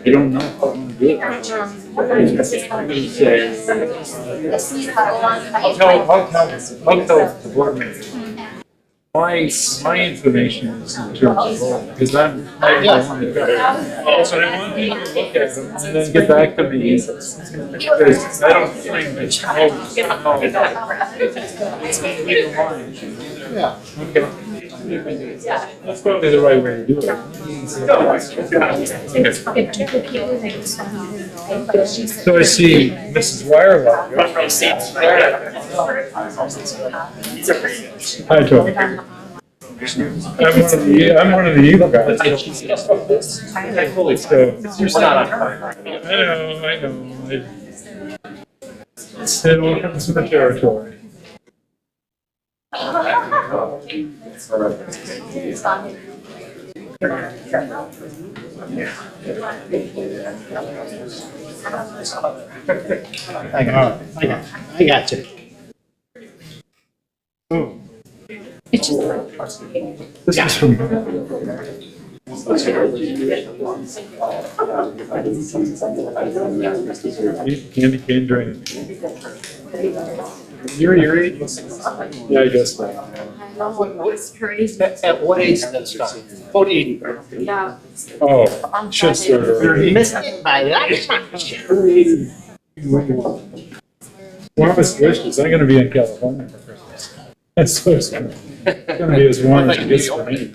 You don't know how to do it. I'll tell the board member. My information is in terms of role, because I'm, I want to go. So I want you to look at them and then get back to me. Because I don't think it's always, it's going to be the line. Yeah. Okay. That's probably the right way to do it. So I see Mrs. Wirelock. Hi, Tony. I'm one of the evil guys. So, I know. It all comes with the territory. I got you. This is from. Candy cane drain. You're your age? Yeah, I guess so. It's crazy. At what age did that start? About 80. Yeah. Oh, should start early. Missed it by that. Warmest wishes. I'm gonna be in California for Christmas. That's so sad. It's gonna be as warm as it gets for me.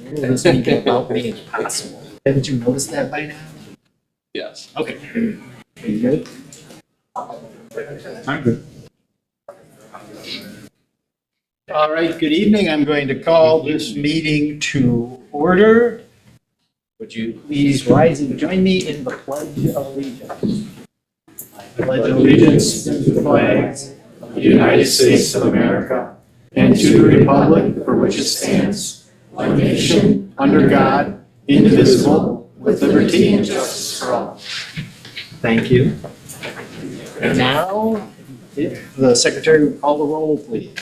This weekend about being possible. Haven't you noticed that by now? Yes. Okay. You good? I'm good. All right, good evening. I'm going to call this meeting to order. Would you please rise and join me in the Pledge of Allegiance? I pledge allegiance to the flag of the United States of America and to the republic for which it stands, one nation, under God, indivisible, with liberty and justice for all. Thank you. And now, if the secretary would call the roll, please.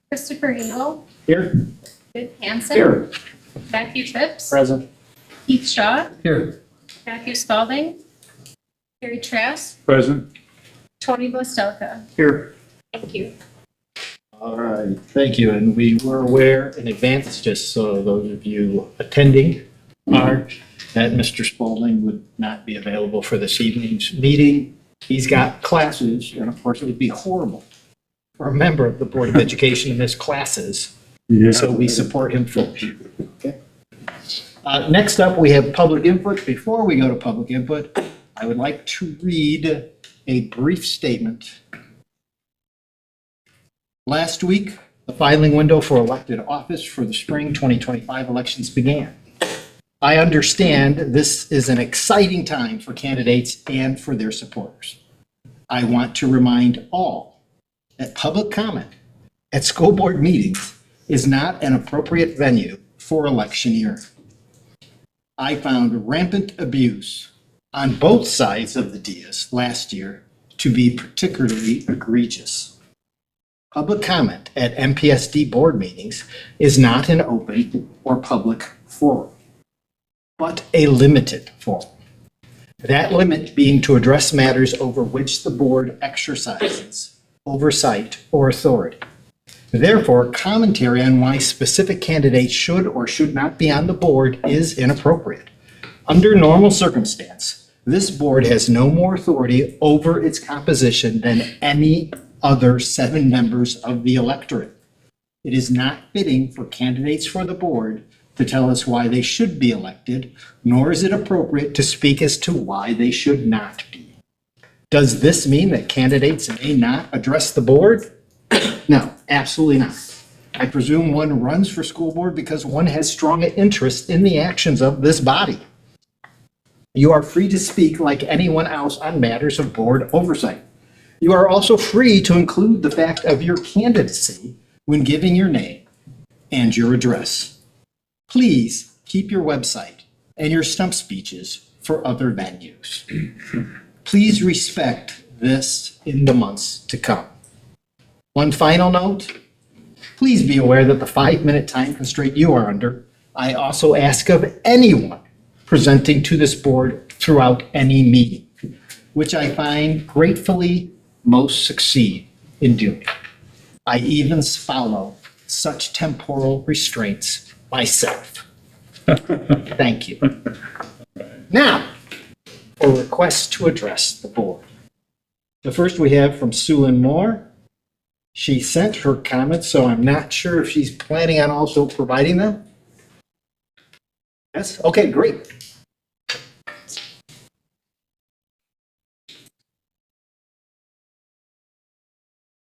Christopher Engel, Here. Vic Hansen. Here. Matthew Phipps. Present. Keith Shaw. Here. Matthew Spalding. Carrie Trask. Present. Tony Bostelka. Here. Thank you. All right, thank you. And we were aware in advance, just so those of you attending are, that Mr. Spalding would not be available for this evening's meeting. He's got classes, and of course, it would be horrible for a member of the Board of Education to miss classes. Yeah. So we support him fully. Okay. Next up, we have public input. Before we go to public input, I would like to read a brief statement. Last week, the filing window for elected office for the spring 2025 elections began. I understand this is an exciting time for candidates and for their supporters. I want to remind all that public comment at school board meetings is not an appropriate venue for electioneering. I found rampant abuse on both sides of the dais last year to be particularly egregious. Public comment at MPSD board meetings is not an open or public forum, but a limited forum. That limit being to address matters over which the board exercises oversight or authority. Therefore, commentary on why specific candidates should or should not be on the board is inappropriate. Under normal circumstance, this board has no more authority over its composition than any other 7 members of the electorate. It is not fitting for candidates for the board to tell us why they should be elected, nor is it appropriate to speak as to why they should not be. Does this mean that candidates may not address the board? No, absolutely not. I presume one runs for school board because one has strong interest in the actions of this body. You are free to speak like anyone else on matters of board oversight. You are also free to include the fact of your candidacy when giving your name and your address. Please keep your website and your stump speeches for other venues. Please respect this in the months to come. One final note, please be aware that the 5-minute time constraint you are under, I also ask of anyone presenting to this board throughout any meeting, which I find gratefully most succeed in doing. I even follow such temporal restraints myself. Thank you. Now, for requests to address the board. The first we have from Sue Lynn Moore. She sent her comments, so I'm not sure if she's planning on also providing them. Yes, okay, great.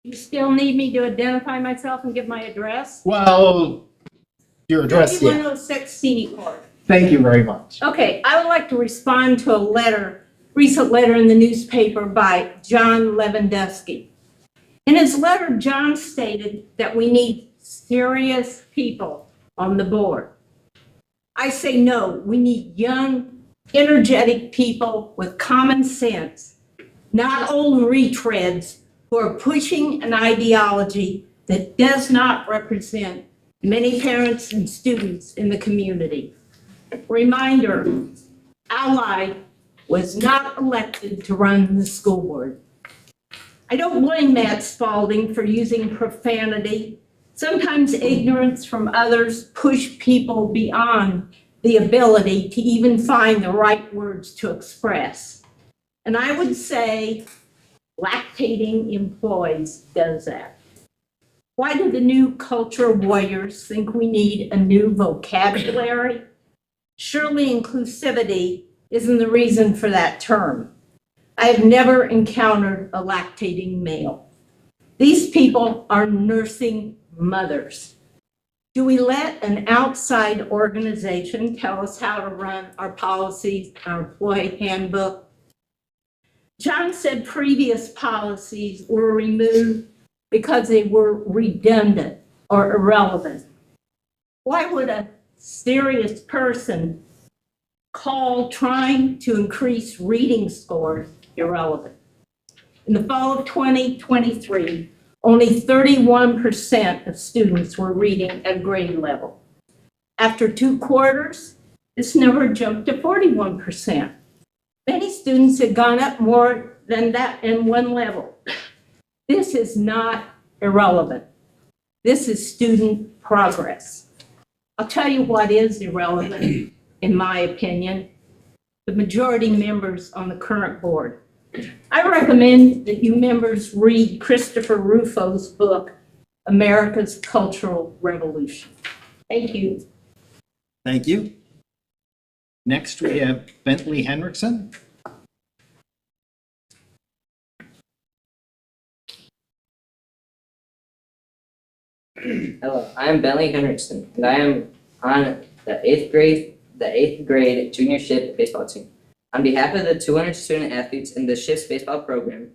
You still need me to identify myself and give my address? Well, your address, yeah. 3106 Scenic Court. Thank you very much. Okay, I would like to respond to a recent letter in the newspaper by John Lewandowski. In his letter, John stated that we need serious people on the board. I say no, we need young, energetic people with common sense, not old retreads who are pushing an ideology that does not represent many parents and students in the community. Reminder, Ally was not elected to run the school board. I don't blame Matt Spalding for using profanity. Sometimes ignorance from others push people beyond the ability to even find the right words to express. And I would say lactating employees does that. Why do the new culture warriors think we need a new vocabulary? Surely inclusivity isn't the reason for that term. I have never encountered a lactating male. These people are nursing mothers. Do we let an outside organization tell us how to run our policies, our employee handbook? John said previous policies were removed because they were redundant or irrelevant. Why would a serious person call trying to increase reading scores irrelevant? In the fall of 2023, only 31% of students were reading at grade level. After 2 quarters, this number jumped to 41%. Many students had gone up more than that in one level. This is not irrelevant. This is student progress. I'll tell you what is irrelevant, in my opinion, the majority members on the current board. I recommend that you members read Christopher Rufo's book, America's Cultural Revolution. Thank you. Thank you. Next, we have Bentley Henriksen. Hello, I am Bentley Henriksen, and I am on the eighth grade junior shift baseball team. On behalf of the 200 student athletes in the Shifts baseball program,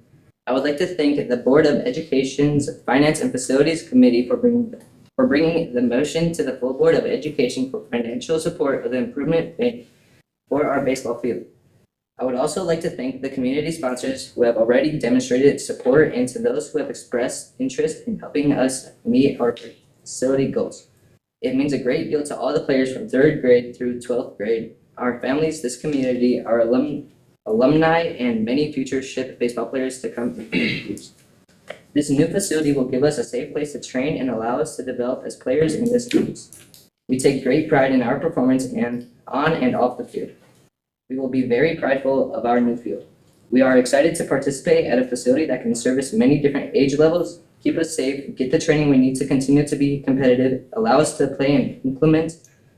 I would like to thank the Board of Education's Finance and Facilities Committee for bringing the motion to the full Board of Education for financial support of the improvement made for our baseball field. I would also like to thank the community sponsors who have already demonstrated support and to those who have expressed interest in helping us meet our facility goals. It means a great deal to all the players from 3rd grade through 12th grade, our families, this community, our alumni, and many future Shift baseball players to come. This new facility will give us a safe place to train and allow us to develop as players in this schools. We take great pride in our performance and on and off the field. We will be very prideful of our new field. We are excited to participate at a facility that can service many different age levels, keep us safe, get the training we need to continue to be competitive, allow us to play and implement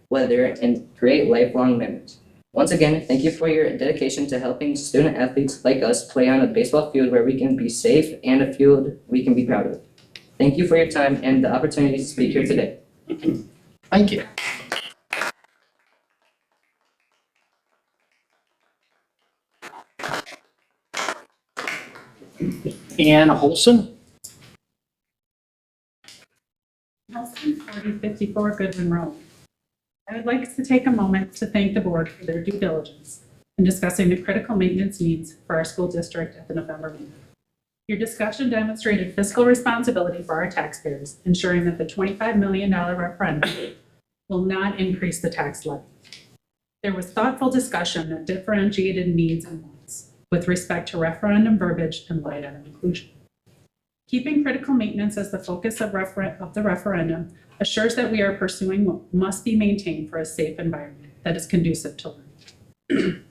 weather, and create lifelong memories. Once again, thank you for your dedication to helping student athletes like us play on a baseball field where we can be safe and a field we can be proud of. Thank you for your time and the opportunity to speak here today. Thank you. Ann Holson. Nelson, 4054 Goodwin Road. I would like to take a moment to thank the board for their due diligence in discussing the critical maintenance needs for our school district at the November meeting. Your discussion demonstrated fiscal responsibility for our taxpayers, ensuring that the $25 million referendum will not increase the tax levy. There was thoughtful discussion that differentiated needs and wants with respect to referendum verbiage and line item inclusion. Keeping critical maintenance as the focus of the referendum assures that we are pursuing what must be maintained for a safe environment that is conducive to learning.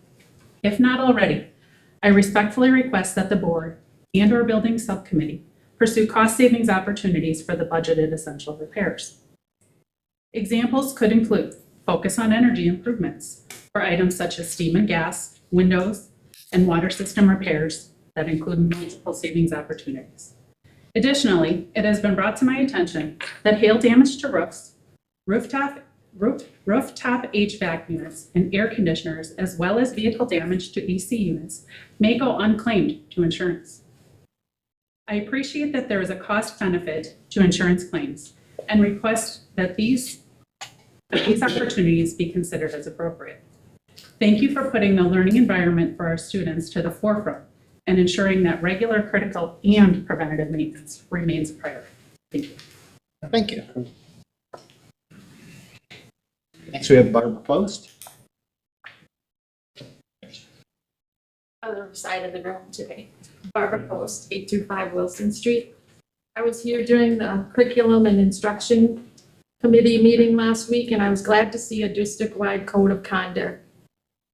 If not already, I respectfully request that the board and/or building subcommittee pursue cost savings opportunities for the budgeted essential repairs. Examples could include focus on energy improvements for items such as steam and gas, windows, and water system repairs that include multiple savings opportunities. Additionally, it has been brought to my attention that hail damage to roofs, rooftop HVAC units, and air conditioners, as well as vehicle damage to AC units, may go unclaimed to insurance. I appreciate that there is a cost benefit to insurance claims and request that these opportunities be considered as appropriate. Thank you for putting the learning environment for our students to the forefront and ensuring that regular, critical, and preventative maintenance remains a priority. Thank you. Thank you. Next, we have Barbara Post. Other side of the room today. Barbara Post, 825 Wilson Street. I was here during the curriculum and instruction committee meeting last week, and I was glad to see a district-wide code of conduct.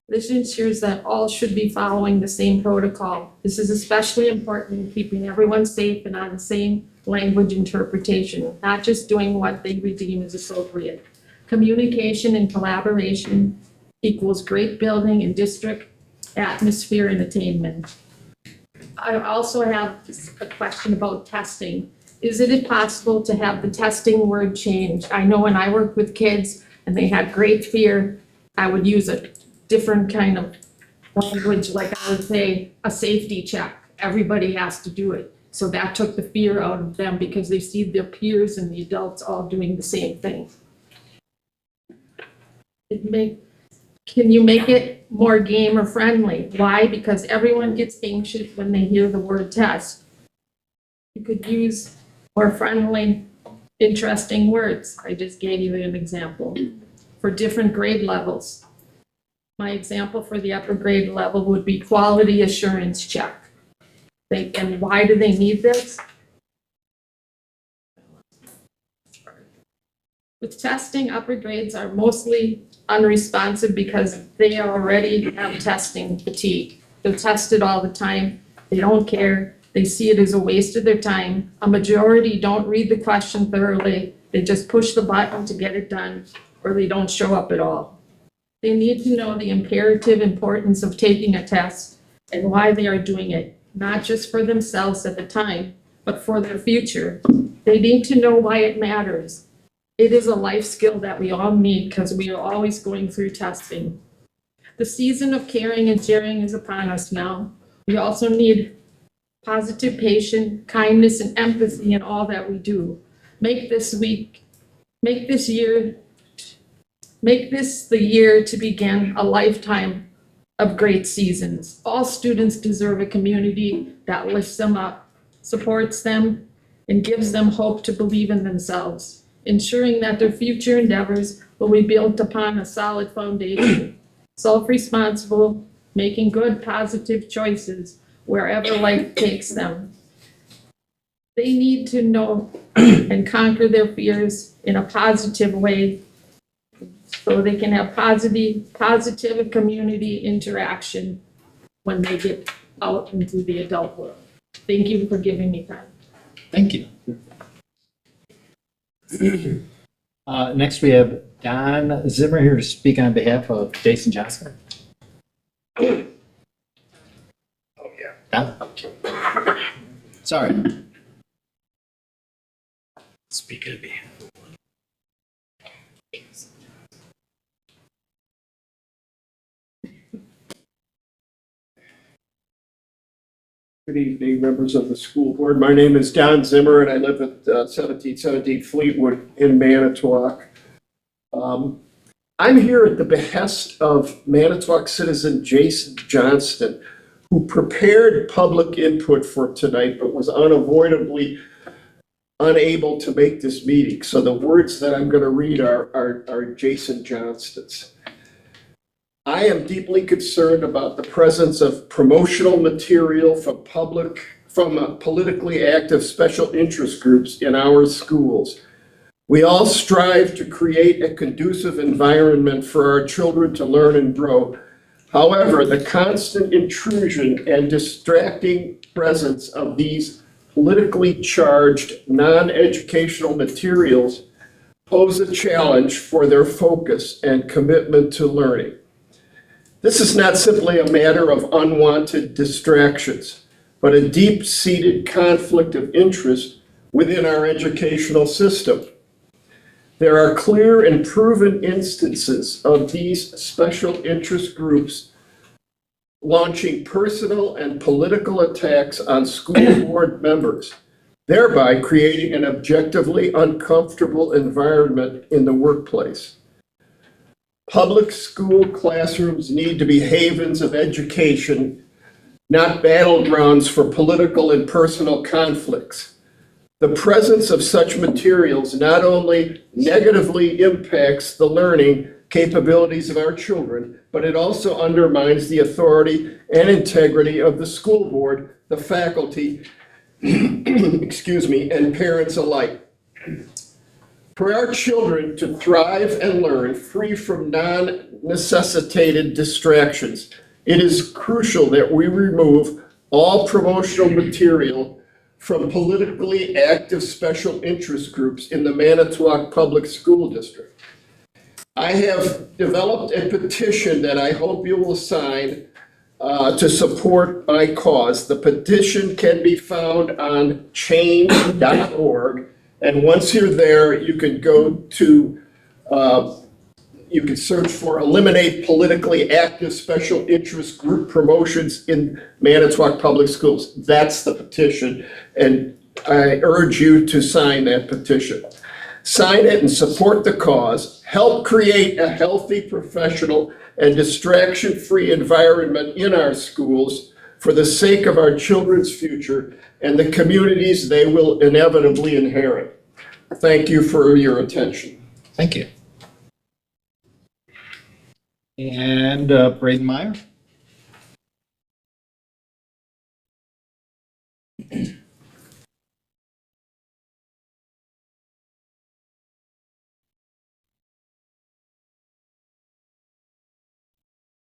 This ensures that all should be following the same protocol. This is especially important in keeping everyone safe and on the same language interpretation, not just doing what they deem is appropriate. Communication and collaboration equals great building and district atmosphere and attainment. I also have a question about testing. Is it possible to have the testing word changed? I know when I worked with kids and they had great fear, I would use a different kind of language, like I would say a safety check. Everybody has to do it. So that took the fear out of them because they see their peers and the adults all doing the same thing. Can you make it more gamer friendly? Why? Because everyone gets anxious when they hear the word test. You could use more friendly, interesting words. I just gave you an example for different grade levels. My example for the upper grade level would be quality assurance check. And why do they need this? With testing, upper grades are mostly unresponsive because they already have testing fatigue. They're tested all the time. They don't care. They see it as a waste of their time. A majority don't read the question thoroughly. They just push the button to get it done, or they don't show up at all. They need to know the imperative importance of taking a test and why they are doing it, not just for themselves at the time, but for their future. They need to know why it matters. It is a life skill that we all need because we are always going through testing. The season of caring and sharing is upon us now. We also need positive patience, kindness, and empathy in all that we do. Make this the year to begin a lifetime of great seasons. All students deserve a community that lifts them up, supports them, and gives them hope to believe in themselves, ensuring that their future endeavors will be built upon a solid foundation, self-responsible, making good, positive choices wherever life takes them. They need to know and conquer their fears in a positive way so they can have positive community interaction when they get out into the adult world. Thank you for giving me time. Thank you. Next, we have Don Zimmer here to speak on behalf of Jason Johnson. Oh, yeah. Don? Sorry. Speak at me. Good evening, members of the school board. My name is Don Zimmer, and I live at 1717 Fleetwood in Manitowoc. I'm here at the behest of Manitowoc citizen Jason Johnston, who prepared public input for tonight, but was unavoidably unable to make this meeting. So the words that I'm going to read are Jason Johnston's. I am deeply concerned about the presence of promotional material from politically active special interest groups in our schools. We all strive to create a conducive environment for our children to learn and grow. However, the constant intrusion and distracting presence of these politically charged, non-educational materials pose a challenge for their focus and commitment to learning. This is not simply a matter of unwanted distractions, but a deep-seated conflict of interest within our educational system. There are clear and proven instances of these special interest groups launching personal and political attacks on school board members, thereby creating an objectively uncomfortable environment in the workplace. Public school classrooms need to be havens of education, not battlegrounds for political and personal conflicts. The presence of such materials not only negatively impacts the learning capabilities of our children, but it also undermines the authority and integrity of the school board, the faculty, excuse me, and parents alike. For our children to thrive and learn free from non-necessitated distractions, it is crucial that we remove all promotional material from politically active special interest groups in the Manitowoc Public School District. I have developed a petition that I hope you will sign to support my cause. The petition can be found on change.org. And once you're there, you can go to, you can search for Eliminate Politically Active Special Interest Group Promotions in Manitowoc Public Schools. That's the petition, and I urge you to sign that petition. Sign it and support the cause. Help create a healthy, professional, and distraction-free environment in our schools for the sake of our children's future and the communities they will inevitably inherit. Thank you for your attention. Thank you. And Braden Meyer?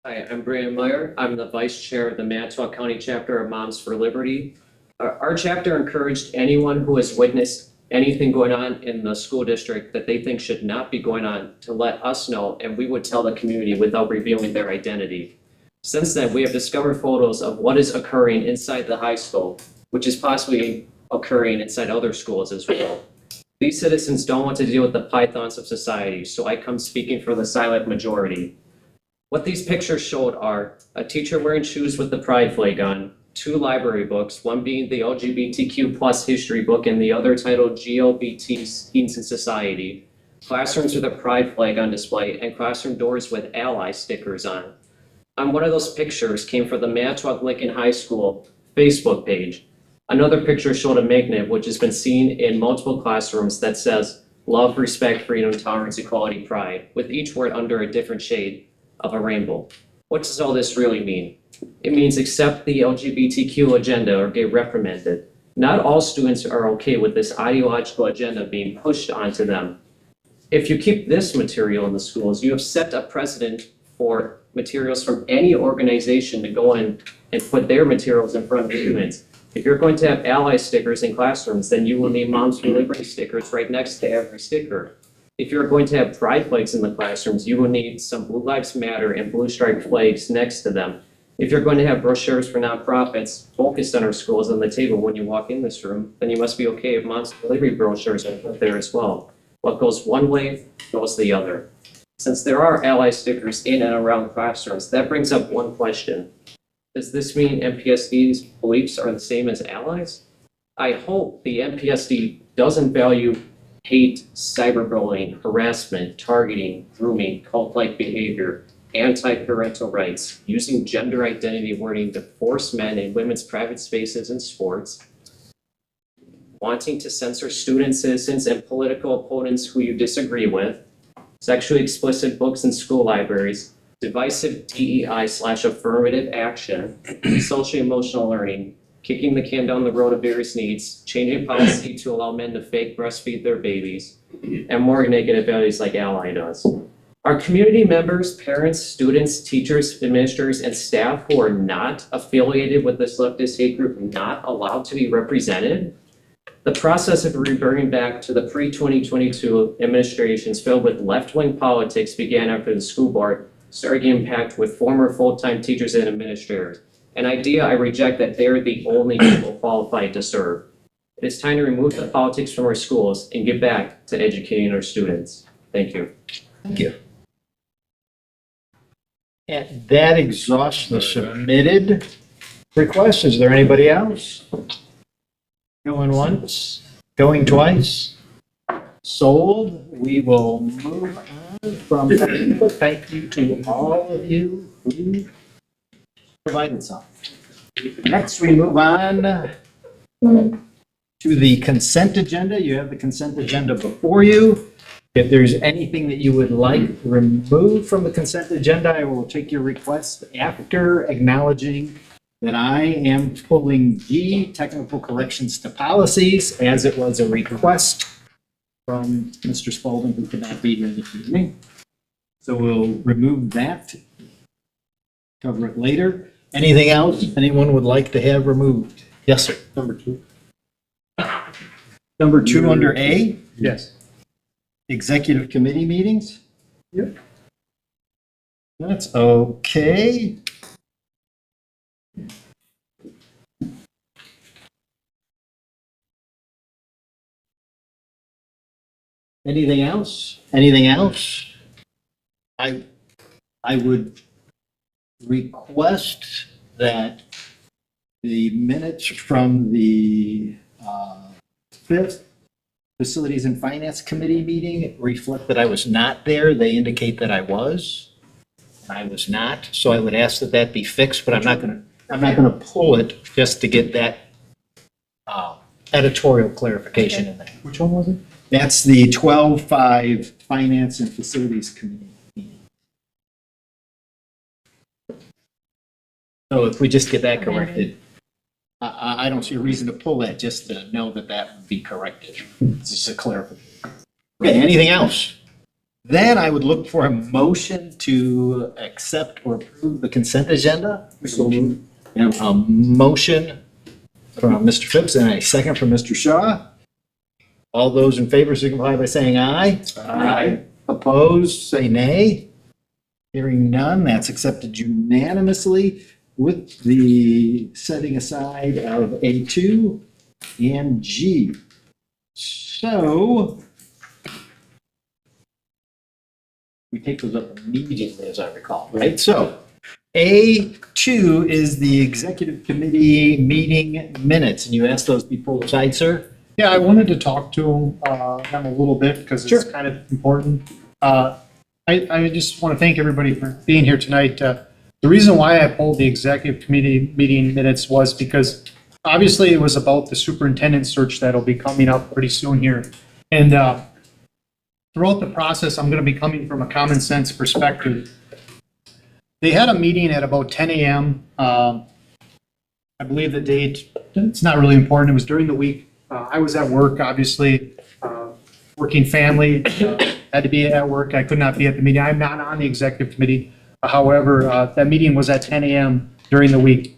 Hi, I'm Brandon Meyer. I'm the Vice Chair of the Manitowoc County Chapter of Moms for Liberty. Our chapter encouraged anyone who has witnessed anything going on in the school district that they think should not be going on to let us know, and we would tell the community without revealing their identity. Since then, we have discovered photos of what is occurring inside the high school, which is possibly occurring inside other schools as well. These citizens don't want to deal with the pythons of society, so I come speaking for the silent majority. What these pictures showed are a teacher wearing shoes with the pride flag on, 2 library books, one being the LGBTQ plus history book and the other titled GLBT Teens in Society, classrooms with a pride flag on display, and classroom doors with ally stickers on. On one of those pictures came from the Manitowoc Lincoln High School Facebook page. Another picture showed a magnet which has been seen in multiple classrooms that says love, respect, freedom, tolerance, equality, pride, with each word under a different shade of a rainbow. What does all this really mean? It means accept the LGBTQ agenda or get reprimanded. Not all students are okay with this ideological agenda being pushed onto them. If you keep this material in the schools, you have set a precedent for materials from any organization to go in and put their materials in front of students. If you're going to have ally stickers in classrooms, then you will need Moms for Liberty stickers right next to every sticker. If you're going to have pride flags in the classrooms, you will need some Blue Lives Matter and Blue Stripe flags next to them. If you're going to have brochures for nonprofits focused on our schools on the table when you walk in this room, then you must be okay if Moms for Liberty brochures are put there as well. What goes one way goes the other. Since there are ally stickers in and around classrooms, that brings up one question. Does this mean MPSD's beliefs are the same as allies? I hope the MPSD doesn't value hate, cyberbullying, harassment, targeting, grooming, cult-like behavior, anti-parental rights, using gender identity wording to force men in women's private spaces and sports, wanting to censor students, citizens, and political opponents who you disagree with, sexually explicit books in school libraries, divisive DEI/affirmative action, social emotional learning, kicking the can down the road of various needs, changing policy to allow men to fake breastfeed their babies, and more negative values like Ally does. Are community members, parents, students, teachers, administrators, and staff who are not affiliated with this leftist hate group not allowed to be represented? The process of reverting back to the pre-2022 administrations filled with left-wing politics began after the school board started getting packed with former full-time teachers and administrators. An idea I reject that they're the only people qualified to serve. It is time to remove the politics from our schools and get back to educating our students. Thank you. Thank you. And that exhausts the submitted requests. Is there anybody else? Going once, going twice, sold. We will move on from that. Thank you to all of you who provided some. Next, we move on to the consent agenda. You have the consent agenda before you. If there's anything that you would like removed from the consent agenda, I will take your request after acknowledging that I am pulling G, technical corrections to policies, as it was a request from Mr. Spalding, who could not be here this evening. So we'll remove that, cover it later. Anything else anyone would like to have removed? Yes, sir. Number 2. Number 2 under A, Yes. executive committee meetings. Yep. That's okay. Anything else? Anything else? I would request that the minutes from the 5th Facilities and Finance Committee meeting reflect that I was not there. They indicate that I was. I was not, so I would ask that that be fixed, but I'm not gonna pull it just to get that editorial clarification in there. Which one was it? That's the 12-5 Finance and Facilities Committee meeting. So if we just get that corrected, I don't see a reason to pull that, just to know that that would be corrected. It's just a clarification. Okay, anything else? Then I would look for a motion to accept or approve the consent agenda. So moved. We have a motion from Mr. Phipps and a second from Mr. Shaw. All those in favor signify by saying aye. Aye. Opposed, say nay. Hearing none, that's accepted unanimously with the setting aside of A2 and G. So we take those up immediately, as I recall, right? So A2 is the executive committee meeting minutes, and you asked those be pulled aside, sir? Yeah, I wanted to talk to them a little bit because it's Sure. kind of important. I just want to thank everybody for being here tonight. The reason why I pulled the executive committee meeting minutes was because obviously it was about the superintendent search that'll be coming up pretty soon here. And throughout the process, I'm going to be coming from a common sense perspective. They had a meeting at about 10 a.m. I believe the date, it's not really important. It was during the week. I was at work, obviously, working family, had to be at work. I could not be at the meeting. I'm not on the executive committee. However, that meeting was at 10 a.m. during the week.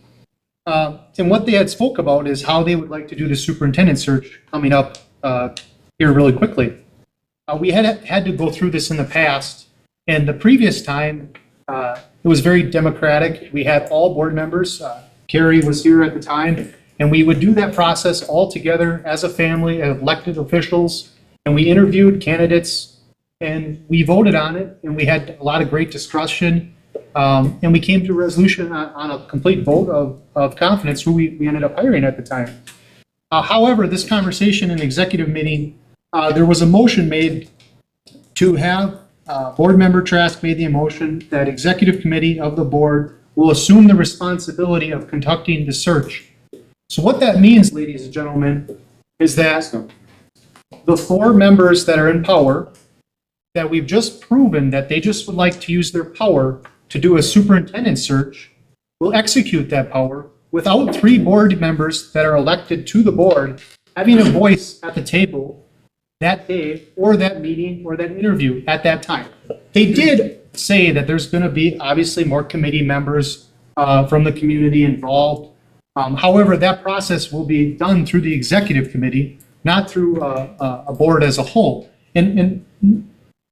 And what they had spoke about is how they would like to do the superintendent search coming up here really quickly. We had to go through this in the past, and the previous time, it was very democratic. We had all board members. Carrie was here at the time. And we would do that process all together as a family, as elected officials, and we interviewed candidates, and we voted on it, and we had a lot of great discussion, and we came to a resolution on a complete vote of confidence who we ended up hiring at the time. However, this conversation in the executive meeting, there was a motion made to have board member Trask made the motion that executive committee of the board will assume the responsibility of conducting the search. So what that means, ladies and gentlemen, is that the 4 members that are in power, that we've just proven that they just would like to use their power to do a superintendent search, will execute that power without 3 board members that are elected to the board having a voice at the table that day or that meeting or that interview at that time. they did say that there's going to be obviously more committee members from the community involved. However, that process will be done through the executive committee, not through a board as a whole. And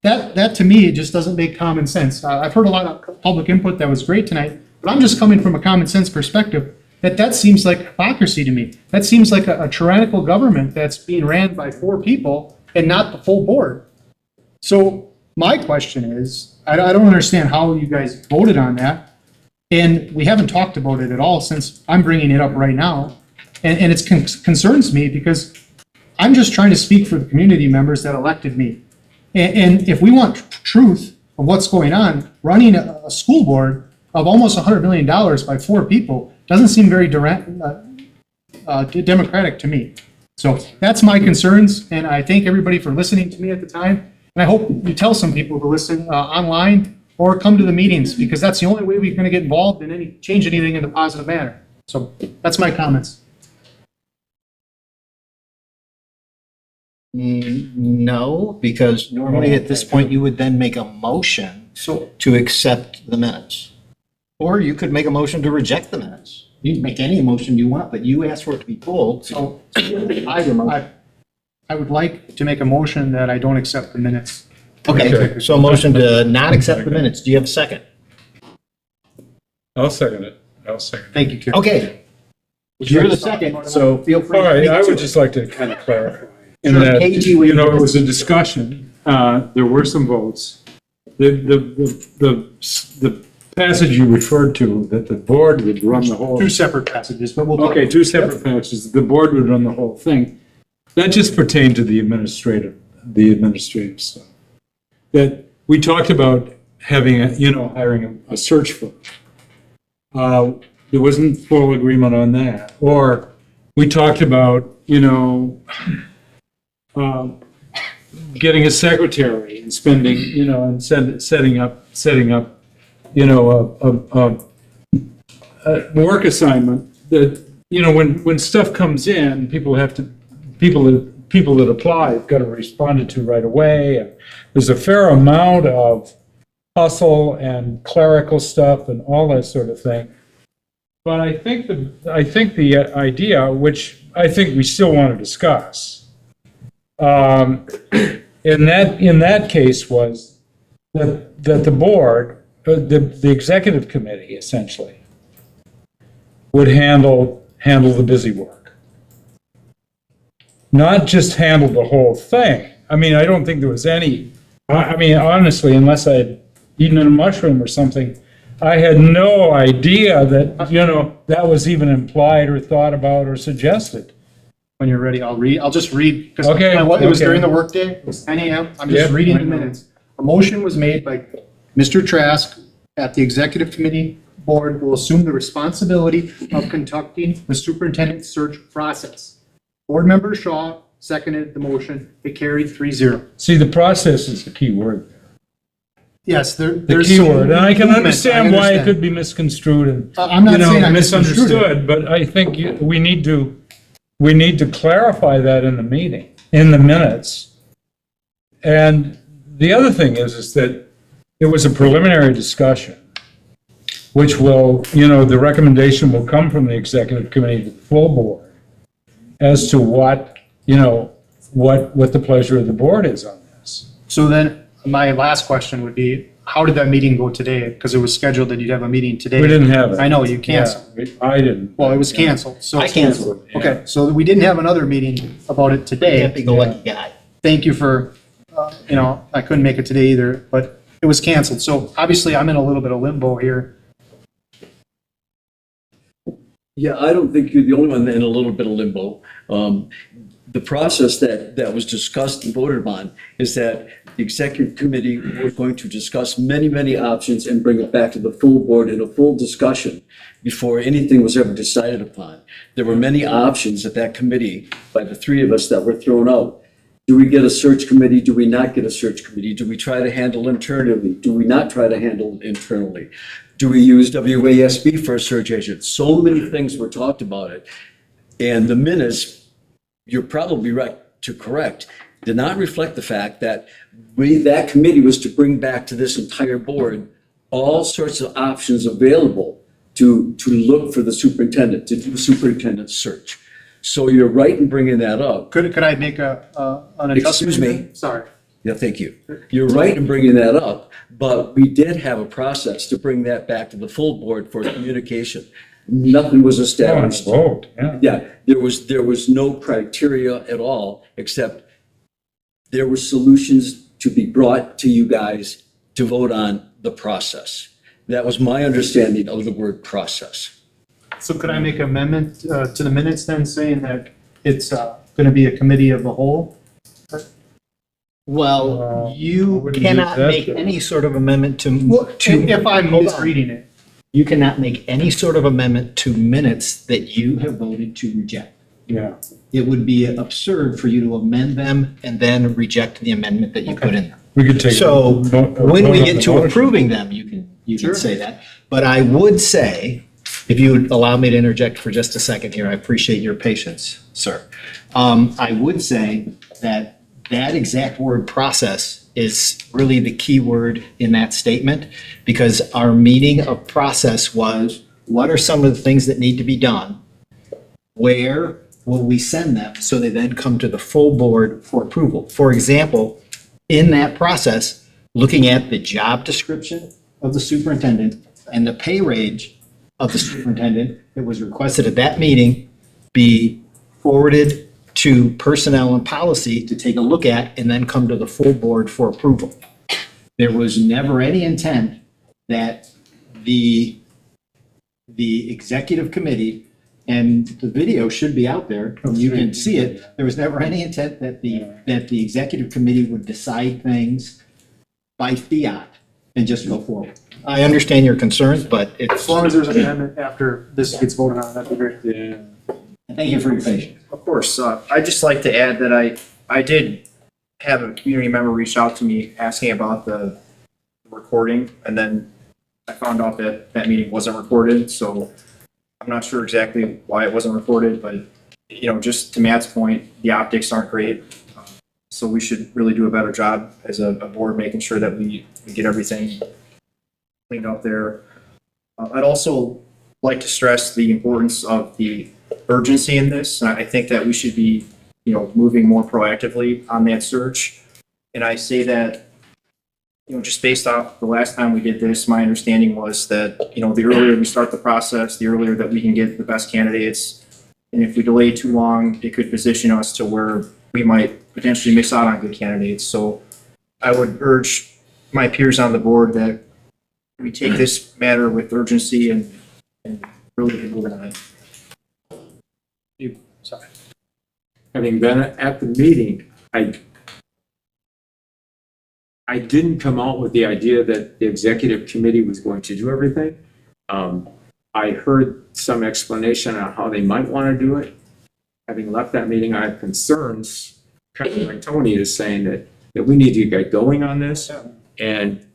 that to me just doesn't make common sense. I've heard a lot of public input that was great tonight, but I'm just coming from a common sense perspective that seems like hypocrisy to me. That seems like a tyrannical government that's being ran by 4 people and not the full board. So my question is, I don't understand how you guys voted on that. And we haven't talked about it at all since I'm bringing it up right now. And it concerns me because I'm just trying to speak for the community members that elected me. And if we want truth of what's going on, running a school board of almost $100 million by 4 people doesn't seem very democratic to me. So that's my concerns, and I thank everybody for listening to me at the time. And I hope you tell some people to listen online or come to the meetings, because that's the only way we're going to get involved and change anything in a positive manner. So that's my comments. No, because normally at this point you would then make a motion to accept the minutes. Or you could make a motion to reject the minutes. You can make any motion you want, but you asked for it to be pulled. So I would like to make a motion that I don't accept the minutes. Okay, so a motion to not accept the minutes. Do you have a second? I'll second it. Thank you, Karen. Okay, you're the second, so feel free. All to right, speak I to would it. just like to kind of clarify. In Sure, that, KG, will you know, you- it was a discussion, there were some votes. The passage you referred to, that the board would run the whole. 2 separate passages, but we'll talk. Okay, 2 separate passages, the board would run the whole thing. That just pertained to the administrative stuff. That we talked about having, hiring a search firm. There wasn't full agreement on that. Or we talked about, getting a secretary and spending, and setting up, a work assignment that, when stuff comes in, people that apply have got to respond to right away. And there's a fair amount of hustle and clerical stuff and all that sort of thing. But I think the idea, which I think we still want to discuss, in that case was that the board, the executive committee essentially, would handle the busy work. Not just handle the whole thing. I mean, I don't think there was any, honestly, unless I had eaten a mushroom or something, I had no idea that, that was even implied or thought about or suggested. When you're ready, I'll just read, because Okay, it was okay. during the workday, it was 10 a.m. I'm just Yep, reading I the know. minutes. A motion was made by Mr. Trask at the executive committee board will assume the responsibility of conducting the superintendent search process. Board member Shaw seconded the motion. It carried 3-0. See, the process is the key word. Yes, The there's key some word, and I can movement, understand why it understand. could be misconstrued and, I'm not saying I misunderstood it. misunderstood, but I think we need to clarify that in the meeting, in the minutes. And the other thing is that it was a preliminary discussion, which will, the recommendation will come from the executive committee to the full board as to what the pleasure of the board is on this. So then, my last question would be, how did that meeting go today? Because it was scheduled that you'd have a meeting today. We didn't have it. I know, you canceled. Yeah, I didn't. Well, it was canceled, so. I canceled. Yeah. Okay, so we didn't have another meeting about it today. Happy-go-lucky guy. Thank you for, I couldn't make it today either, but it was canceled. So obviously, I'm in a little bit of limbo here. Yeah, I don't think you're the only one in a little bit of limbo. The process that was discussed and voted upon is that the executive committee was going to discuss many, many options and bring it back to the full board in a full discussion before anything was ever decided upon. There were many options at that committee by the 3 of us that were thrown out. Do we get a search committee? Do we not get a search committee? Do we try to handle internally? Do we not try to handle internally? Do we use WASB for a search agent? So many things were talked about it. And the minutes, you're probably right to correct. did not reflect the fact that that committee was to bring back to this entire board all sorts of options available to look for the superintendent, to do a superintendent search. So you're right in bringing that up. Could I make an adjustment? Excuse me? Sorry. Yeah, thank you. You're right in bringing that up, but we did have a process to bring that back to the full board for communication. Nothing was established. Vote, yeah. Yeah, there was no criteria at all, except there were solutions to be brought to you guys to vote on the process. That was my understanding of the word process. So could I make an amendment to the minutes then saying that it's going to be a committee of the whole? Well, you wouldn't cannot use that, make though. any sort of amendment to, If I'm hold on. misreading it. You cannot make any sort of amendment to minutes that you have voted to reject. Yeah. It would be absurd for you to amend them and then reject the amendment that you put in there. We could take. So a when we vote on get the to motion. approving them, you can Sure. say that. But I would say, if you would allow me to interject for just a second here, I appreciate your patience, sir. I would say that exact word process is really the key word in that statement, because our meaning of process was, what are some of the things that need to be done? Where will we send them so they then come to the full board for approval? For example, in that process, looking at the job description of the superintendent and the pay range of the superintendent that was requested at that meeting be forwarded to personnel and policy to take a look at and then come to the full board for approval. There was never any intent that the executive committee, and the video should be out there, you can see it, there was never any intent that the executive committee would decide things by fiat and just go forward. I understand your concerns, but As it's, long as there's an amendment after this gets voted on, that'd be great. Yeah. thank you for your patience. Of course, I'd just like to add that I did have a community member reach out to me asking about the recording, and then I found out that that meeting wasn't recorded, so I'm not sure exactly why it wasn't recorded, but, just to Matt's point, the optics aren't great. So we should really do a better job as a board, making sure that we get everything cleaned up there. I'd also like to stress the importance of the urgency in this. And I think that we should be, moving more proactively on that search. And I say that, just based off the last time we did this, my understanding was that, the earlier we start the process, the earlier that we can get the best candidates. And if we delay too long, it could position us to where we might potentially miss out on good candidates. So I would urge my peers on the board that we take this matter with urgency and really get moving on it. Sorry. Having been at the meeting, I didn't come out with the idea that the executive committee was going to do everything. I heard some explanation on how they might want to do it. Having left that meeting, I have concerns, kind of like Tony is saying, that we need to get going on this. And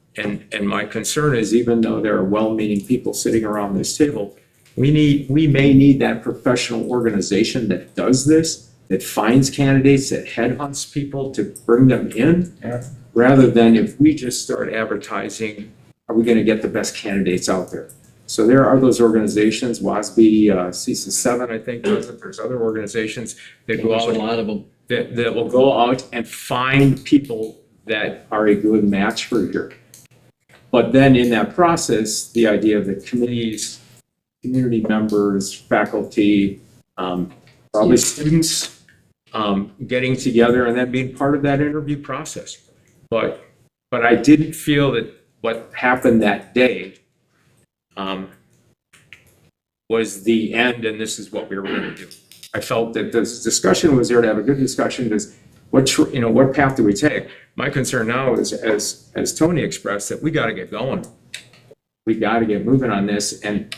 my concern is, even though there are well-meaning people sitting around this table, we may need that professional organization that does this, that finds candidates, that headhunts people to bring them in, rather than if we just start advertising, are we going to get the best candidates out there? So there are those organizations, WASB, CISA 7, I think, there's other organizations that go There's out. a lot of them. That will go out and find people that are a good match for here. But then in that process, the idea of the committees, community members, faculty, probably students, getting together and then being part of that interview process. But I didn't feel that what happened that day was the end and this is what we were going to do. I felt that this discussion was there to have a good discussion. What path do we take? My concern now is, as Tony expressed, that we got to get going. We got to get moving on this, and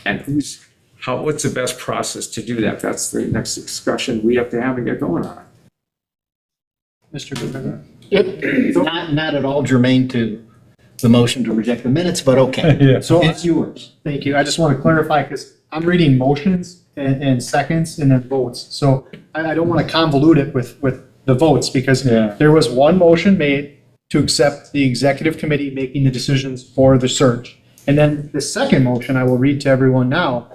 what's the best process to do that? That's the next discussion we have to have and get going on. Mr. Goodman? Not at all germane to the motion to reject the minutes, but okay. Yeah. So It's yours. thank you. I just want to clarify, because I'm reading motions and seconds and then votes. So I don't want to convolute it with the votes, because Yeah. there was one motion made to accept the executive committee making the decisions for the search. And then the second motion, I will read to everyone now.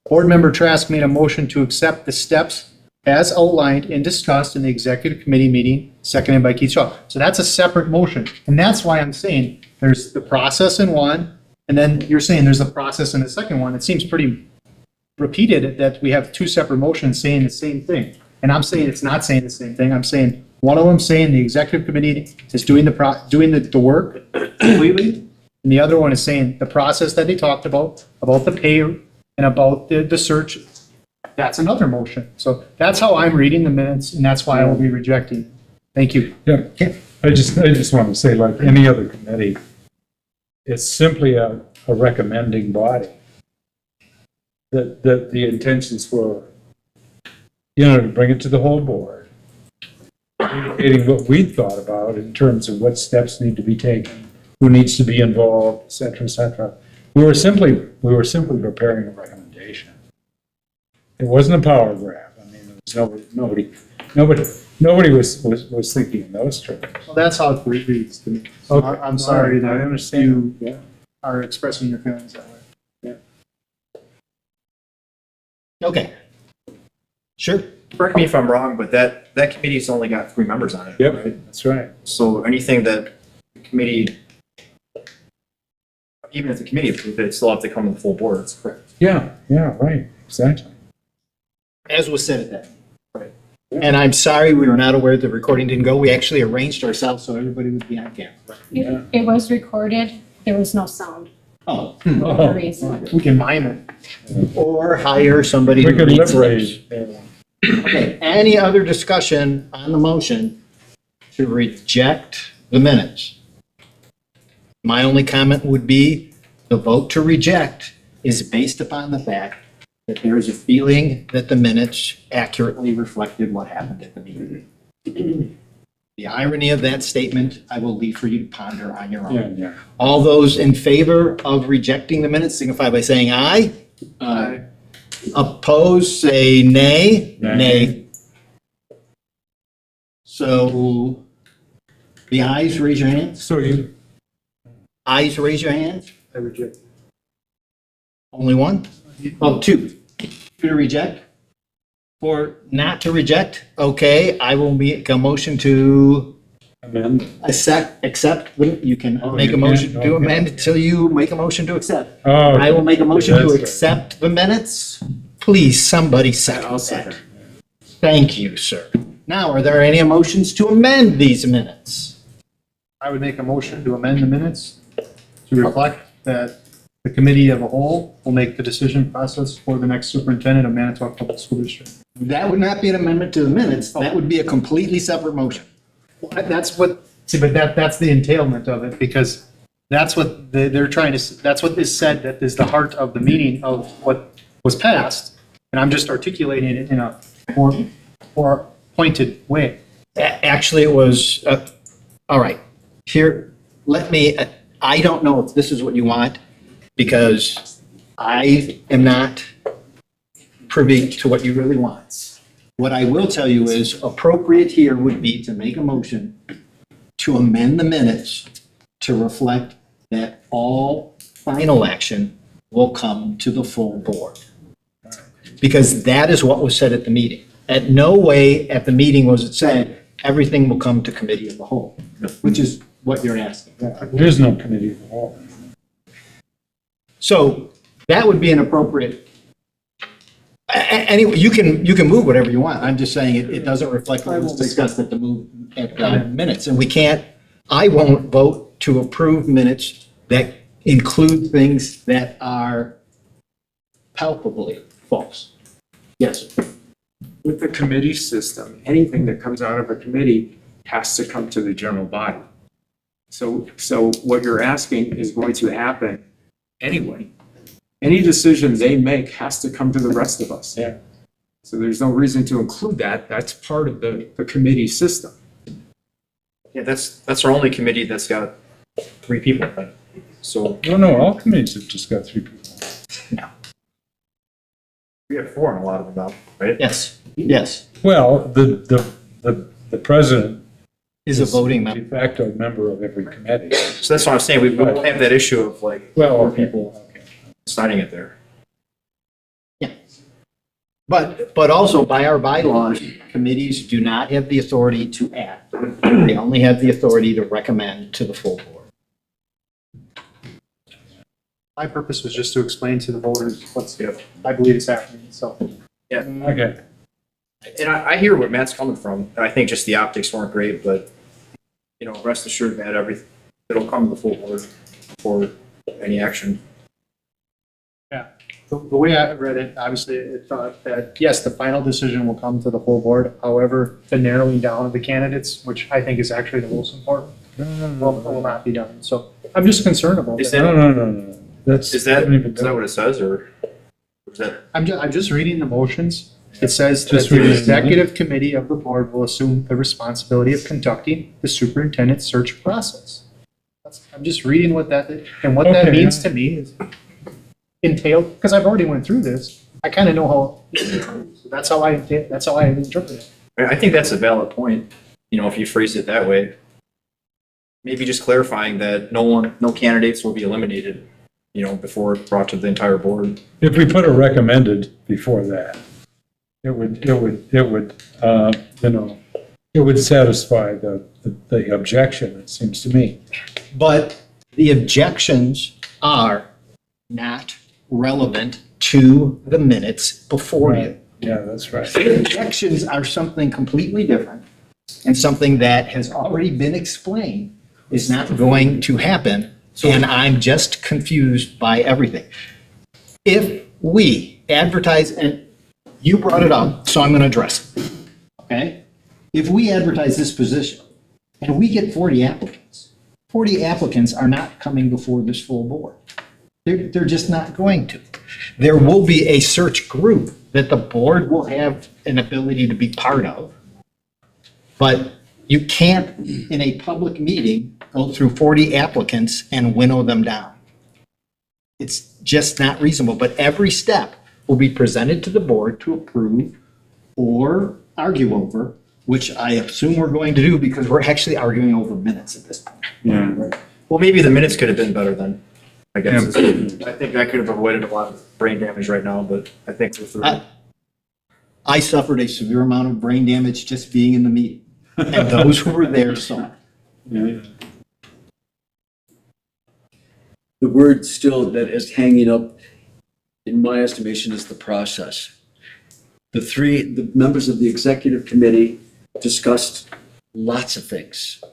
Board Member Trask made a motion to accept the steps as outlined and discussed in the executive committee meeting, seconded by Keith Shaw. So that's a separate motion. And that's why I'm saying there's the process in one, and then you're saying there's a process in the second one. It seems pretty repeated that we have two separate motions saying the same thing. And I'm saying it's not saying the same thing. I'm saying one of them saying the executive committee is doing the work completely. And the other one is saying the process that they talked about the pay and about the search. That's another motion. So that's how I'm reading the minutes, and that's why I will be rejecting. Thank you. Yeah, I just want to say, like any other committee, it's simply a recommending body. That the intentions were, to bring it to the whole board, communicating what we thought about in terms of what steps need to be taken, who needs to be involved, et cetera, et cetera. We were simply preparing a recommendation. It wasn't a power grab. I mean, there was nobody was thinking in those terms. Well, that's how it reads to me. Okay. I'm sorry I that understand. you are expressing your feelings that way. Okay. Sure. Correct me if I'm wrong, but that committee's only got 3 members on it. Yep, Right? that's right. So anything that the committee, even if the committee approved it, still have to come to the full board. That's correct. Yeah, right, exactly. As was said at that. Right. And I'm sorry we were not aware the recording didn't go. We actually arranged ourselves so everybody would be on camera. Yeah. It was recorded, there was no sound. Oh. For no reason. We can mime it. Or hire somebody We who could reads liberate. lips. Okay, any other discussion on the motion to reject the minutes? My only comment would be the vote to reject is based upon the fact that there is a feeling that the minutes accurately reflected what happened at the meeting. The irony of that statement, I will leave for you to ponder on your own. Yeah. All those in favor of rejecting the minutes signify by saying aye. Aye. Opposed, say nay. Nay. So the ayes, raise your hands. So you, Ayes, raise your hands. I reject. Only one? Oh, two. Two to reject? For not to reject? Okay, I will make a motion to amend. accept. You can Oh, make you a motion can? to Okay. amend until you make a motion to accept. Oh, I will make a motion to that's right. accept the minutes. Please, somebody second I'll that. second. Thank you, sir. Now, are there any motions to amend these minutes? I would make a motion to amend the minutes to reflect that the committee of a whole will make the decision process for the next superintendent of Manitowoc Public School District. That would not be an amendment to the minutes. That would be a completely separate motion. That's what, see, but that's the entailment of it, because that's what they're trying to, that's what is said, that is the heart of the meaning of what was passed. And I'm just articulating it in a more pointed way. Actually, it was, all right, here, let me, I don't know if this is what you want, because I am not privy to what you really want. What I will tell you is appropriate here would be to make a motion to amend the minutes to reflect that all final action will come to the full board. Because that is what was said at the meeting. At no way at the meeting was it said, everything will come to committee of the whole, which is what you're asking. There is no committee of the whole. So that would be an appropriate, anyway, you can move whatever you want. I'm just saying it doesn't reflect what was discussed at the minutes. And we can't, I won't vote to approve minutes that include things that are palpably false. Yes. With the committee system, anything that comes out of a committee has to come to the general body. So what you're asking is going to happen anyway. Any decision they make has to come to the rest of us. Yeah. So there's no reason to include that. That's part of the committee system. Yeah, that's our only committee that's got 3 people, right? So No, all committees have just got 3 people. we have 4 on a lot of them now, right? Yes. Yes. Well, the the president Is a voting de member. facto member of every committee. So that's what I'm saying, we won't have that issue of like, Well, more people signing it there. But also by our bylaws, committees do not have the authority to act. They only have the authority to recommend to the full board. My purpose was just to explain to the voters what's, I believe is happening, so. Okay. And I hear where Matt's coming from, and I think just the optics weren't great, but, you know, rest assured, Matt, everything, it'll come to the full board for any action. The way I read it, obviously, it thought that, yes, the final decision will come to the full board. However, the narrowing down of the candidates, which I think is actually the most important, will not be done. So I'm just concerned about Is that. No. That's. Is that what it says, or is that? I'm just reading the motions. It says that Just the reading it. executive committee of the board will assume the responsibility of conducting the superintendent search process. I'm just reading what that, and what that Okay. means to me is entailed, because I've already went through this. I kind of know how, so that's how I interpret it. I think that's a valid point, you know, if you phrase it that way. Maybe just clarifying that no candidates will be eliminated, you know, before it's brought to the entire board. If we put a recommended before that, it would, it would satisfy the objection, it seems to me. But the objections are not relevant to the minutes before you. Yeah, that's right. The objections are something completely different and something that has already been explained is not going to happen. And I'm just confused by everything. If we advertise, and you brought it up, so I'm going to address it, okay? If we advertise this position and we get 40 applicants are not coming before this full board. They're just not going to. There will be a search group that the board will have an ability to be part of. But you can't, in a public meeting, go through 40 applicants and winnow them down. It's just not reasonable, but every step will be presented to the board to approve or argue over, which I assume we're going to do because we're actually arguing over minutes at this point. Yeah. Well, maybe the minutes could have been better then, I guess. I think that could have avoided a lot of brain damage right now, but I think we're through. I suffered a severe amount of brain damage just being in the meeting, and those who were there saw it. The word still that is hanging up, in my estimation, is the process. The members of the executive committee discussed lots of things.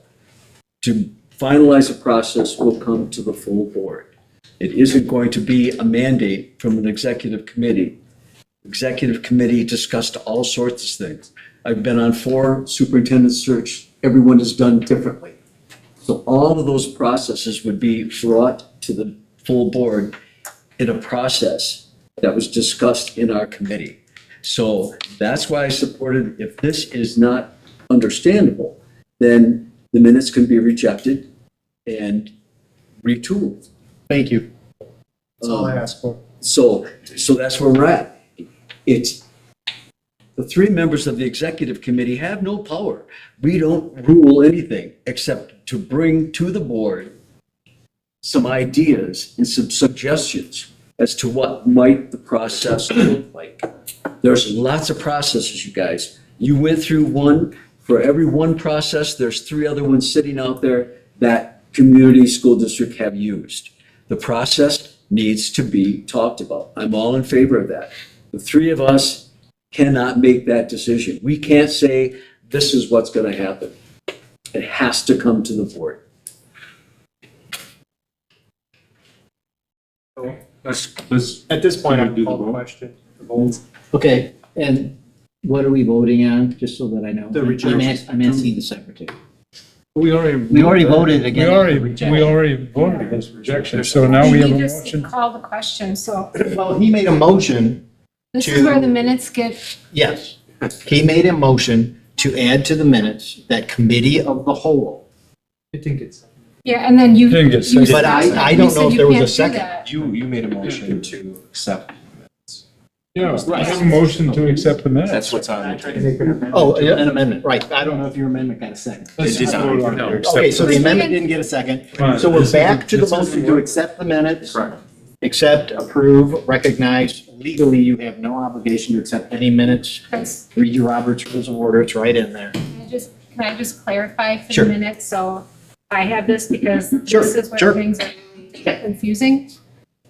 To finalize a process will come to the full board. It isn't going to be a mandate from an executive committee. Executive committee discussed all sorts of things. I've been on 4 superintendent search. Everyone is done differently. So all of those processes would be brought to the full board in a process that was discussed in our committee. So that's why I supported, if this is not understandable, then the minutes can be rejected and retooled. Thank you. That's all I asked for. So that's where we're at. It's, the 3 members of the executive committee have no power. We don't rule anything except to bring to the board some ideas and some suggestions as to what might the process look like. There's lots of processes, you guys. You went through one. For every one process, there's 3 other ones sitting out there that community school district have used. The process needs to be talked about. I'm all in favor of that. The 3 of us cannot make that decision. We can't say, this is what's going to happen. It has to come to the board. At this point, I'm Do the call the vote? question. The vote. Okay, and what are we voting on, just so that I know? The rejection. I'm asking the secretary. We already voted again. We already voted against rejection, so now we have You a just motion. call the question, so Well, he made a motion, this is where the minutes get, yes. He made a motion to add to the minutes that committee of the whole. I think it's. yeah, and then you. Didn't get you seconded. But I said don't know you if there was a can't do second. that. You made a motion to accept. Yeah, I have a motion to accept the minutes. That's what's on. Oh, yeah, an amendment, right. I don't know if your amendment got a second. Let's just vote on it. Okay, so the amendment didn't get a second. Fine. So we're This is- back to the this is motion to what- accept the minutes. Correct. Accept, approve, recognize. Legally, you have no obligation to accept any minutes. That's- Read your Robert's Rules of Order, it's right in there. Can I just clarify for Sure. the minutes? So I have this because Sure, this is where sure. things are confusing.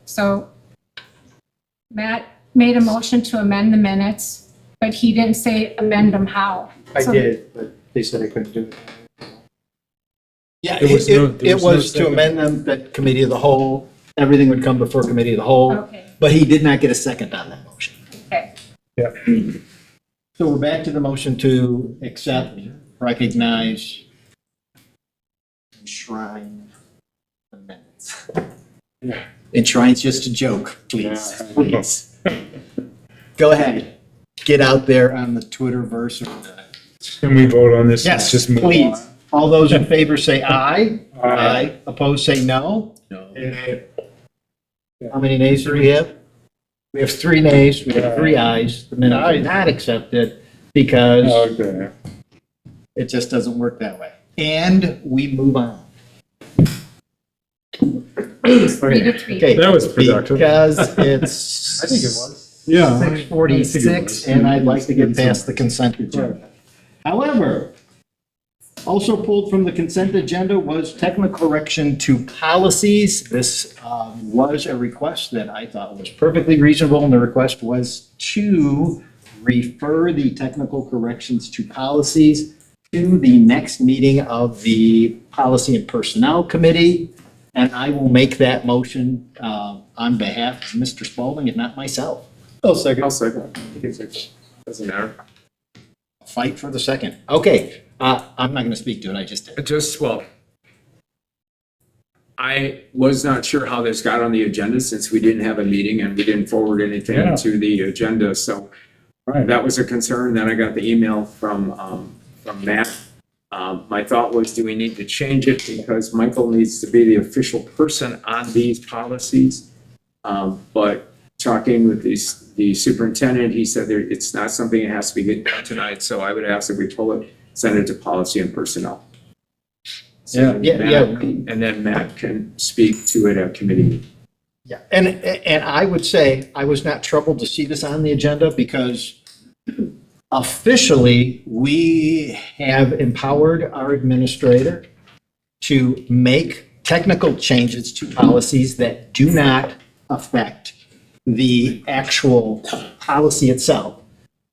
So Matt made a motion to amend the minutes, but he didn't say amend them how. I So- did, but they said I couldn't do it. Yeah, There was no- it there was no was to second. amend them, that committee of the whole, everything would come before committee of the whole, Okay, but he did not get a second on that motion. okay. So we're back to the motion to accept, recognize, enshrine the minutes. Enshrine's just a joke, please, Yeah. please. Go ahead, get out there on the Twitterverse or the. Can we vote on this? Yes, Just move please. on. All those in favor say aye. Aye. Opposed, say no. No. How many nays do we have? We have 3 nays, we have 3 ayes. The minutes are not accepted because Okay. it just doesn't work that way. And we move on. 3-3. Okay. That was productive. Because it's. I think it was. Yeah. 6:46, and I'd like to get past the consent agenda. However, also pulled from the consent agenda was technical correction to policies. This was a request that I thought was perfectly reasonable, and the request was to refer the technical corrections to policies to the next meeting of the Policy and Personnel Committee, and I will make that motion on behalf of Mr. Spalding and not myself. I'll second. Doesn't matter. Fight for the second. Okay, I'm not going to speak to it, I just did. Well, I was not sure how this got on the agenda since we didn't have a meeting and we didn't forward anything Yeah. to the agenda, so Right. that was a concern. Then I got the email from Matt. My thought was, do we need to change it because Michael needs to be the official person on these policies? But talking with the superintendent, he said it's not something that has to be done tonight, so I would ask if we pull it, send it to policy and personnel. So Yeah, Matt- And then Matt can speak to it at committee. Yeah, and I would say I was not troubled to see this on the agenda because officially, we have empowered our administrator to make technical changes to policies that do not affect the actual policy itself.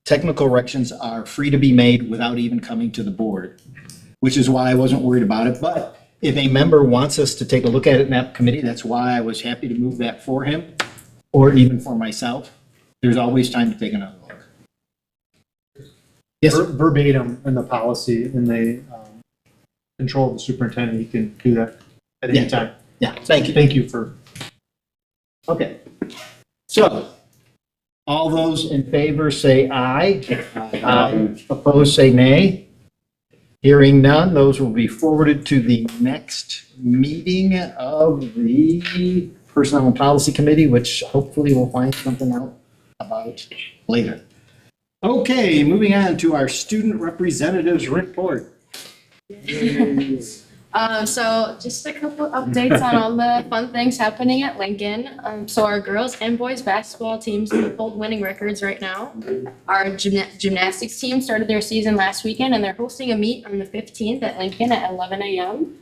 Technical corrections are free to be made without even coming to the board, which is why I wasn't worried about it. But if a member wants us to take a look at it in that committee, that's why I was happy to move that for him, or even for myself. There's always time to take another look. Yes, sir. Verbatim in the policy, in the control of the superintendent, he can do that at any Yeah. time. Yeah, thank you. Thank you for. Okay. So, all those in favor say aye. Aye. Opposed, say nay. Hearing none, those will be forwarded to the next meeting of the Personnel and Policy Committee, which hopefully we'll find something out about later. Okay, moving on to our student representatives report. So just a couple updates on all the fun things happening at Lincoln. So our girls and boys basketball teams hold winning records right now. Our gymnastics team started their season last weekend and they're hosting a meet on the 15th at Lincoln at 11 a.m.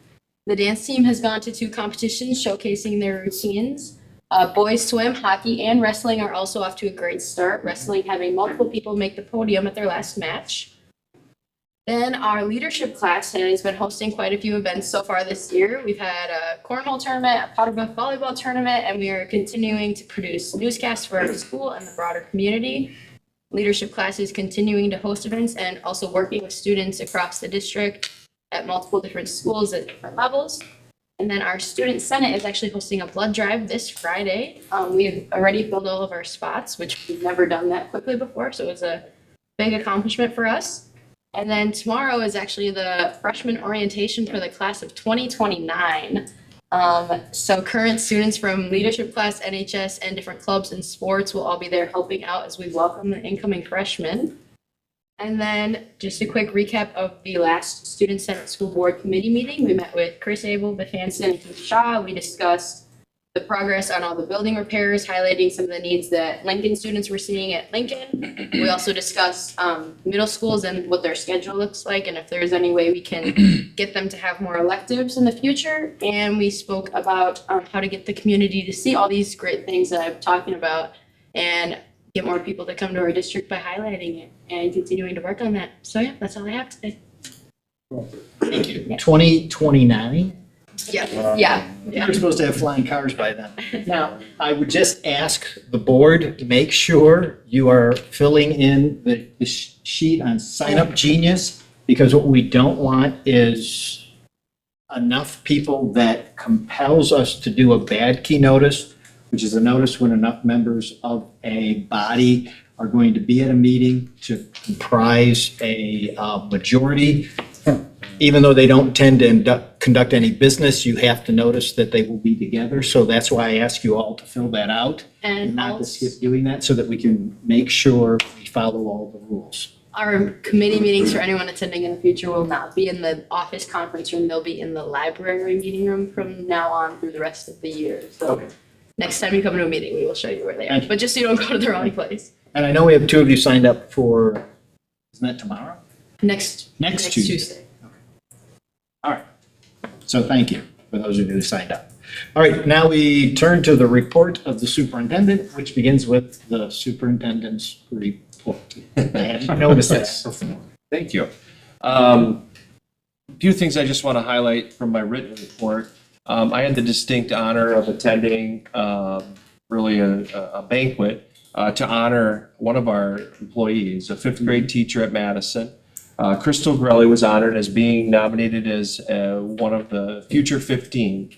The dance team has gone to 2 competitions showcasing their routines. Boys swim, hockey, and wrestling are also off to a great start. Wrestling having multiple people make the podium at their last match. Then our leadership class has been hosting quite a few events so far this year. We've had a cornhole tournament, a Potterbuck volleyball tournament, and we are continuing to produce newscasts for our school and the broader community. Leadership class is continuing to host events and also working with students across the district at multiple different schools at different levels. And then our student senate is actually hosting a blood drive this Friday. We've already filled all of our spots, which we've never done that quickly before, so it was a big accomplishment for us. And then tomorrow is actually the freshman orientation for the class of 2029. So current students from leadership class, NHS, and different clubs and sports will all be there helping out as we welcome the incoming freshmen. And then just a quick recap of the last Student Senate School Board Committee meeting. We met with Chris Abel, Beth Hansen, and Keith Shaw. We discussed the progress on all the building repairs, highlighting some of the needs that Lincoln students were seeing at Lincoln. We also discussed middle schools and what their schedule looks like and if there's any way we can get them to have more electives in the future. And we spoke about how to get the community to see all these great things that I'm talking about and get more people to come to our district by highlighting it and continuing to work on that. So yeah, that's all I have today. Thank you. 2029? Yeah. We're supposed to have flying cars by then. Now, I would just ask the board, make sure you are filling in the sheet on Sign Up Genius, because what we don't want is enough people that compels us to do a bad key notice, which is a notice when enough members of a body are going to be at a meeting to comprise a majority. Even though they don't tend to conduct any business, you have to notice that they will be together. So that's why I ask you all to fill that out and not to skip doing that so that we can make sure we follow all the rules. Our committee meetings for anyone attending in the future will not be in the office conference room. They'll be in the library meeting room from now on through the rest of the year. So next time you come to a meeting, we will show you where they are. But just so you don't go to the wrong place. And I know we have 2 of you signed up for, isn't that tomorrow? Next Tuesday. All right. So thank you for those of you who signed up. All right, now we turn to the report of the superintendent, which begins with the superintendent's report. I hadn't noticed that before. Thank you. A few things I just want to highlight from my written report. I had the distinct honor of attending really a banquet to honor one of our employees, a 5th grade teacher at Madison. Crystal Grelli was honored as being nominated as one of the future 15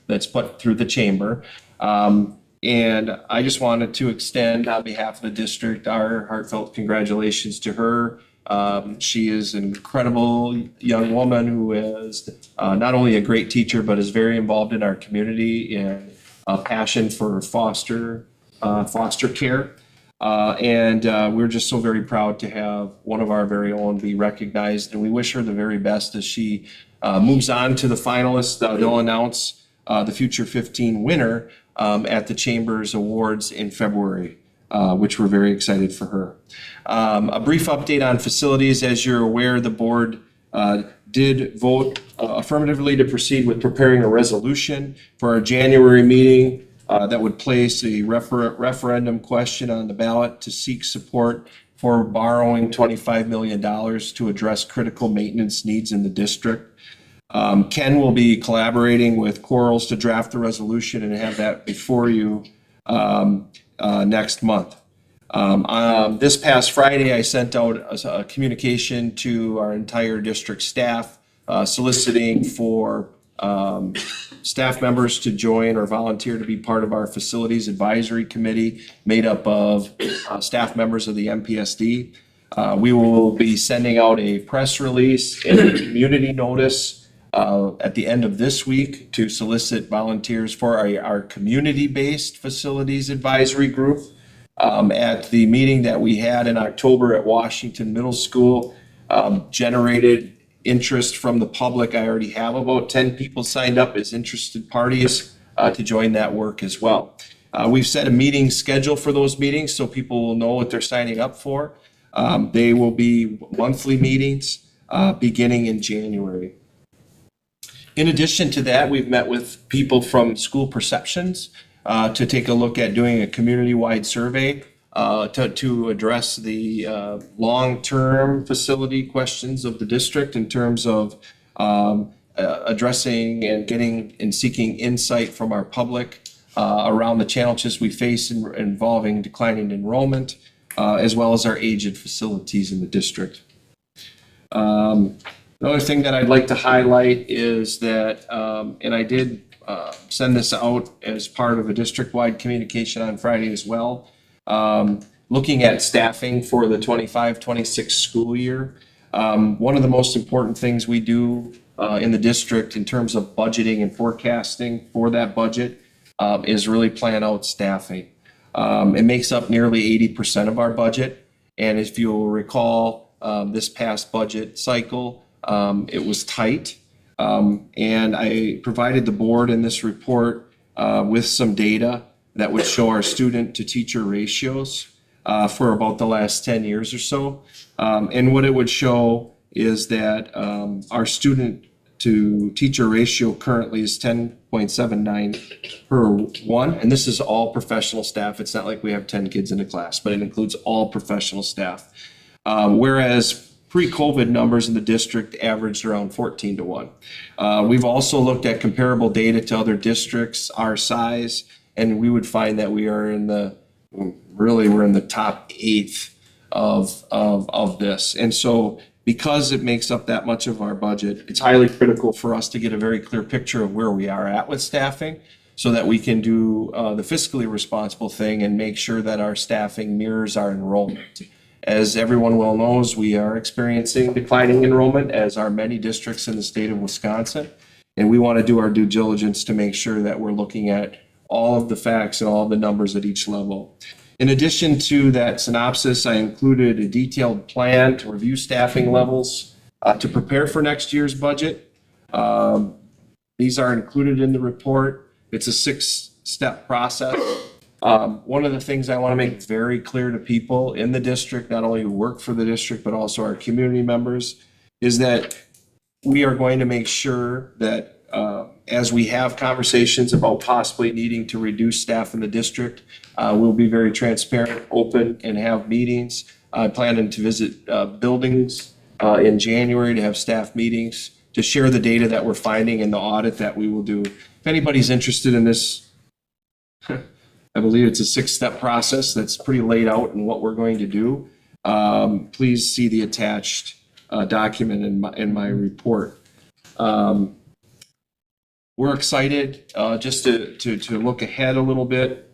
that's put through the chamber. And I just wanted to extend on behalf of the district our heartfelt congratulations to her. She is an incredible young woman who is not only a great teacher, but is very involved in our community and a passion for foster care. And we're just so very proud to have one of our very own be recognized, and we wish her the very best as she moves on to the finalists. They'll announce the future 15 winner at the Chamber's Awards in February, which we're very excited for her. A brief update on facilities. As you're aware, the board did vote affirmatively to proceed with preparing a resolution for our January meeting that would place a referendum question on the ballot to seek support for borrowing $25 million to address critical maintenance needs in the district. Ken will be collaborating with Corals to draft the resolution and have that before you next month. This past Friday, I sent out a communication to our entire district staff soliciting for staff members to join or volunteer to be part of our facilities advisory committee made up of staff members of the MPSD. We will be sending out a press release and a community notice at the end of this week to solicit volunteers for our community-based facilities advisory group. At the meeting that we had in October at Washington Middle School, generated interest from the public. I already have about 10 people signed up as interested parties to join that work as well. We've set a meeting schedule for those meetings so people will know what they're signing up for. They will be monthly meetings beginning in January. In addition to that, we've met with people from School Perceptions to take a look at doing a community-wide survey to address the long-term facility questions of the district in terms of addressing and getting and seeking insight from our public around the challenges we face involving declining enrollment, as well as our aged facilities in the district. Another thing that I'd like to highlight is that, and I did send this out as part of a district-wide communication on Friday as well, looking at staffing for the 25-26 school year. One of the most important things we do in the district in terms of budgeting and forecasting for that budget is really plan out staffing. It makes up nearly 80% of our budget. And if you'll recall, this past budget cycle, it was tight. And I provided the board in this report with some data that would show our student to teacher ratios for about the last 10 years or so. And what it would show is that our student to teacher ratio currently is 10.79 per 1. And this is all professional staff. It's not like we have 10 kids in a class, but it includes all professional staff. Whereas pre-COVID numbers in the district averaged around 14 to 1. We've also looked at comparable data to other districts our size, and we would find that we are in the, really, we're in the top 8th of this. And so because it makes up that much of our budget, it's highly critical for us to get a very clear picture of where we are at with staffing so that we can do the fiscally responsible thing and make sure that our staffing mirrors our enrollment. As everyone well knows, we are experiencing declining enrollment, as are many districts in the state of Wisconsin. And we want to do our due diligence to make sure that we're looking at all of the facts and all of the numbers at each level. In addition to that synopsis, I included a detailed plan to review staffing levels to prepare for next year's budget. These are included in the report. It's a 6-step process. One of the things I want to make very clear to people in the district, not only who work for the district, but also our community members, is that we are going to make sure that as we have conversations about possibly needing to reduce staff in the district, we'll be very transparent, open, and have meetings. I'm planning to visit buildings in January to have staff meetings to share the data that we're finding in the audit that we will do. If anybody's interested in this, I believe it's a 6-step process that's pretty laid out in what we're going to do. Please see the attached document in my report. We're excited just to look ahead a little bit.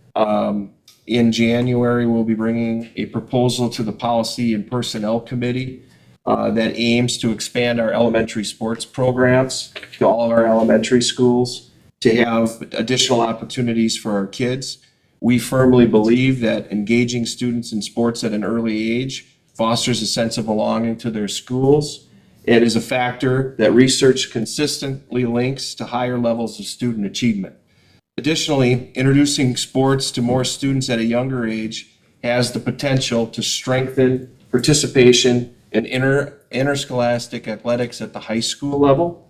In January, we'll be bringing a proposal to the Policy and Personnel Committee that aims to expand our elementary sports programs to all of our elementary schools to have additional opportunities for our kids. We firmly believe that engaging students in sports at an early age fosters a sense of belonging to their schools. It is a factor that research consistently links to higher levels of student achievement. Additionally, introducing sports to more students at a younger age has the potential to strengthen participation in interscholastic athletics at the high school level.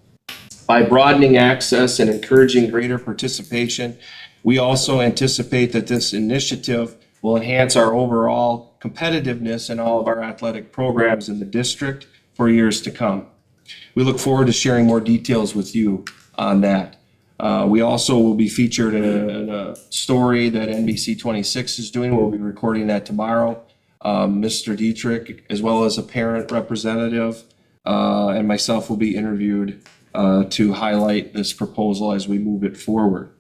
By broadening access and encouraging greater participation, we also anticipate that this initiative will enhance our overall competitiveness in all of our athletic programs in the district for years to come. We look forward to sharing more details with you on that. We also will be featured in a story that NBC 26 is doing. We'll be recording that tomorrow. Mr. Dietrich, as well as a parent representative, and myself will be interviewed to highlight this proposal as we move it forward.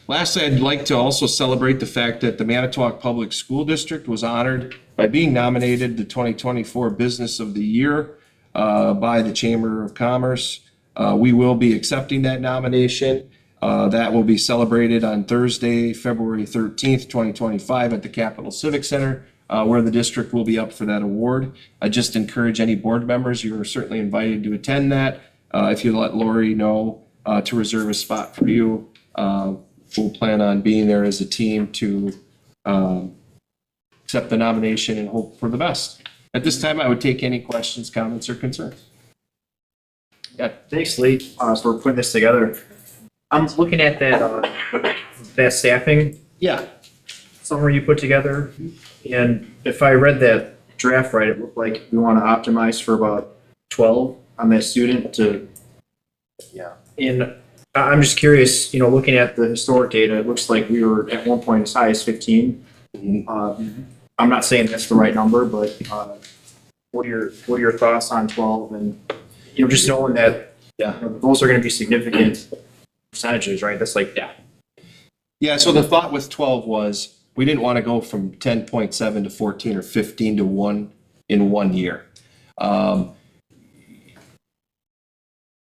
Lastly, I'd like to also celebrate the fact that the Manitowoc Public School District was honored by being nominated the 2024 Business of the Year by the Chamber of Commerce. We will be accepting that nomination. That will be celebrated on Thursday, February 13th, 2025 at the Capitol Civic Center, where the district will be up for that award. I just encourage any board members, you are certainly invited to attend that. If you let Lori know to reserve a spot for you, we'll plan on being there as a team to accept the nomination and hope for the best. At this time, I would take any questions, comments, or concerns. Yeah, thanks, Lee, for putting this together. I'm looking at that staffing. Yeah. Summary you put together, and if I read that draft right, it looked like we want to optimize for about 12 on that student to. Yeah. And I'm just curious, looking at the historic data, it looks like we were at one point as high as 15. I'm not saying that's the right number, but what are your thoughts on 12? And just knowing that those are going to be significant percentages, right? That's like Yeah. So the thought with 12 was we didn't want to go from 10.7 to 14 or 15 to 1 in 1 year.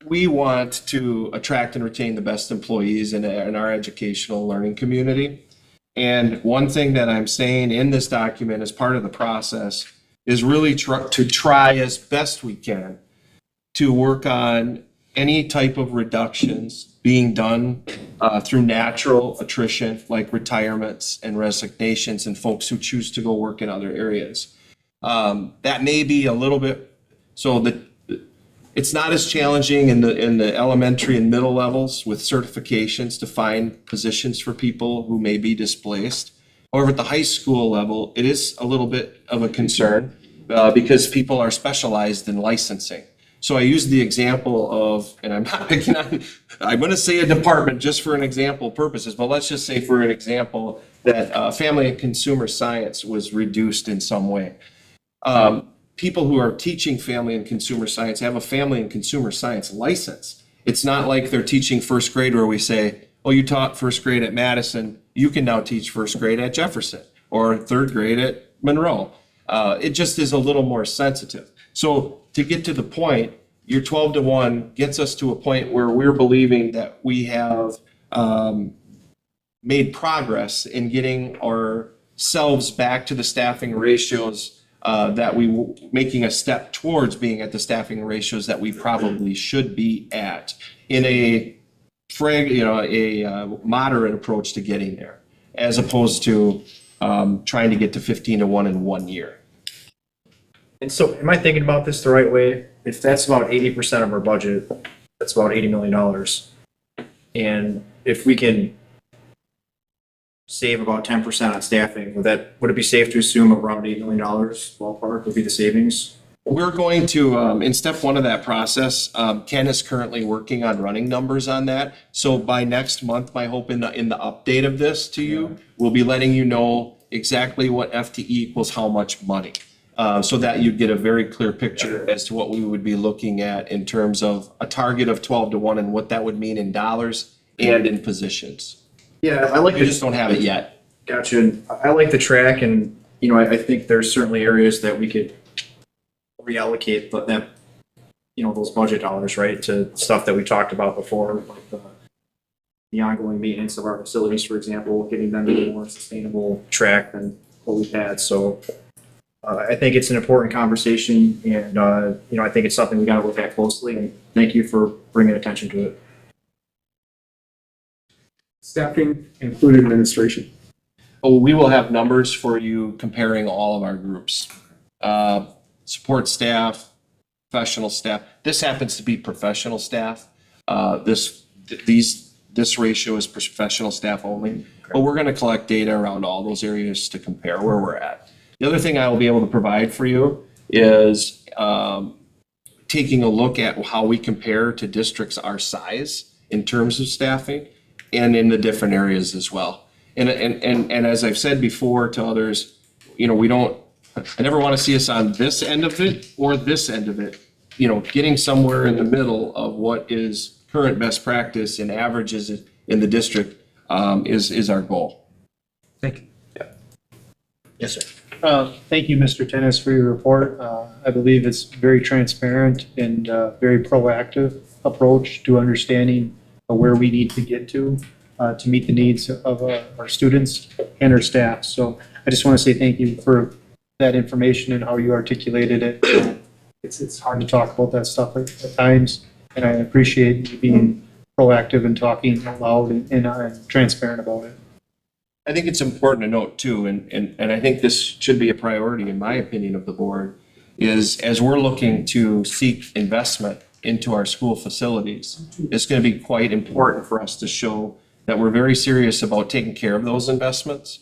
we want to attract and retain the best employees in our educational learning community. And one thing that I'm saying in this document as part of the process is really to try as best we can to work on any type of reductions being done through natural attrition, like retirements and resignations and folks who choose to go work in other areas. That may be a little bit, it's not as challenging in the elementary and middle levels with certifications to find positions for people who may be displaced. However, at the high school level, it is a little bit of a concern because people are specialized in licensing. So I use the example of, and I'm going to say a department just for an example purposes, but let's just say for an example that family and consumer science was reduced in some way. People who are teaching family and consumer science have a family and consumer science license. It's not like they're teaching first grade where we say, oh, you taught first grade at Madison, you can now teach first grade at Jefferson or third grade at Monroe. It just is a little more sensitive. So to get to the point, your 12-to-1 gets us to a point where we're believing that we have made progress in getting ourselves back to the staffing ratios making a step towards being at the staffing ratios that we probably should be at in a moderate approach to getting there, as opposed to trying to get to 15-to-1 in 1 year. And so am I thinking about this the right way? If that's about 80% of our budget, that's about $80 million. And if we can save about 10% on staffing, would it be safe to assume around $8 million ballpark would be the savings? We're going to, in step one of that process, Ken is currently working on running numbers on that. So by next month, my hope in the update of this to you, we'll be letting you know exactly what FTE equals how much money. So that you get a very clear picture as to what we would be looking at in terms of a target of 12-to-1 and what that would mean in dollars and in positions. Yeah, I like We just don't have it yet. Gotcha. And I like the track, and I think there's certainly areas that we could reallocate those budget dollars, right, to stuff that we talked about before, like the ongoing maintenance of our facilities, for example, getting them to a more sustainable track than what we've had. So I think it's an important conversation, and I think it's something we got to look at closely. And thank you for bringing attention to it. Staffing include administration. Oh, we will have numbers for you comparing all of our groups. Support staff, professional staff. This happens to be professional staff. This ratio is professional staff only, but we're going to collect data around all those areas to compare where we're at. The other thing I will be able to provide for you is taking a look at how we compare to districts our size in terms of staffing and in the different areas as well. And as I've said before to others, I never want to see us on this end of it or this end of it. Getting somewhere in the middle of what is current best practice and averages in the district is our goal. Thank you. Yeah. Yes, sir. Thank you, Mr. Tennis, for your report. I believe it's very transparent and very proactive approach to understanding where we need to get to meet the needs of our students and our staff. So I just want to say thank you for that information and how you articulated it. It's hard to talk about that stuff at times, and I appreciate you being proactive and talking out loud and transparent about it. I think it's important to note too, and I think this should be a priority in my opinion of the board, is as we're looking to seek investment into our school facilities, it's going to be quite important for us to show that we're very serious about taking care of those investments,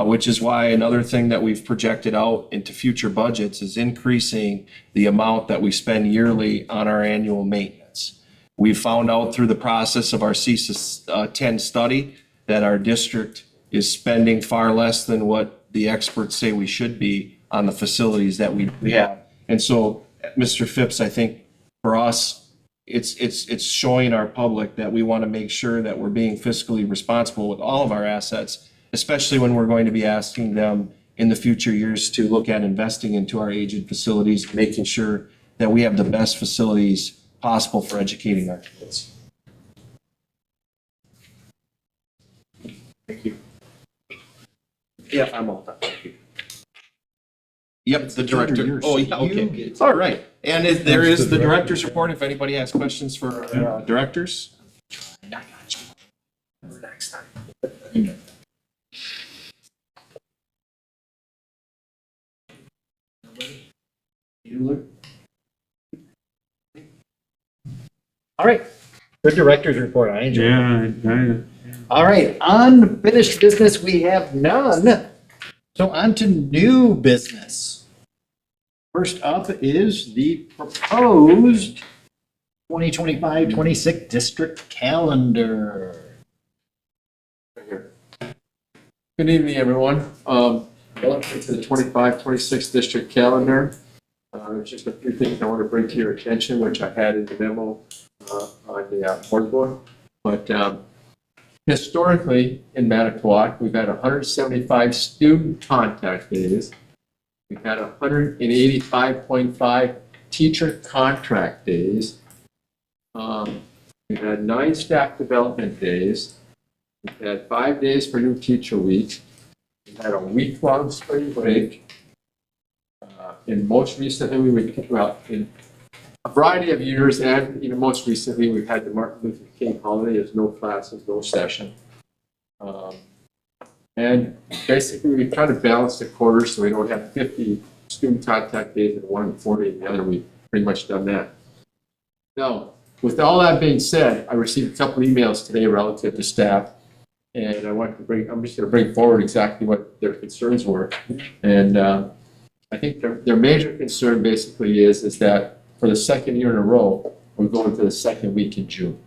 which is why another thing that we've projected out into future budgets is increasing the amount that we spend yearly on our annual maintenance. We found out through the process of our CESA 10 study that our district is spending far less than what the experts say we should be on the facilities that we have. And so, Mr. Phipps, I think for us, it's showing our public that we want to make sure that we're being fiscally responsible with all of our assets, especially when we're going to be asking them in the future years to look at investing into our aged facilities, making sure that we have the best facilities possible for educating our kids. Thank you. Yeah, I'm all done. Thank you. Yep, the under director. yours, Oh, so yeah, you okay. get- All right. And there is the director's report, if anybody has questions for directors. Next time. All right, good director's report, I enjoyed it. Yeah, All right, unfinished business, we have none. So on to new business. First up is the proposed 2025-26 district calendar. Good evening, everyone. Welcome to the 25-26 district calendar. There's just a few things I want to bring to your attention, which I had in the memo on the board book. But historically, in Manitowoc, we've had 175 student contact days. We've had 185.5 teacher contract days. We've had 9 staff development days. We've had 5 days for new teacher week. We've had a week-long spring break. And most recently, in a variety of years, and even most recently, we've had the Martin Luther King holiday. There's no classes, no session. And basically, we try to balance the quarters so we don't have 50 student contact days in one and 40 in the other. We've pretty much done that. Now, with all that being said, I received a couple emails today relative to staff. And I'm just going to bring forward exactly what their concerns were. And I think their major concern basically is that for the second year in a row, we're going to the second week in June.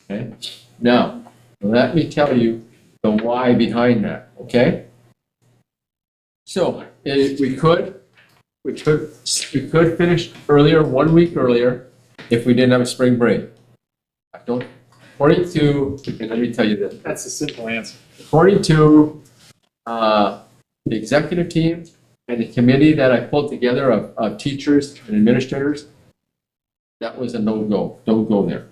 Okay? Now, let me tell you the why behind that, okay? So we could finish earlier, 1 week earlier, if we didn't have a spring break. According to, and let me tell you this. that's a simple answer. According to the executive team and the committee that I pulled together of teachers and administrators, that was a no-go. Don't go there.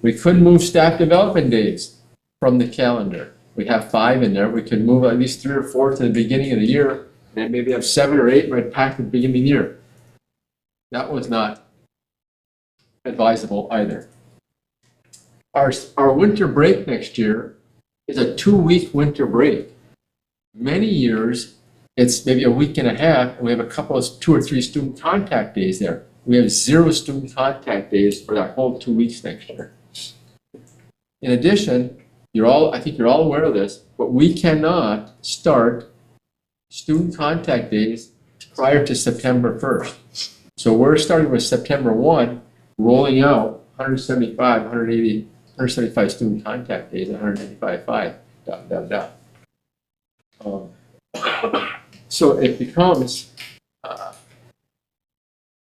We couldn't move staff development days from the calendar. We have 5 in there. We could move at least 3 or 4 to the beginning of the year, and maybe have 7 or 8 right back at the beginning of the year. That was not advisable either. Our winter break next year is a 2-week winter break. Many years, it's maybe a week and a half, and we have a couple of 2 or 3 student contact days there. We have 0 student contact days for that whole 2 weeks next year. In addition, I think you're all aware of this, but we cannot start student contact days prior to September 1st. So we're starting with September 1, rolling out 175 student contact days, 185.5, ... So it becomes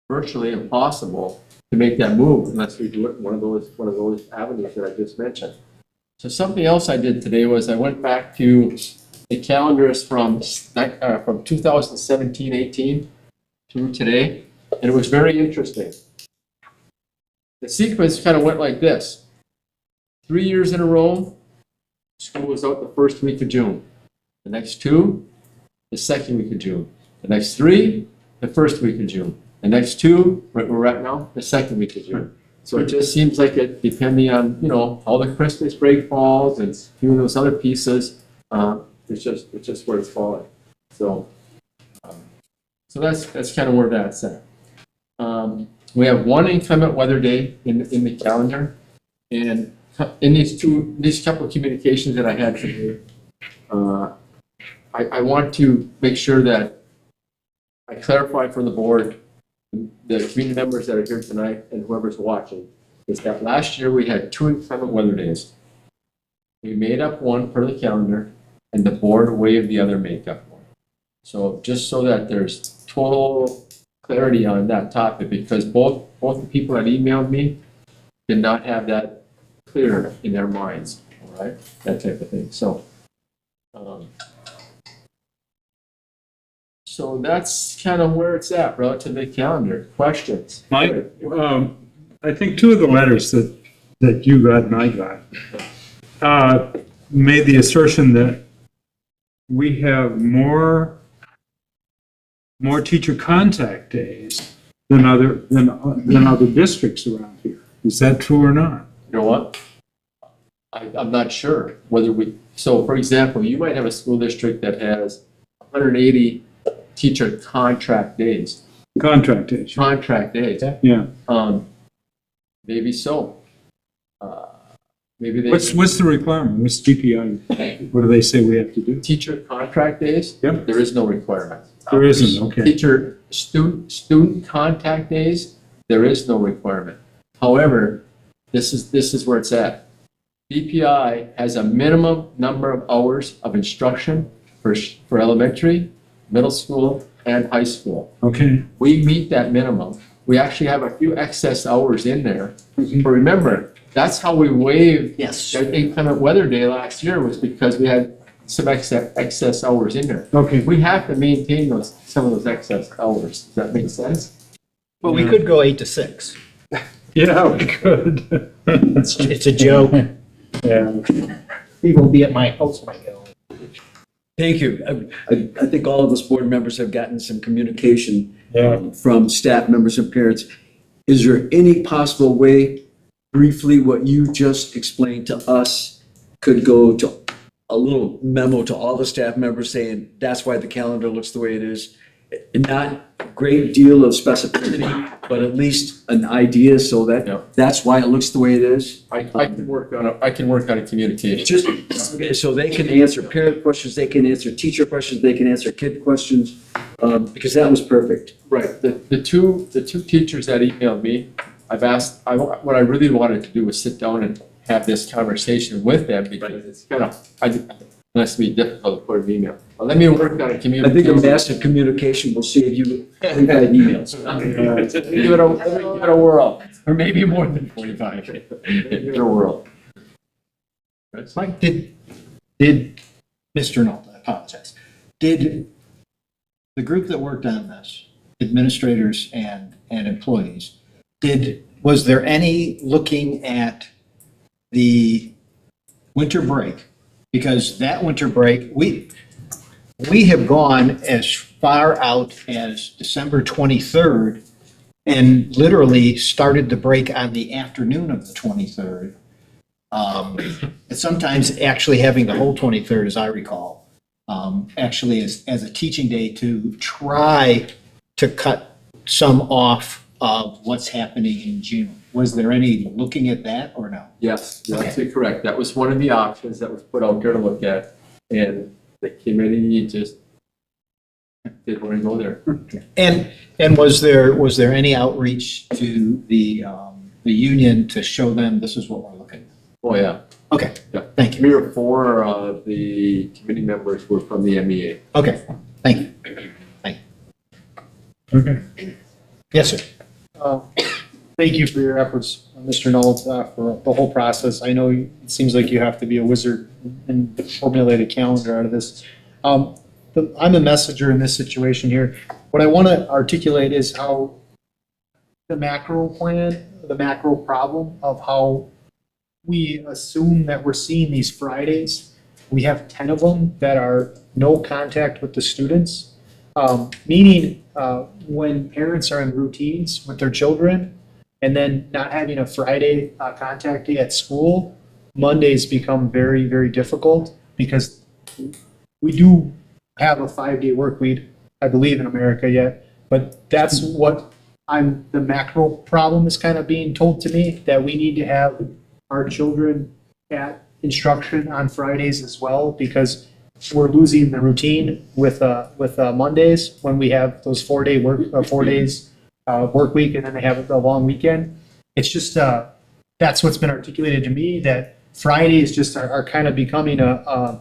virtually impossible to make that move unless we do it in one of those avenues that I just mentioned. So something else I did today was I went back to the calendars from 2017-18 through today, and it was very interesting. The sequence kind of went like this. 3 years in a row, school was out the first week of June. The next 2, the second week of June. The next 3, the first week of June. The next 2, where we're at now, the second week of June. So it just seems like it, depending on, how the Christmas break falls and a few of those other pieces, it's just where it's falling. So that's kind of where that's at. We have 1 inclement weather day in the calendar, and in these couple of communications that I had today, I want to make sure that I clarify for the board, the community members that are here tonight and whoever's watching, is that last year we had 2 inclement weather days. We made up 1 per the calendar, and the board waived the other makeup one. So just so that there's total clarity on that topic, because both the people that emailed me did not have that clear in their minds, all right? That type of thing. So that's kind of where it's at relative to the calendar. Questions? Mike, I think two of the letters that you got and I got made the assertion that we have more teacher contact days than other districts around here. Is that true or not? You know what? I'm not sure whether so for example, you might have a school district that has 180 teacher contract days. Contract days. Contract days. Yeah. Maybe so. Maybe they. What's the requirement? What's GPI? What do they say we have to do? Teacher contract days? Yep. There is no requirement. There isn't, okay. Teacher, student contact days, there is no requirement. However, this is where it's at. BPI has a minimum number of hours of instruction for elementary, middle school, and high school. Okay. We meet that minimum. We actually have a few excess hours in there. But remember, that's how we waived that inclement weather day last year, was because we had some excess hours in there. Okay. We have to maintain some of those excess hours. Does that make sense? Well, we could go 8 to 6. Yeah, we could. It's a joke. Yeah. People will be at my house when I get home. Thank you. I think all of us board members have gotten some communication Yeah. from staff members and parents. Is there any possible way, briefly, what you just explained to us could go to a little memo to all the staff members saying that's why the calendar looks the way it is? Not a great deal of specificity, but at least an idea so that that's why it looks the way it is. I can work on a communication. Just so they can answer parent questions, they can answer teacher questions, they can answer kid questions, because that was perfect. Right. The two teachers that emailed me, what I really wanted to do was sit down and have this conversation with them, because it's kind of, must be difficult to put an email. Well, let me work on a communication. I think a massive communication will save you 45 emails. Give it a whirl, or maybe more than 45. Give it a whirl. Mike, did Mr. Nolt, I apologize, did the group that worked on this, administrators and employees, was there any looking at the winter break? Because that winter break, we have gone as far out as December 23rd and literally started the break on the afternoon of the 23rd. And sometimes actually having the whole 23rd, as I recall, actually as a teaching day to try to cut some off of what's happening in June. Was there any looking at that or no? Yes, you're absolutely correct. That was one of the options that was put out there to look at, and the committee just didn't want to go there. And was there any outreach to the union to show them this is what we're looking at? Oh, yeah. Okay, Yeah. thank you. 3 or 4 of the committee members were from the MEA. Okay, thank you. Okay. Yes, sir. Thank you for your efforts, Mr. Knoll, for the whole process. I know it seems like you have to be a wizard and formulate a calendar out of this. I'm a messenger in this situation here. What I want to articulate is how the macro plan, the macro problem of how we assume that we're seeing these Fridays. We have 10 of them that are no contact with the students, meaning when parents are in routines with their children, and then not having a Friday contact day at school, Mondays become very, very difficult because we do have a 5-day work week, I believe, in America yet, but that's what the macro problem is kind of being told to me, that we need to have our children at instruction on Fridays as well, because we're losing the routine with Mondays when we have those 4 days work week, and then they have a long weekend. It's just that's what's been articulated to me, that Fridays just are kind of becoming a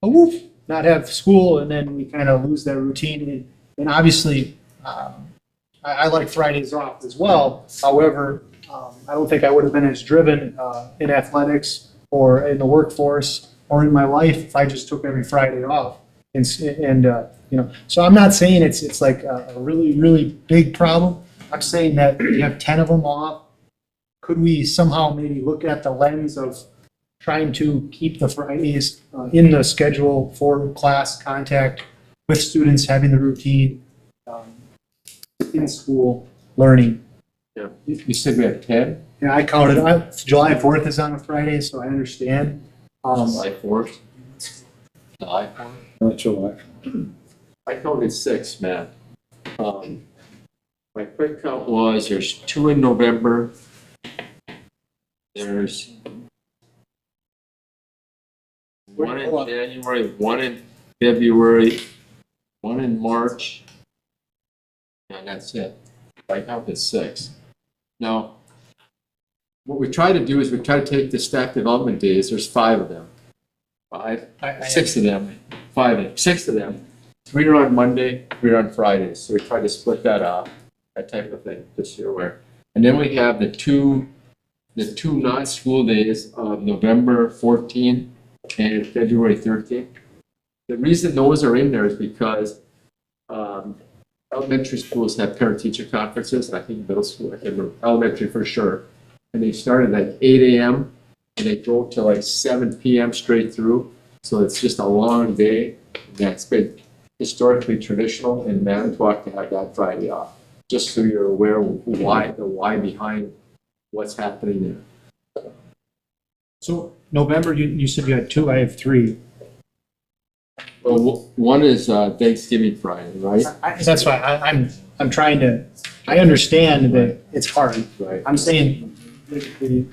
woof, not have school, and then we kind of lose that routine. And obviously, I like Fridays off as well. However, I don't think I would have been as driven in athletics or in the workforce or in my life if I just took every Friday off. And so I'm not saying it's like a really, really big problem. I'm saying that you have 10 of them off could we somehow maybe look at the lens of trying to keep the Fridays in the schedule for class contact with students, having the routine in school learning? Yeah. You said we have 10? Yeah, I counted, July 4th is on a Friday, so I understand. July 4th? July 4th? Not July. I counted 6, Matt. My quick count was, there's 2 in November. There's 1 in January, 1 in February, 1 in March. And that's it. I counted 6. Now, what we try to do is we try to take the staff development days, there's 5 of them. 6 of them, 6 of them. 3 are on Monday, 3 are on Fridays, so we try to split that up, that type of thing, just so you're aware. And then we have the two non-school days of November 14th and February 13th. The reason those are in there is because elementary schools have parent-teacher conferences, and I think middle school, I can't remember, elementary for sure. And they start at like 8 a.m. and they go to like 7 p.m. straight through. So it's just a long day. And that's been historically traditional in Manitowoc to have that Friday off, just so you're aware of the why behind what's happening there. So November, you said you had 2, I have 3. Well, one is Thanksgiving Friday, right? That's why I'm trying to, I understand that it's hard. Right. I'm saying the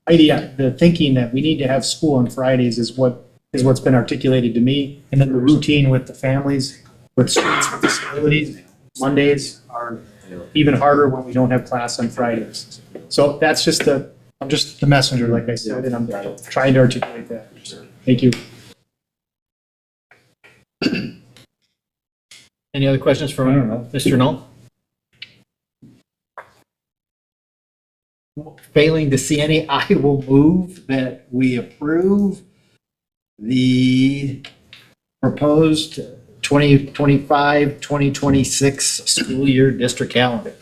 idea, the thinking that we need to have school on Fridays is what's been articulated to me. And then the routine with the families, with students with disabilities, Mondays are even harder when we don't have class on Fridays. So that's just I'm just the messenger, like I said, and I'm trying to articulate that. Thank you. Any other questions for Mr. Null? Failing to see any, I will move that we approve the proposed 2025-2026 school year district calendar.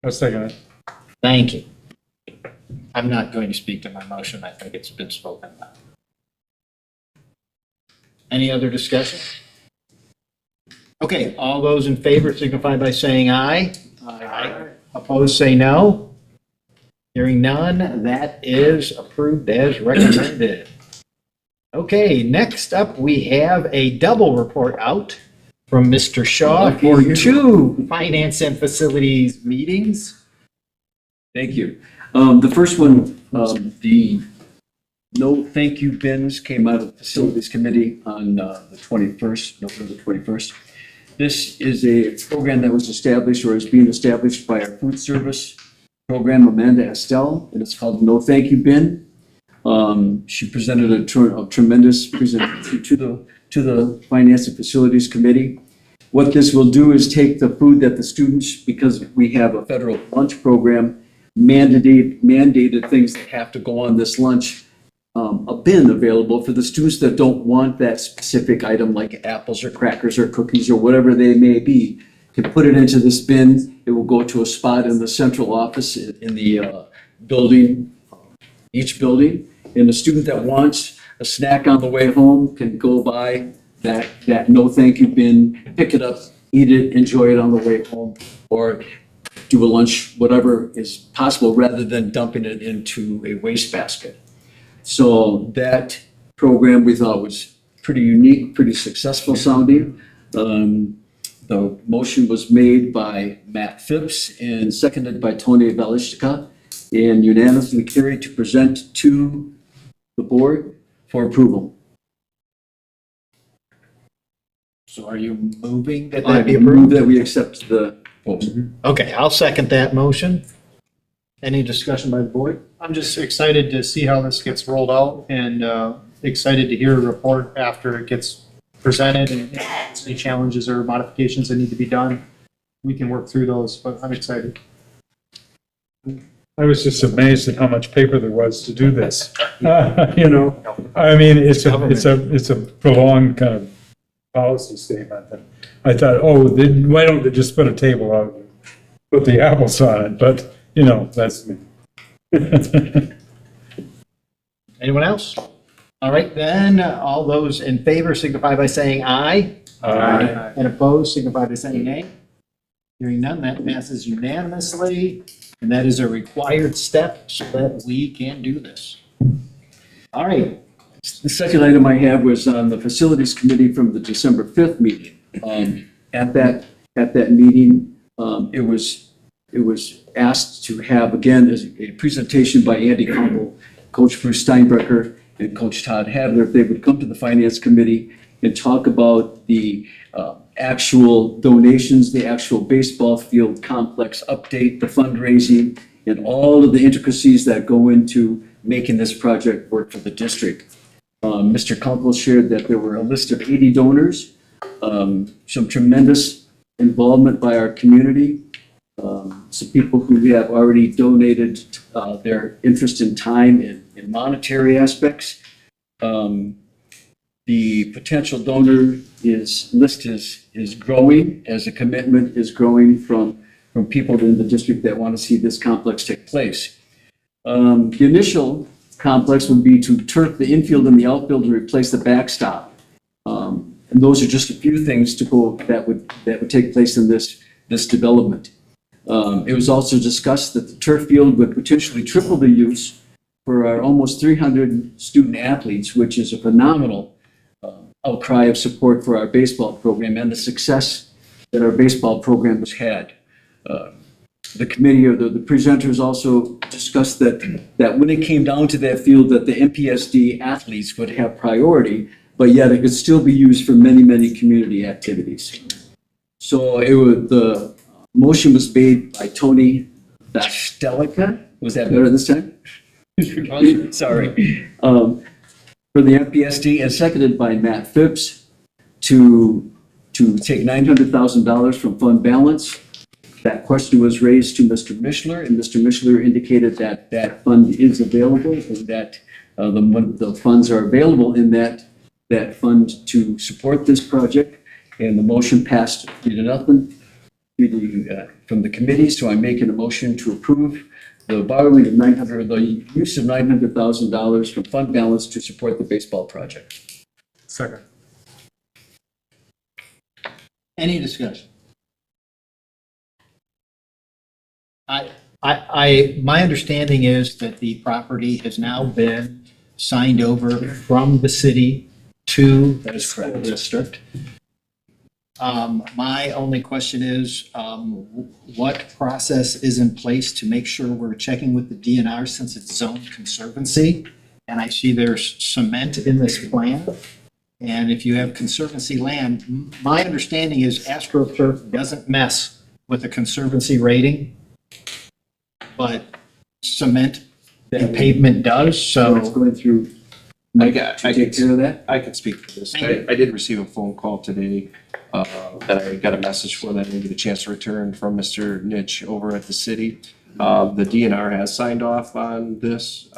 I'll second it. Thank you. I'm not going to speak to my motion. I think it's been spoken about. Any other discussion? Okay, all those in favor signify by saying aye. Aye. Opposed, say no. Hearing none, that is approved as recommended. Okay, next up, we have a double report out from Mr. Shaw for 2 finance and facilities meetings. Thank you. The first one, the no thank you bins came out of the Facilities Committee on the 21st, November 21st. This is a program that was established or is being established by our food service program, Amanda Estelle, and it's called No Thank You Bin. She presented a tremendous presentation to the Finance and Facilities Committee. What this will do is take the food that the students, because we have a federal lunch program, mandated things that have to go on this lunch, a bin available for the students that don't want that specific item, like apples or crackers or cookies or whatever they may be, can put it into this bin. It will go to a spot in the central office in the building, each building. And the student that wants a snack on the way home can go by that no thank you bin, pick it up, eat it, enjoy it on the way home, or do a lunch, whatever is possible, rather than dumping it into a wastebasket. So that program we thought was pretty unique, pretty successful sounding. The motion was made by Matt Phipps and seconded by Tony Velishka, and unanimously carried to present to the board for approval. So are you moving that I that be move approved? that we accept the motion. Okay, I'll second that motion. Any discussion by the board? I'm just excited to see how this gets rolled out and excited to hear a report after it gets presented and any challenges or modifications that need to be done. We can work through those, but I'm excited. I was just amazed at how much paper there was to do this. You know, I mean, it's a prolonged kind of policy statement. And I thought, oh, why don't they just put a table out and put the apples on it? But You know, that's me. Anyone else? All right, then, all those in favor signify by saying aye. Aye. And opposed signify by saying nay. Hearing none, that passes unanimously, and that is a required step so that we can do this. All right. The second item I have was on the Facilities Committee from the December 5th meeting. At that meeting, it was asked to have, again, a presentation by Andy Kunkel, Coach Bruce Steinbrecher, and Coach Todd Hadler, if they would come to the Finance Committee and talk about the actual donations, the actual baseball field complex update, the fundraising, and all of the intricacies that go into making this project work for the district. Mr. Kunkel shared that there were a list of 80 donors, some tremendous involvement by our community, some people who have already donated their interest in time in monetary aspects. The potential donor list is growing as a commitment is growing from people in the district that want to see this complex take place. The initial complex would be to turf the infield and the outfield and replace the backstop. And those are just a few things to go that would take place in this development. It was also discussed that the turf field would potentially triple the use for our almost 300 student athletes, which is a phenomenal outcry of support for our baseball program and the success that our baseball program has had. The committee or the presenters also discussed that when it came down to that field, that the MPSD athletes would have priority, but yet it could still be used for many, many community activities. So the motion was made by Tony Bastelica. Was that better this time? Sorry. For the MPSD, and seconded by Matt Phipps to take $900,000 from fund balance. That question was raised to Mr. Mishler, and Mr. Mishler indicated that that fund is available and that the funds are available in that fund to support this project. And the motion passed 3-0 from the committee. So I'm making a motion to approve the borrowing of the use of $900,000 from fund balance to support the baseball project. Second. Any discussion? My understanding is that the property has now been signed over from the city to the school district. My only question is, what process is in place to make sure we're checking with the DNR since it's zoned conservancy? And I see there's cement in this plan. And if you have conservancy land, my understanding is AstroTurf doesn't mess with the conservancy rating, but cement and pavement does, so. It's going through. I take care of that. I can speak to this. I did receive a phone call today that I got a message for that I didn't get a chance to return from Mr. Nitch over at the city. The DNR has signed off on this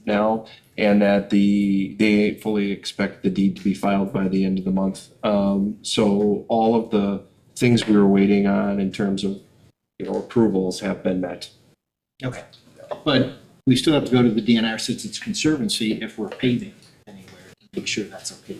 now, and that they fully expect the deed to be filed by the end of the month. So all of the things we were waiting on in terms of approvals have been met. Okay, but we still have to go to the DNR since it's conservancy if we're paving anywhere, to make sure that's okay.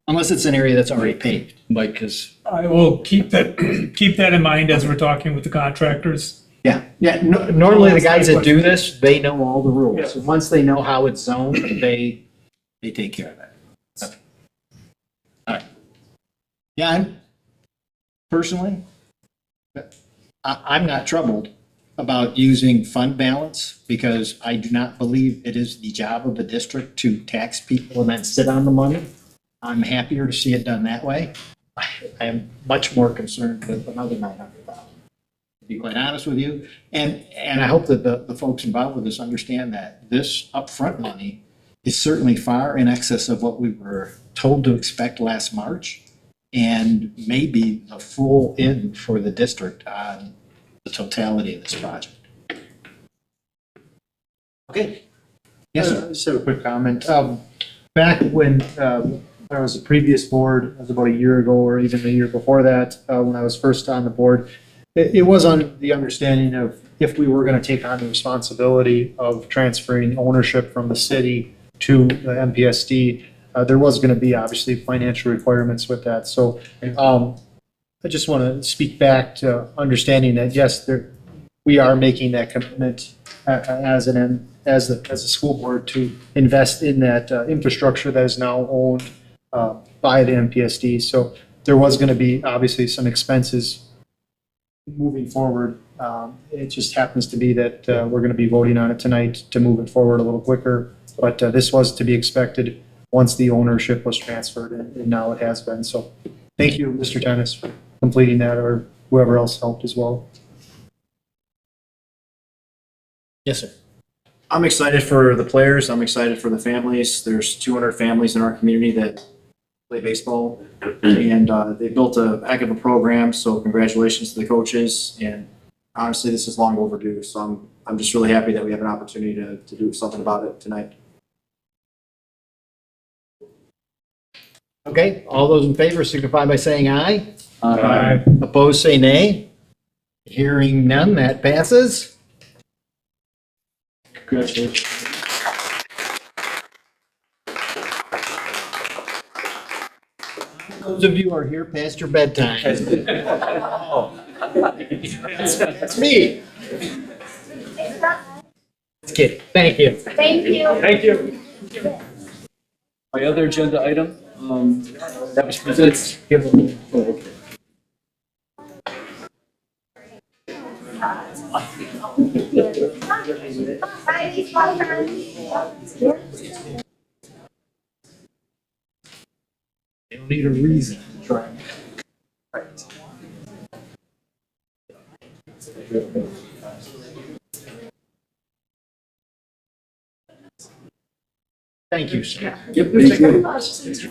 Unless it's an area that's already paved. Mike is. I will keep that in mind as we're talking with the contractors. Yeah, normally the guys that do this, they know all the rules. And once they know how it's zoned, they take care of that. Okay. All right. Yeah, personally, I'm not troubled about using fund balance because I do not believe it is the job of the district to tax people and then sit on the money. I'm happier to see it done that way. I am much more concerned with another $900,000, to be quite honest with you. And I hope that the folks involved with this understand that this upfront money is certainly far in excess of what we were told to expect last March, and maybe the full in for the district on the totality of this project. Okay. Yes, sir. I just have a quick comment. Back when I was a previous board, it was about a year ago or even the year before that, when I was first on the board, it was on the understanding of if we were going to take on the responsibility of transferring ownership from the city to the MPSD, there was going to be obviously financial requirements with that. So I just want to speak back to understanding that, yes, we are making that commitment as a school board to invest in that infrastructure that is now owned by the MPSD. So there was going to be obviously some expenses moving forward. It just happens to be that we're going to be voting on it tonight to move it forward a little quicker. But this was to be expected once the ownership was transferred, and now it has been. So thank you, Mr. Dennis, for completing that, or whoever else helped as well. Yes, sir. I'm excited for the players. I'm excited for the families. There's 200 families in our community that play baseball, and they built a heck of a program. So congratulations to the coaches. And honestly, this is long overdue. So I'm just really happy that we have an opportunity to do something about it tonight. Okay, all those in favor signify by saying aye. Aye. Opposed, say nay. Hearing none, that passes. Congratulations. Those of you who are here past your bedtime. That's me. Just kidding. Thank you. Thank you. Thank you. My other agenda item, that was presented. Oh, okay. They don't need a reason to try. Right. Thank you, sir. Yep, thank you.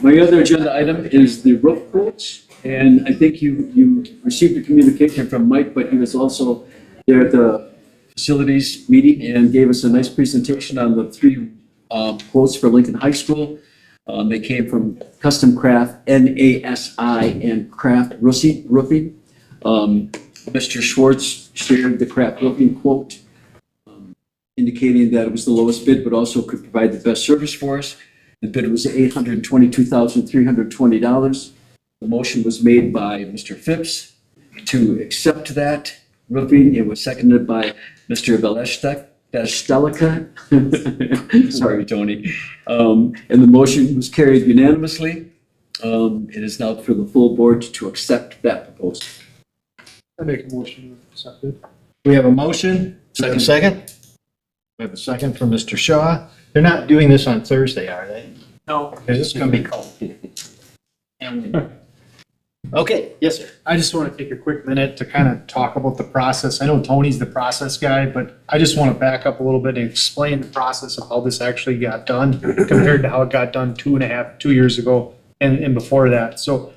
My other agenda item is the roof quotes, and I think you received a communication from Mike, but he was also there at the facilities meeting and gave us a nice presentation on the three quotes for Lincoln High School. They came from Custom Craft, NASI, and Craft Roofing. Mr. Schwartz shared the Craft Roofing quote, indicating that it was the lowest bid, but also could provide the best service for us. The bid was $822,320. The motion was made by Mr. Phipps to accept that roofing. It was seconded by Mr. Belestelika. Sorry, Tony. And the motion was carried unanimously. It is now for the full board to accept that proposal. I make a motion to accept it. We have a motion. Second. We have a second from Mr. Shaw. They're not doing this on Thursday, are they? No. Because this is going to be cold. Okay, yes, sir. I just want to take a quick minute to kind of talk about the process. I know Tony's the process guy, but I just want to back up a little bit and explain the process of how this actually got done compared to how it got done 2 years ago and before that. So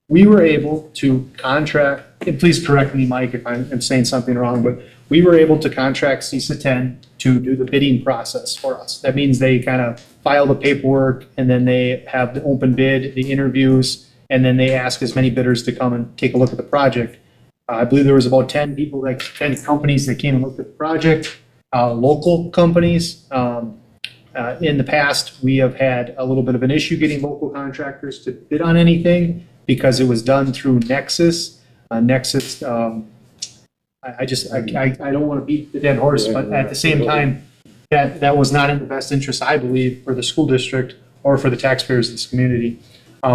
we were able to contract, and please correct me, Mike, if I'm saying something wrong, but we were able to contract CISA 10 to do the bidding process for us. That means they kind of file the paperwork, and then they have the open bid, the interviews, and then they ask as many bidders to come and take a look at the project. I believe there was about 10 companies that came and looked at the project, local companies. In the past, we have had a little bit of an issue getting local contractors to bid on anything because it was done through Nexus. I don't want to beat the dead horse, but at the same time, that was not in the best interest, I believe, for the school district or for the taxpayers of this community.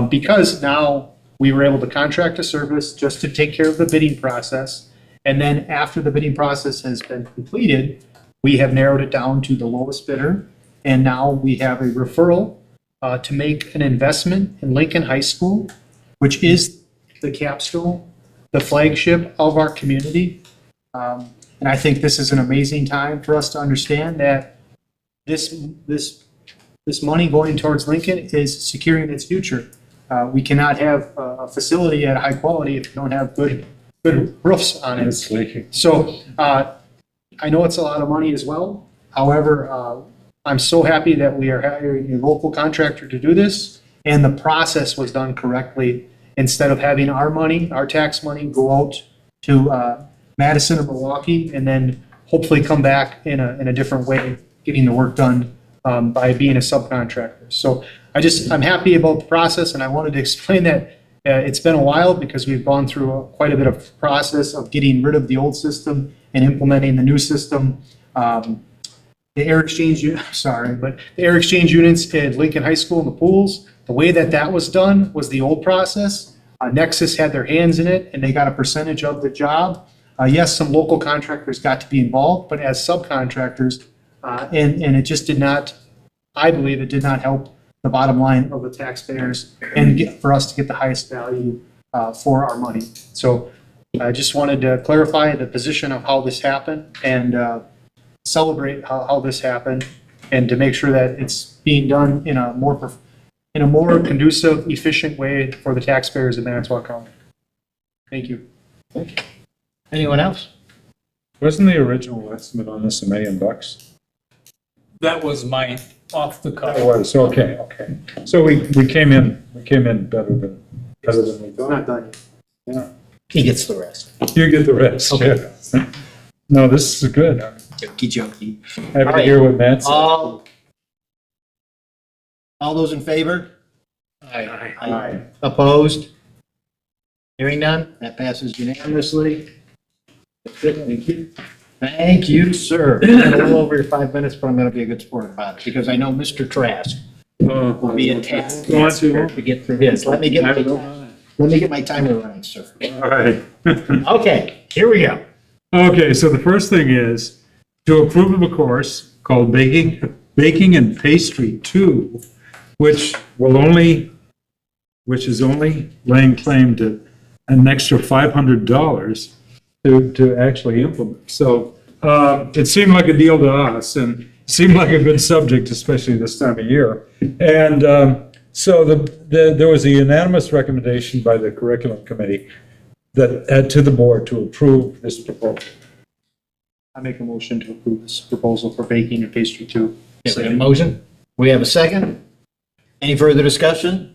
Because now we were able to contract a service just to take care of the bidding process. And then after the bidding process has been completed, we have narrowed it down to the lowest bidder. And now we have a referral to make an investment in Lincoln High School, which is the capstone, the flagship of our community. And I think this is an amazing time for us to understand that this money going towards Lincoln is securing its future. We cannot have a facility at high quality if we don't have good roofs on it. So I know it's a lot of money as well. However, I'm so happy that we are hiring a local contractor to do this, and the process was done correctly. Instead of having our money, our tax money, go out to Madison or Milwaukee, and then hopefully come back in a different way, getting the work done by being a subcontractor. So I'm happy about the process, and I wanted to explain that it's been a while because we've gone through quite a bit of process of getting rid of the old system and implementing the new system. The air exchange, the air exchange units at Lincoln High School in the pools, the way that was done was the old process. Nexus had their hands in it and they got a percentage of the job. Yes, some local contractors got to be involved, but as subcontractors, and it just did not, I believe it did not help the bottom line of the taxpayers and for us to get the highest value for our money. So I just wanted to clarify the position of how this happened and celebrate how this happened, and to make sure that it's being done in a more conducive, efficient way for the taxpayers of Manitowoc County. Thank you. Anyone else? Wasn't the original estimate on this $1 million? That was mine, off the cuff. That was, okay. So we came in better than we thought. Not done yet. Yeah. He gets the rest. You get the rest. Okay. Yeah. No, this is good. Jokey. Happy to hear what Matt said. All those in favor? Aye. Opposed? Hearing none, that passes unanimously. Thank you. Thank you, sir. A little over your 5 minutes, but I'm going to be a good sport about it because I know Mr. Trask will be in task to get through his. Let me get my timer running, sir. All right. Okay, here we go. Okay, so the first thing is to approve of a course called Baking and Pastry 2, which is only laying claim to an extra $500 to actually implement. So it seemed like a deal to us and seemed like a good subject, especially this time of year. And so there was a unanimous recommendation by the curriculum committee that to the board to approve this proposal. I make a motion to approve this proposal for Baking and Pastry 2. Is there a motion? We have a second? Any further discussion?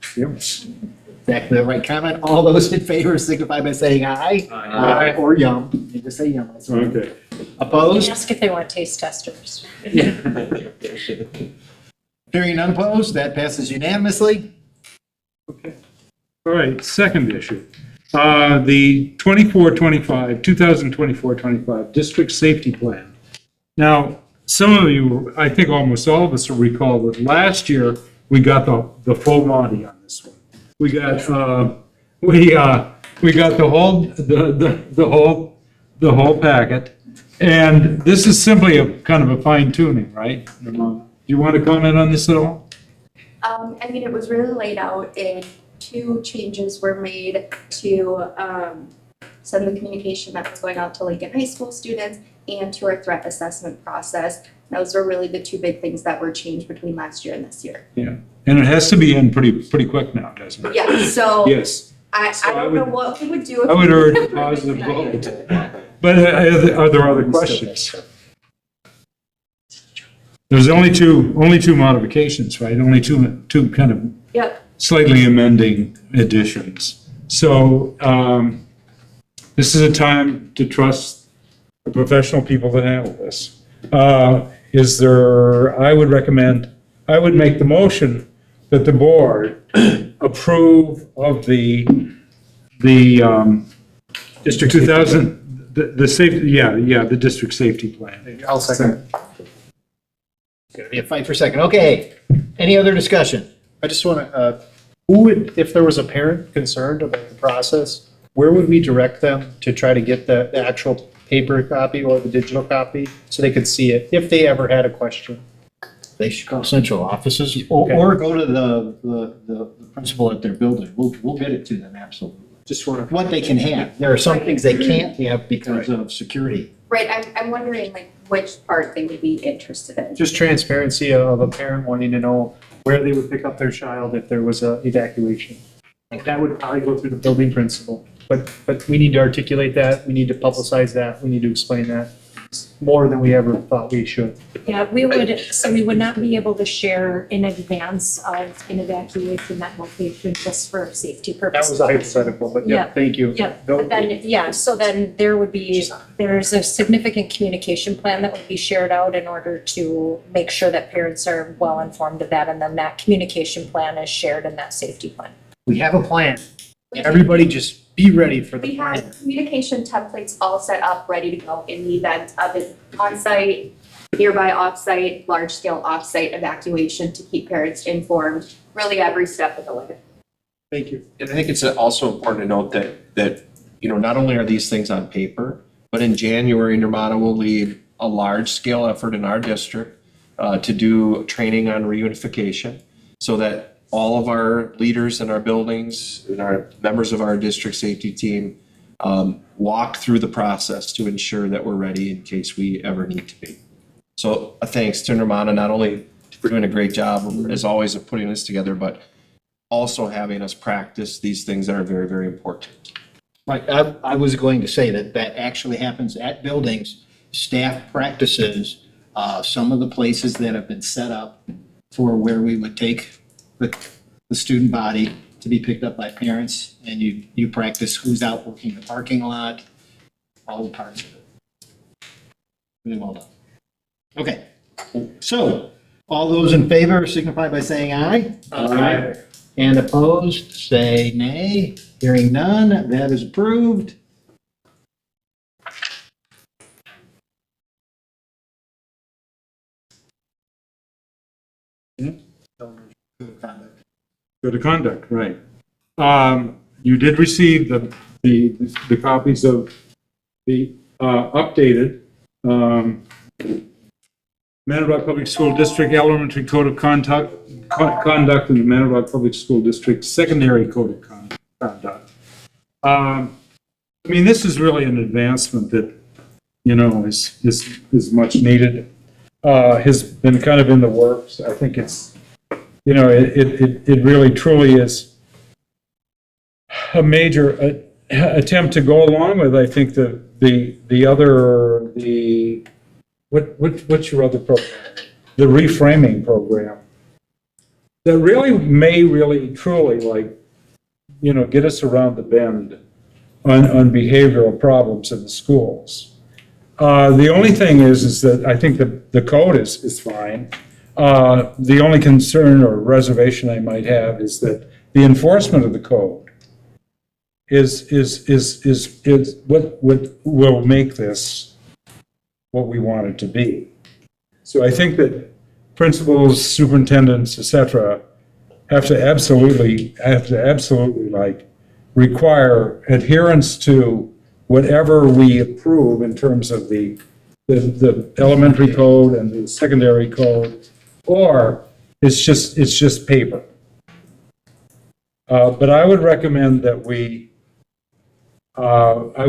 Exactly the right comment. All those in favor signify by saying aye. Aye. Or yum. You just say yum. Okay. Opposed? Ask if they want taste testers. Hearing none opposed, that passes unanimously. Okay. All right, second issue. The 2024-25 district safety plan. Now, some of you, I think almost all of us will recall that last year we got the full Monty on this one. We got the whole packet, and this is simply a kind of a fine tuning, right? Do you want to comment on this at all? I mean, it was really laid out in 2 changes were made to send the communication that was going out to Lincoln High School students and to our threat assessment process. Those were really the 2 big things that were changed between last year and this year. Yeah, and it has to be in pretty quick now, doesn't it? Yeah, so Yes. I don't know what we would do if I would we urge a positive vote. But are there other questions? There's only two modifications, right? Only two kind of Yep. slightly amending additions. So this is a time to trust the professional people that handle this. I would make the motion that the board approve of the District 2000, the safety, the district safety plan. I'll second. It's going to be a fight for second. Okay, any other discussion? I just want to, who would, if there was a parent concerned about the process, where would we direct them to try to get the actual paper copy or the digital copy so they could see it if they ever had a question? They should call central offices or go to the principal at their building. We'll get it to them, absolutely. Just want to. What they can have. There are some things they can't have because of security. Right, I'm wondering like which part they would be interested in. Just transparency of a parent wanting to know where they would pick up their child if there was a evacuation. Like that would probably go through the building principal. But we need to articulate that. We need to publicize that. We need to explain that. more than we ever thought we should. Yeah, we would not be able to share in advance of an evacuation that location just for safety That purposes. was a hypothetical, but yeah, Yeah. thank you. Yeah, but then, yeah, so then there's a significant communication plan that would be shared out in order to make sure that parents are well informed of that, and then that communication plan is shared in that safety plan. We have a plan. Everybody just be ready for the We plan. have communication templates all set up, ready to go in the event of an on-site, nearby off-site, large-scale off-site evacuation to keep parents informed, really every step of the way. Thank you. And I think it's also important to note that, not only are these things on paper, but in January, Nirvana will lead a large-scale effort in our district to do training on reunification so that all of our leaders in our buildings and our members of our district safety team walk through the process to ensure that we're ready in case we ever need to be. So thanks to Nirvana, not only for doing a great job as always of putting this together, but also having us practice these things that are very, very important. Right, I was going to say that actually happens at buildings. Staff practices some of the places that have been set up for where we would take the student body to be picked up by parents, and you practice who's out working the parking lot, all the parts of it. Really well done. Okay, so all those in favor signify by saying aye. Aye. And opposed, say nay. Hearing none, that is approved. Code of conduct, right. You did receive the copies of the updated Manitowoc Public School District Elementary Code of Conduct and the Manitowoc Public School District Secondary Code of Conduct. I mean, this is really an advancement that, is much needed. Has been kind of in the works. I think it's, it really truly is a major attempt to go along with, I think, what's your other program? The reframing program. That really truly get us around the bend on behavioral problems in the schools. The only thing is that I think the code is fine. The only concern or reservation I might have is that the enforcement of the code is what will make this what we want it to be. So I think that principals, superintendents, et cetera, have to absolutely require adherence to whatever we approve in terms of the elementary code and the secondary code, or it's just paper. But I would recommend that I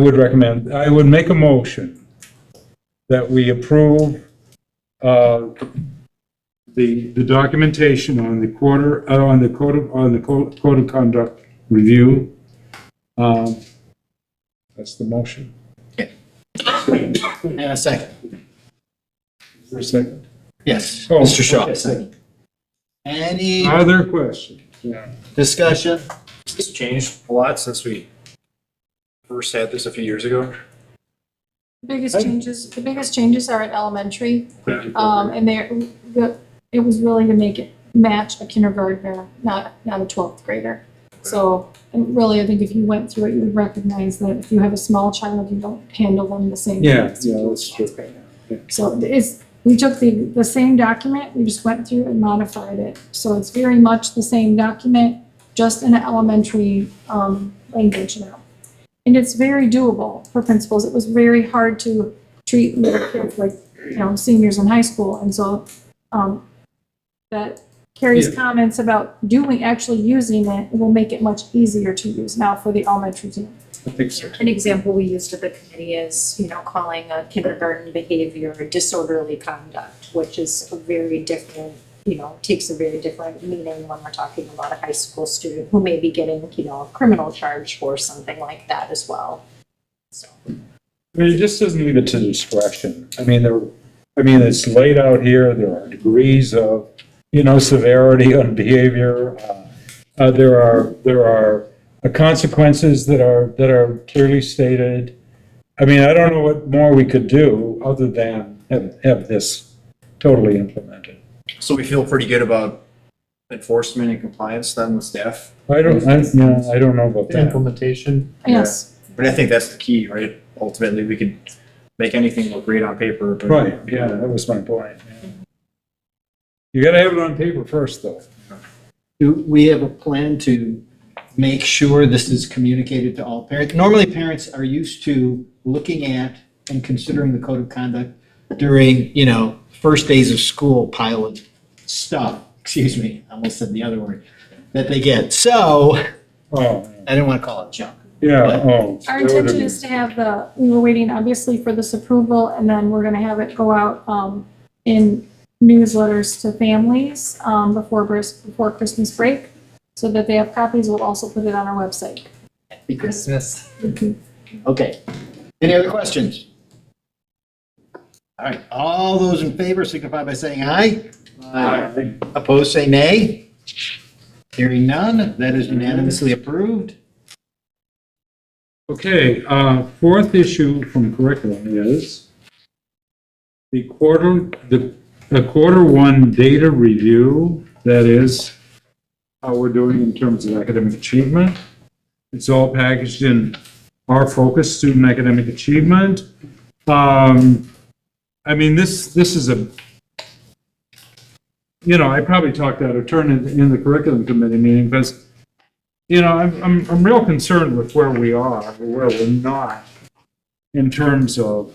would make a motion that we approve the documentation on the code of conduct review. That's the motion. And a second. Is there a second? Yes, Oh, Mr. Shaw. okay. Any Other questions? Yeah. discussion? It's changed a lot since we first had this a few years ago. The biggest changes are at elementary. And it was really to make it match a kindergartner, not a 12th grader. So, and really, I think if you went through it, you would recognize that if you have a small child, you don't handle them the same way. Yeah, that's true. So we took the same document, we just went through and modified it. So it's very much the same document, just in an elementary language now. And it's very doable for principals. It was very hard to treat little kids like, seniors in high school. And so that Carrie's comments about actually using it will make it much easier to use now for the elementary team. I think so. An example we used at the committee is, calling a kindergarten behavior disorderly conduct, which is a very different, takes a very different meaning when we're talking about a high school student who may be getting, a criminal charge for something like that as well. So. I mean, it just doesn't leave it to discretion. I mean, it's laid out here, there are degrees of, severity on behavior. There are consequences that are clearly stated. I mean, I don't know what more we could do other than have this totally implemented. So we feel pretty good about enforcement and compliance then with staff? I don't know about that. Implementation. Yes. But I think that's the key, right? Ultimately, we could make anything look great on paper, but. Right, yeah, that was my point. Yeah. You gotta have it on paper first, though. Do we have a plan to make sure this is communicated to all parents? Normally, parents are used to looking at and considering the code of conduct during, first days of school pile of stuff. Excuse me, I almost said the other word, that they get. So, I didn't want to call it junk. Yeah, Our intention is to have we were waiting obviously for this approval, and then we're gonna have it go out, in newsletters to families, before Christmas break, so that they have copies. We'll also put it on our website. Happy Christmas. Okay. Any other questions? All right, all those in favor signify by saying aye. Aye. Opposed, say nay. Hearing none, that is unanimously approved. Okay, fourth issue from curriculum is the quarter one data review. That is how we're doing in terms of academic achievement. It's all packaged in our focus, student academic achievement. I mean, this is I probably talked out of turn in the curriculum committee meeting because, I'm real concerned with where we are, where we're not in terms of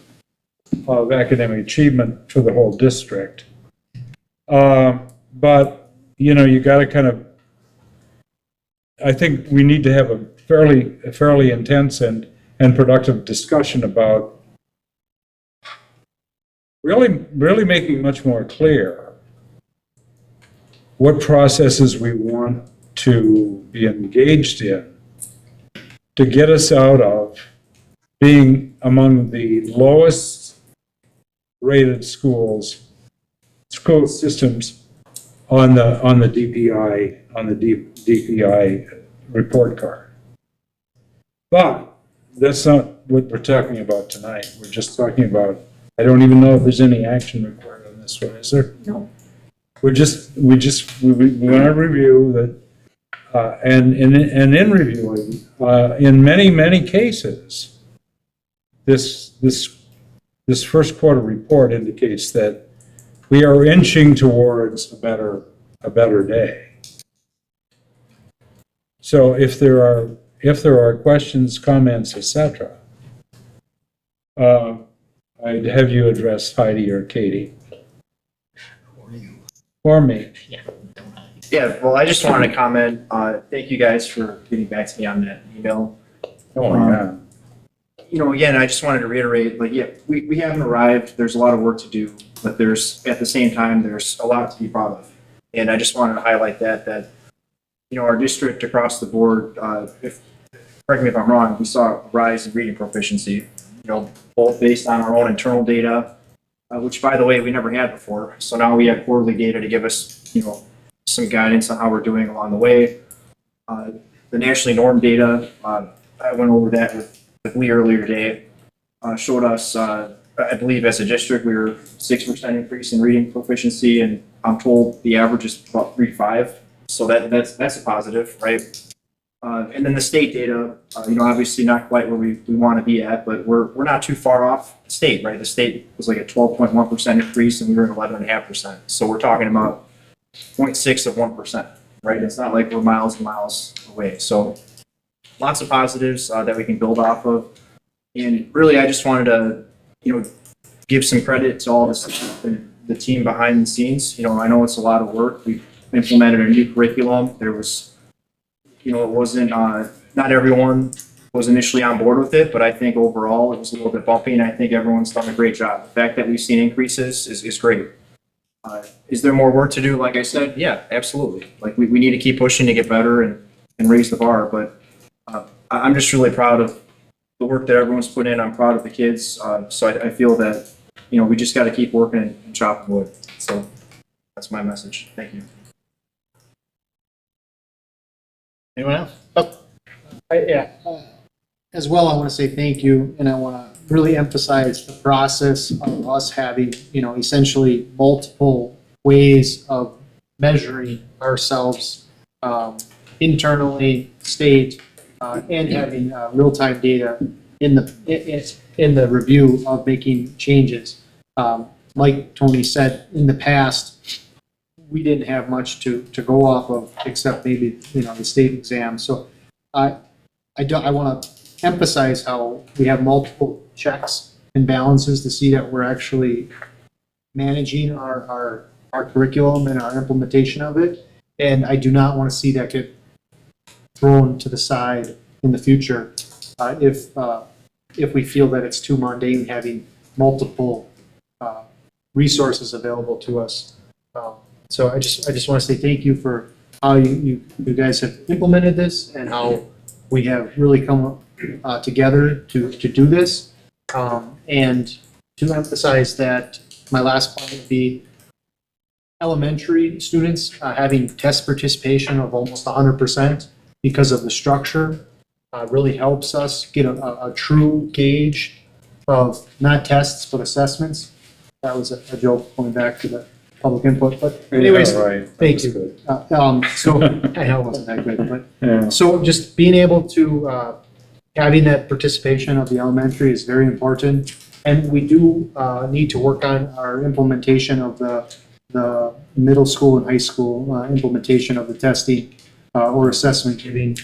academic achievement for the whole district. But, you got to kind of, I think we need to have a fairly intense and productive discussion about really making much more clear what processes we want to be engaged in to get us out of being among the lowest rated school systems on the DPI report card. But that's not what we're talking about tonight. We're just talking about, I don't even know if there's any action required on this one, is there? No. We want to review that, and in reviewing, in many cases, this first quarter report indicates that we are inching towards a better day. So if there are questions, comments, etc., I'd have you address Heidi or Katie. Or me. Yeah, well, I just wanted to comment, thank you guys for getting back to me on that email. Oh, yeah. Again, I just wanted to reiterate, we haven't arrived, there's a lot of work to do, but at the same time, there's a lot to be proud of. And I just wanted to highlight that, our district across the board, correct me if I'm wrong, we saw a rise in reading proficiency, both based on our own internal data, which, by the way, we never had before. So now we have quarterly data to give us, some guidance on how we're doing along the way. The nationally normed data, I went over that with Lee earlier today, showed us, I believe as a district, we were 6% increase in reading proficiency, and I'm told the average is about 3.5. So that's a positive, right? And then the state data, obviously not quite where we want to be at, but we're not too far off state, right? The state was like a 12.1% increase and we were at 11.5%. So we're talking about 0.6 of 1%, right? It's not like we're miles and miles away. So lots of positives that we can build off of. And really, I just wanted to, give some credit to all the team behind the scenes. I know it's a lot of work. We've implemented a new curriculum. There was, it wasn't, not everyone was initially on board with it, but I think overall it was a little bit bumpy, and I think everyone's done a great job. The fact that we've seen increases is great. Is there more work to do? Like I said, yeah, absolutely. We need to keep pushing to get better and raise the bar, but I'm just really proud of the work that everyone's put in. I'm proud of the kids. So I feel that, we just got to keep working and chopping wood. So that's my message. Thank you. Anyone else? Yeah. As well, I want to say thank you, and I want to really emphasize the process of us having, essentially multiple ways of measuring ourselves internally, state, and having real-time data in the review of making changes. Like Tony said, in the past, we didn't have much to go off of except maybe, the state exam. So I want to emphasize how we have multiple checks and balances to see that we're actually managing our curriculum and our implementation of it. And I do not want to see that get thrown to the side in the future if we feel that it's too mundane having multiple resources available to us. So I just want to say thank you for how you guys have implemented this and how we have really come together to do this. And to emphasize that, my last point would be elementary students having test participation of almost 100% because of the structure really helps us get a true gauge of not tests but assessments. That was a joke going back to the public input, but anyways, right. thank you. So I know it wasn't that good, but so just being able to having that participation of the elementary is very important, and we do need to work on our implementation of the middle school and high school implementation of the testing or assessment giving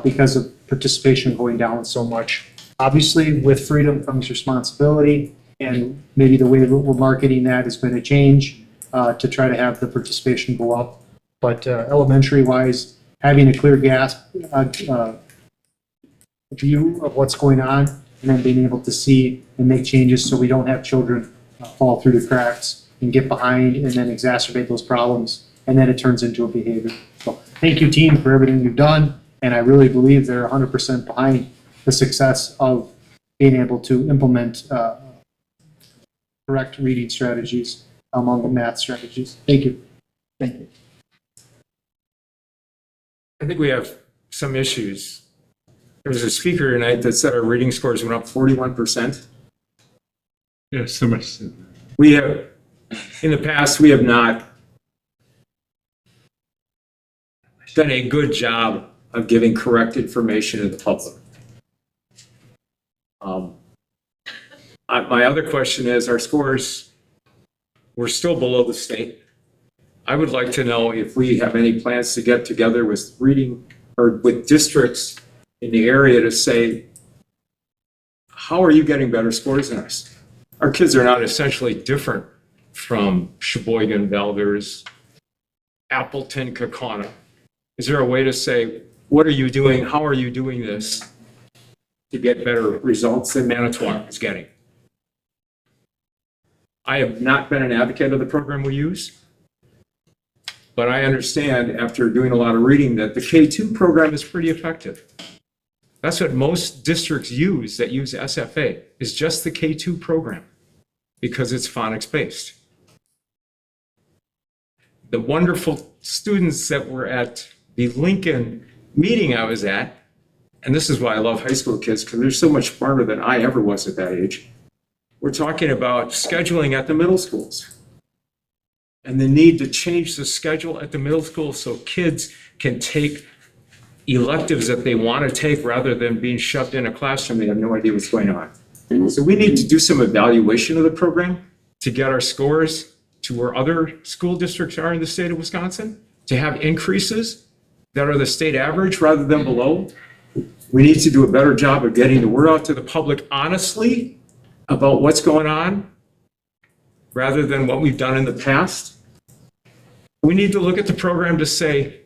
because of participation going down so much. Obviously, with freedom comes responsibility, and maybe the way we're marketing that is going to change to try to have the participation go up. But elementary-wise, having a clear view of what's going on, and then being able to see and make changes so we don't have children fall through the cracks and get behind and then exacerbate those problems, and then it turns into a behavior. So thank you, team, for everything you've done, and I really believe they're 100% behind the success of being able to implement correct reading strategies among the math strategies. Thank you. Thank you. I think we have some issues. There was a speaker tonight that said our reading scores went up 41%. Yeah, so much. We have, in the past, we have not done a good job of giving correct information to the public. My other question is, our scores, we're still below the state. I would like to know if we have any plans to get together with reading or with districts in the area to say, how are you getting better scores than us? Our kids are not essentially different from Sheboygan, Valdez, Appleton, Kaukauna. Is there a way to say, what are you doing? How are you doing this to get better results than Manitowoc is getting? I have not been an advocate of the program we use, but I understand after doing a lot of reading that the K2 program is pretty effective. That's what most districts use that use SFA, is just the K2 program because it's phonics based. The wonderful students that were at the Lincoln meeting I was at, and this is why I love high school kids, because they're so much smarter than I ever was at that age. We're talking about scheduling at the middle schools and the need to change the schedule at the middle school so kids can take electives that they want to take rather than being shoved in a classroom. They have no idea what's going on. So we need to do some evaluation of the program to get our scores to where other school districts are in the state of Wisconsin, to have increases that are the state average rather than below. We need to do a better job of getting the word out to the public honestly about what's going on rather than what we've done in the past. We need to look at the program to say,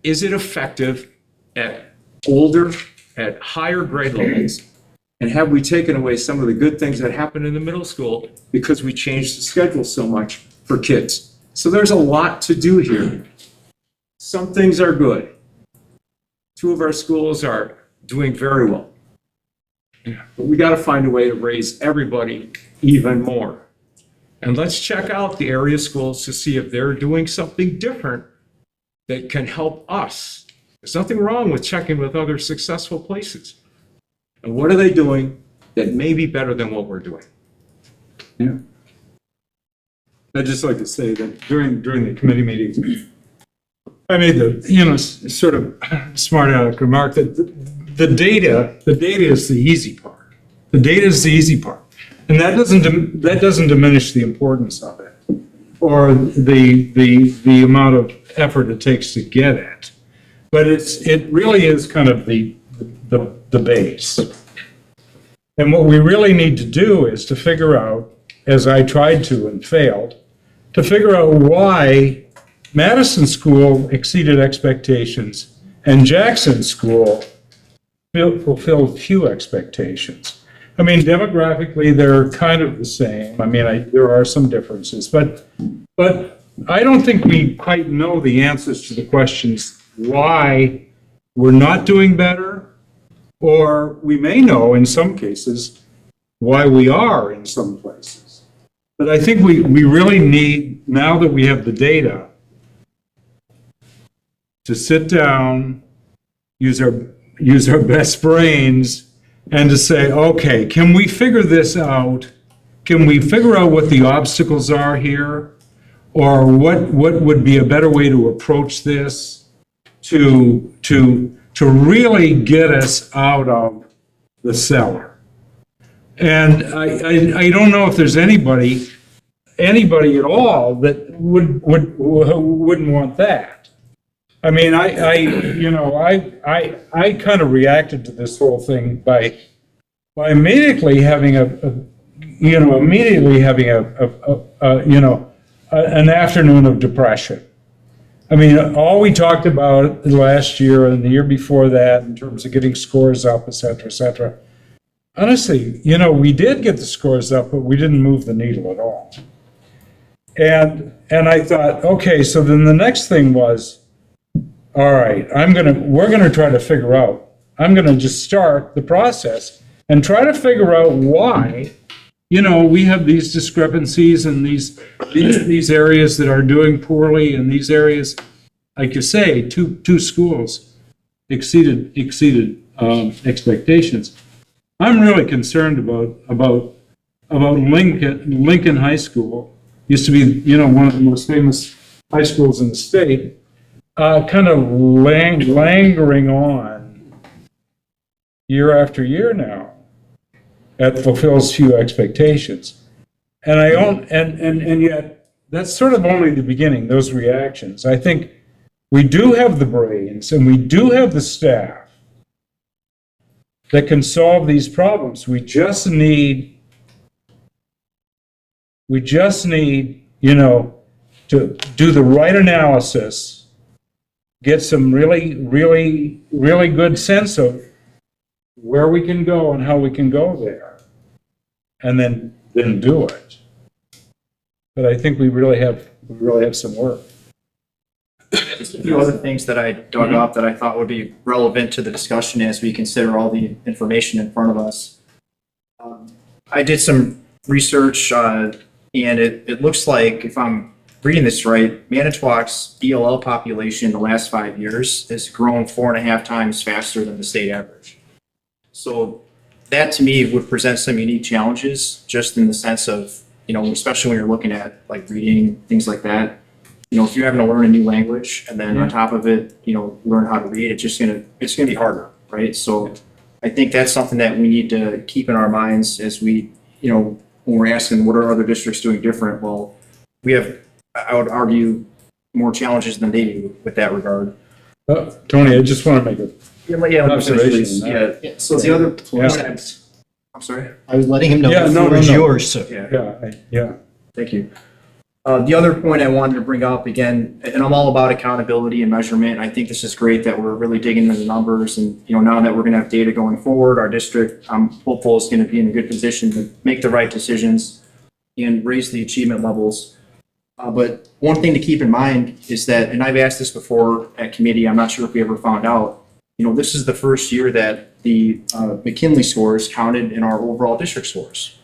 is it effective at higher grade levels? And have we taken away some of the good things that happened in the middle school because we changed the schedule so much for kids? So there's a lot to do here. Some things are good. 2 of our schools are doing very well. But we gotta find a way to raise everybody even more. And let's check out the area schools to see if they're doing something different that can help us. There's nothing wrong with checking with other successful places. And what are they doing that may be better than what we're doing? Yeah. I'd just like to say that during the committee meetings, I made the, sort of smart aleck remark that the data is the easy part. The data is the easy part. And that doesn't diminish the importance of it or the amount of effort it takes to get it. But it really is kind of the base. And what we really need to do is to figure out, as I tried to and failed, to figure out why Madison School exceeded expectations and Jackson School fulfilled few expectations. I mean, demographically, they're kind of the same. I mean, there are some differences, but I don't think we quite know the answers to the questions why we're not doing better, or we may know in some cases why we are in some places. But I think we really need, now that we have the data, to sit down, use our best brains, and to say, okay, can we figure this out? Can we figure out what the obstacles are here? Or what would be a better way to approach this to really get us out of the cellar? And I don't know if there's anybody at all that wouldn't want that. I mean, I kind of reacted to this whole thing by immediately having an afternoon of depression. I mean, all we talked about last year and the year before that in terms of getting scores up, et cetera. Honestly, we did get the scores up, but we didn't move the needle at all. And I thought, okay, so then the next thing was, all right, we're gonna try to figure out, I'm gonna just start the process and try to figure out why, we have these discrepancies in these areas that are doing poorly, and these areas, like you say, two schools exceeded expectations. I'm really concerned about Lincoln High School. Used to be, one of the most famous high schools in the state, kind of lingering on year after year now. That fulfills few expectations. And yet, that's sort of only the beginning, those reactions. I think we do have the brains and we do have the staff that can solve these problems. We just need, to do the right analysis, get some really good sense of where we can go and how we can go there, and then do it. But I think we really have some work. Just a few other things that I dug up that I thought would be relevant to the discussion as we consider all the information in front of us. I did some research, and it looks like, if I'm reading this right, Manitowoc's ELL population in the last 5 years has grown 4.5 times faster than the state average. So that to me would present some unique challenges, just in the sense of, especially when you're looking at like reading, things like that. If you're having to learn a new language and then on top of it, learn how to read, it's gonna be harder, right? So I think that's something that we need to keep in our minds as we, when we're asking what are other districts doing different. Well, we have, I would argue, more challenges than they do with that regard. Tony, I just want to make an observation. Yeah. So the other point, I'm sorry. I was letting him know the floor is yours, so. Yeah. Thank you. The other point I wanted to bring up again, and I'm all about accountability and measurement. I think this is great that we're really digging into the numbers, and now that we're going to have data going forward, our district, I'm hopeful, is going to be in a good position to make the right decisions and raise the achievement levels. But one thing to keep in mind is that, and I've asked this before at committee, I'm not sure if we ever found out, this is the first year that the McKinley scores counted in our overall district scores.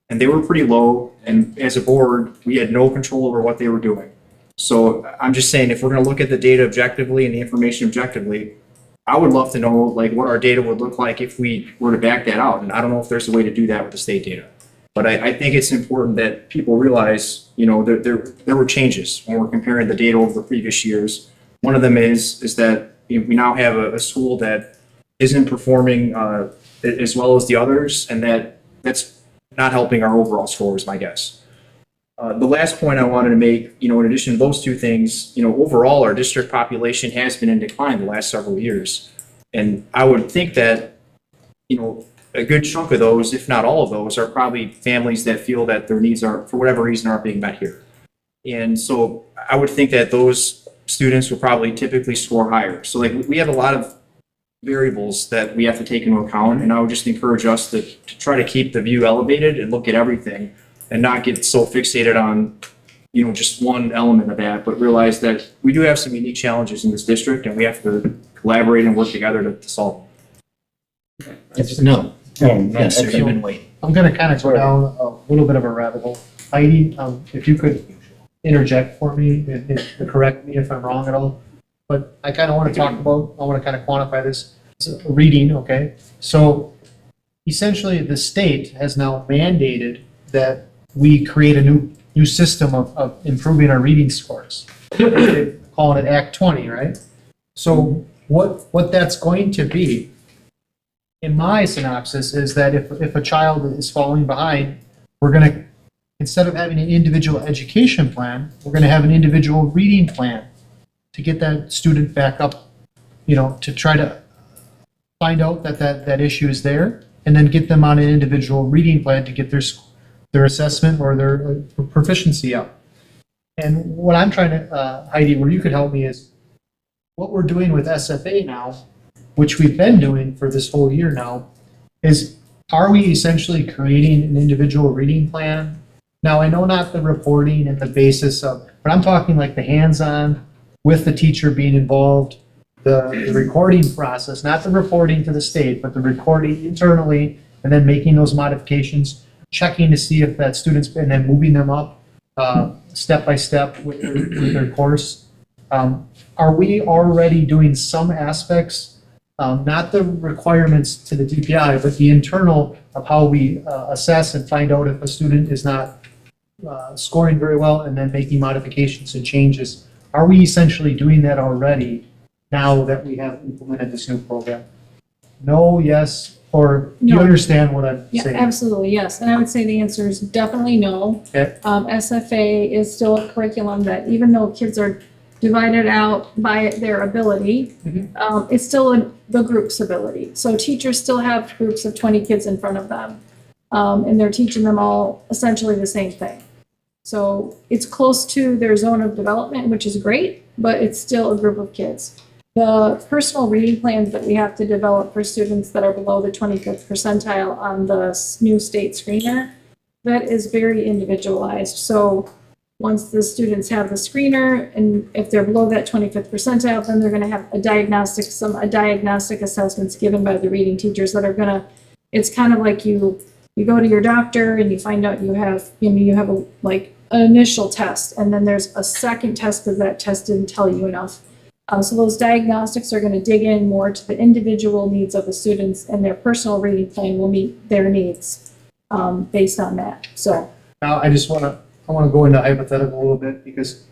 And they were pretty low, and as a board, we had no control over what they were doing. So I'm just saying, if we're gonna look at the data objectively and the information objectively, I would love to know like what our data would look like if we were to back that out. And I don't know if there's a way to do that with the state data. But I think it's important that people realize, there were changes when we're comparing the data over the previous years. One of them is that we now have a school that isn't performing as well as the others, and that's not helping our overall scores, my guess. The last point I wanted to make, in addition to those two things, overall our district population has been in decline the last several years. And I would think that, a good chunk of those, if not all of those, are probably families that feel that their needs are, for whatever reason, aren't being met here. And so I would think that those students will probably typically score higher. So like we have a lot of variables that we have to take into account, and I would just encourage us to try to keep the view elevated and look at everything and not get so fixated on, just one element of that, but realize that we do have some unique challenges in this district and we have to collaborate and work together to solve them. No. Oh, no, Yes, sir, okay. you've been waiting. I'm gonna kind of go down a little bit of a rabbit hole. Heidi, if you could interject for me and correct me if I'm wrong at all. But I kind of want to I want to kind of quantify this. It's reading, okay? So essentially the state has now mandated that we create a new system of improving our reading scores. They're calling it Act 20, right? So what that's going to be, in my synopsis, is that if a child is falling behind, we're going to, instead of having an individual education plan, we're going to have an individual reading plan to get that student back up, to try to find out that issue is there, and then get them on an individual reading plan to get their assessment or their proficiency up. And what I'm trying to, Heidi, where you could help me is what we're doing with SFA now, which we've been doing for this whole year now, is are we essentially creating an individual reading plan? Now, I know not the reporting and the basis of, but I'm talking like the hands-on with the teacher being involved, the recording process, not the reporting to the state, but the recording internally, and then making those modifications, checking to see if that student's, and then moving them up step by step with their course. Are we already doing some aspects, not the requirements to the DPI, but the internal of how we assess and find out if a student is not scoring very well, and then making modifications and changes? Are we essentially doing that already now that we have implemented this new program? No, yes, or do you No. understand what I'm Yeah, saying? absolutely, yes. And I would say the answer is definitely no. Okay. SFA is still a curriculum that even though kids are divided out by their ability, it's still the group's ability. So teachers still have groups of 20 kids in front of them, and they're teaching them all essentially the same thing. So it's close to their zone of development, which is great, but it's still a group of kids. The personal reading plans that we have to develop for students that are below the 25th percentile on the new state screener, that is very individualized. So once the students have the screener, and if they're below that 25th percentile, then they're gonna have a diagnostic assessments given by the reading teachers that are gonna, it's kind of like you go to your doctor and you find out you have an initial test, and then there's a second test because that test didn't tell you enough. So those diagnostics are going to dig in more to the individual needs of the students, and their personal reading plan will meet their needs based on that. So Now, I want to go into hypothetical a little bit, because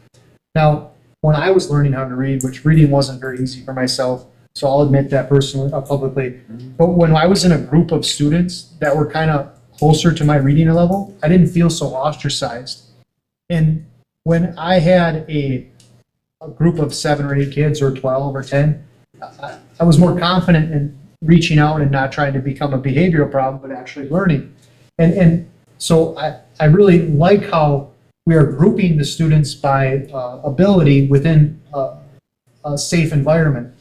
now when I was learning how to read, which reading wasn't very easy for myself, so I'll admit that personally, publicly. But when I was in a group of students that were kind of closer to my reading level, I didn't feel so ostracized. And when I had a group of 7 or 8 kids, or 12 or 10, I was more confident in reaching out and not trying to become a behavioral problem, but actually learning. And so I really like how we are grouping the students by ability within a safe environment.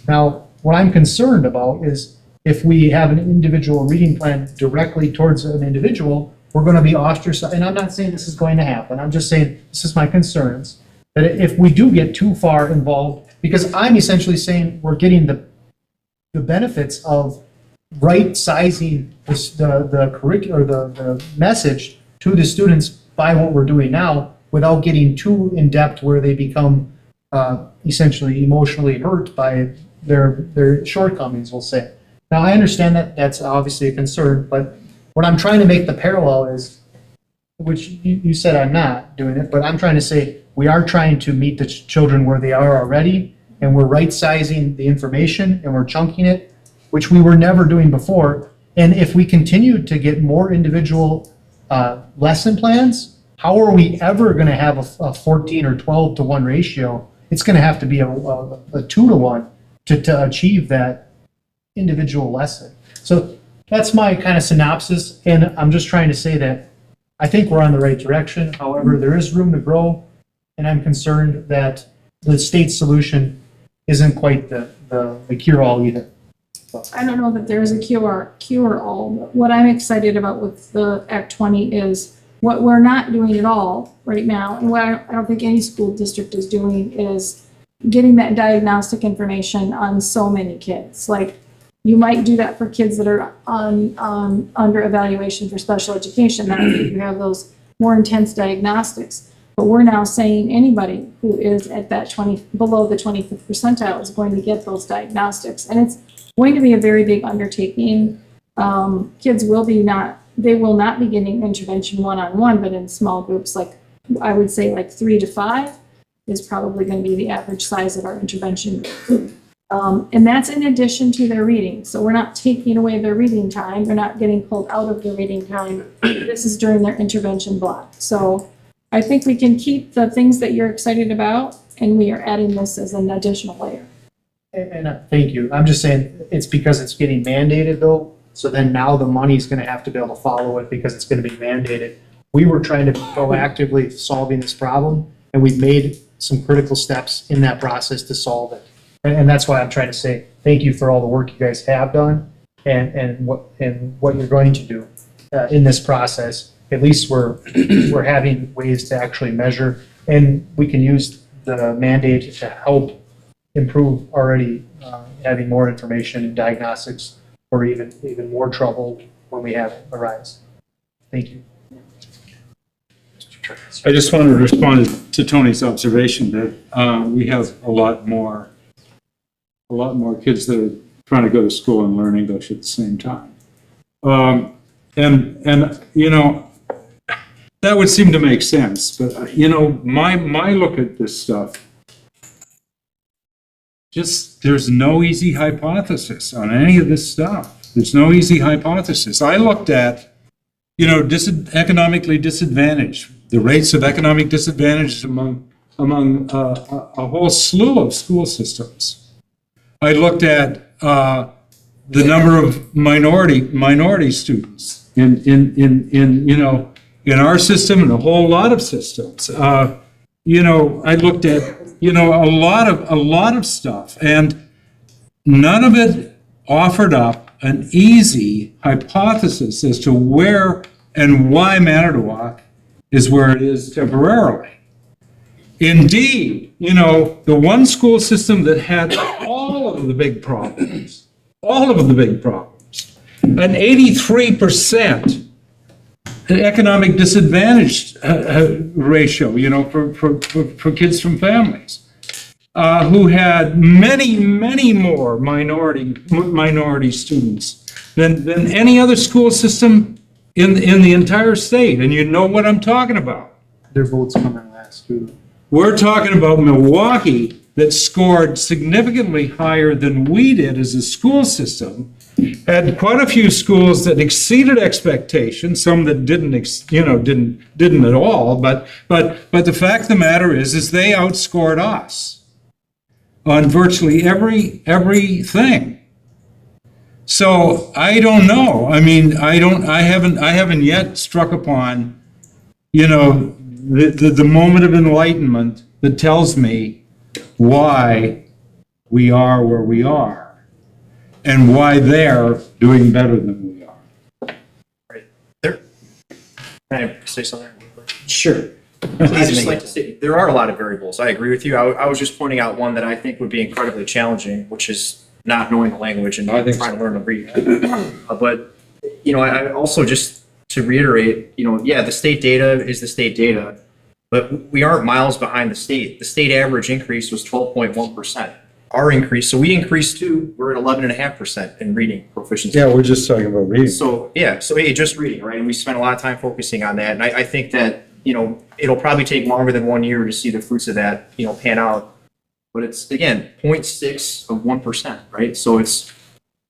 Now, what I'm concerned about is if we have an individual reading plan directly towards an individual, we're going to be ostracized. And I'm not saying this is going to happen. I'm just saying this is my concerns, that if we do get too far involved, because I'm essentially saying we're getting the benefits of right sizing the curriculum, or the message to the students by what we're doing now without getting too in-depth where they become essentially emotionally hurt by their shortcomings, we'll say. Now, I understand that that's obviously a concern, but what I'm trying to make the parallel is, which you said I'm not doing it, but I'm trying to say we are trying to meet the children where they are already, and we're right-sizing the information and we're chunking it, which we were never doing before. And if we continue to get more individual lesson plans, how are we ever going to have a 14 or 12 to 1 ratio? It's going to have to be a 2 to 1 to achieve that individual lesson. So that's my kind of synopsis, and I'm just trying to say that I think we're on the right direction. However, there is room to grow, and I'm concerned that the state solution isn't quite the cure-all either. I don't know that there's a cure-all, but what I'm excited about with the Act 20 is what we're not doing at all right now, and what I don't think any school district is doing, is getting that diagnostic information on so many kids. Like, you might do that for kids that are under evaluation for special education. That you have those more intense diagnostics. But we're now saying anybody who is at that below the 25th percentile is going to get those diagnostics, and it's going to be a very big undertaking. Kids will not be getting intervention one-on-one, but in small groups, like I would say like 3 to 5 is probably going to be the average size of our intervention group. And that's in addition to their reading. So we're not taking away their reading time. They're not getting pulled out of their reading time. This is during their intervention block. So I think we can keep the things that you're excited about, and we are adding this as an additional layer. And thank you. I'm just saying it's because it's getting mandated though. So then now the money's going to have to be able to follow it because it's going to be mandated. We were trying to proactively solving this problem, and we've made some critical steps in that process to solve it. And that's why I'm trying to say thank you for all the work you guys have done and what you're going to do in this process. At least we're having ways to actually measure, and we can use the mandate to help improve already having more information and diagnostics, or even more trouble when we have it arise. Thank you. I just wanted to respond to Tony's observation that we have a lot more kids that are trying to go to school and learn English at the same time. And you know, that would seem to make sense, but you know, my look at this stuff, just there's no easy hypothesis on any of this stuff. There's no easy hypothesis. I looked at, you know, economically disadvantaged, the rates of economic disadvantage among a whole slew of school systems. I looked at the number of minority students in you know, in our system and a whole lot of systems. You know, I looked at, you know, a lot of stuff, and none of it offered up an easy hypothesis as to where and why Manitowoc is where it is temporarily. Indeed, you know, the one school system that had all of the big problems, an 83% economic disadvantage ratio, you know, for kids from families, who had many more minority students than any other school system in the entire state. And you know what I'm talking about. Their votes come in last too. We're talking about Milwaukee that scored significantly higher than we did as a school system, had quite a few schools that exceeded expectations, some that didn't at all. But the fact of the matter is they outscored us on virtually everything. So I don't know. I mean, I haven't yet struck upon, you know, the moment of enlightenment that tells me why we are where we are and why they're doing better than we are. Right. Can I say something? Sure. I just like to say, there are a lot of variables. I agree with you. I was just pointing out one that I think would be incredibly challenging, which is not knowing the language and trying to learn to read. But, you know, I also just to reiterate, you know, yeah, the state data is the state data, but we aren't miles behind the state. The state average increase was 12.1%. Our increase, so we increased too, we're at 11.5% in reading proficiency. Yeah, we're just talking about reading. So, yeah, so hey, just reading, right? And we spent a lot of time focusing on that. And I think that, you know, it'll probably take longer than 1 year to see the fruits of that, you know, pan out. But it's, again, 0.6 of 1%, right? So it's,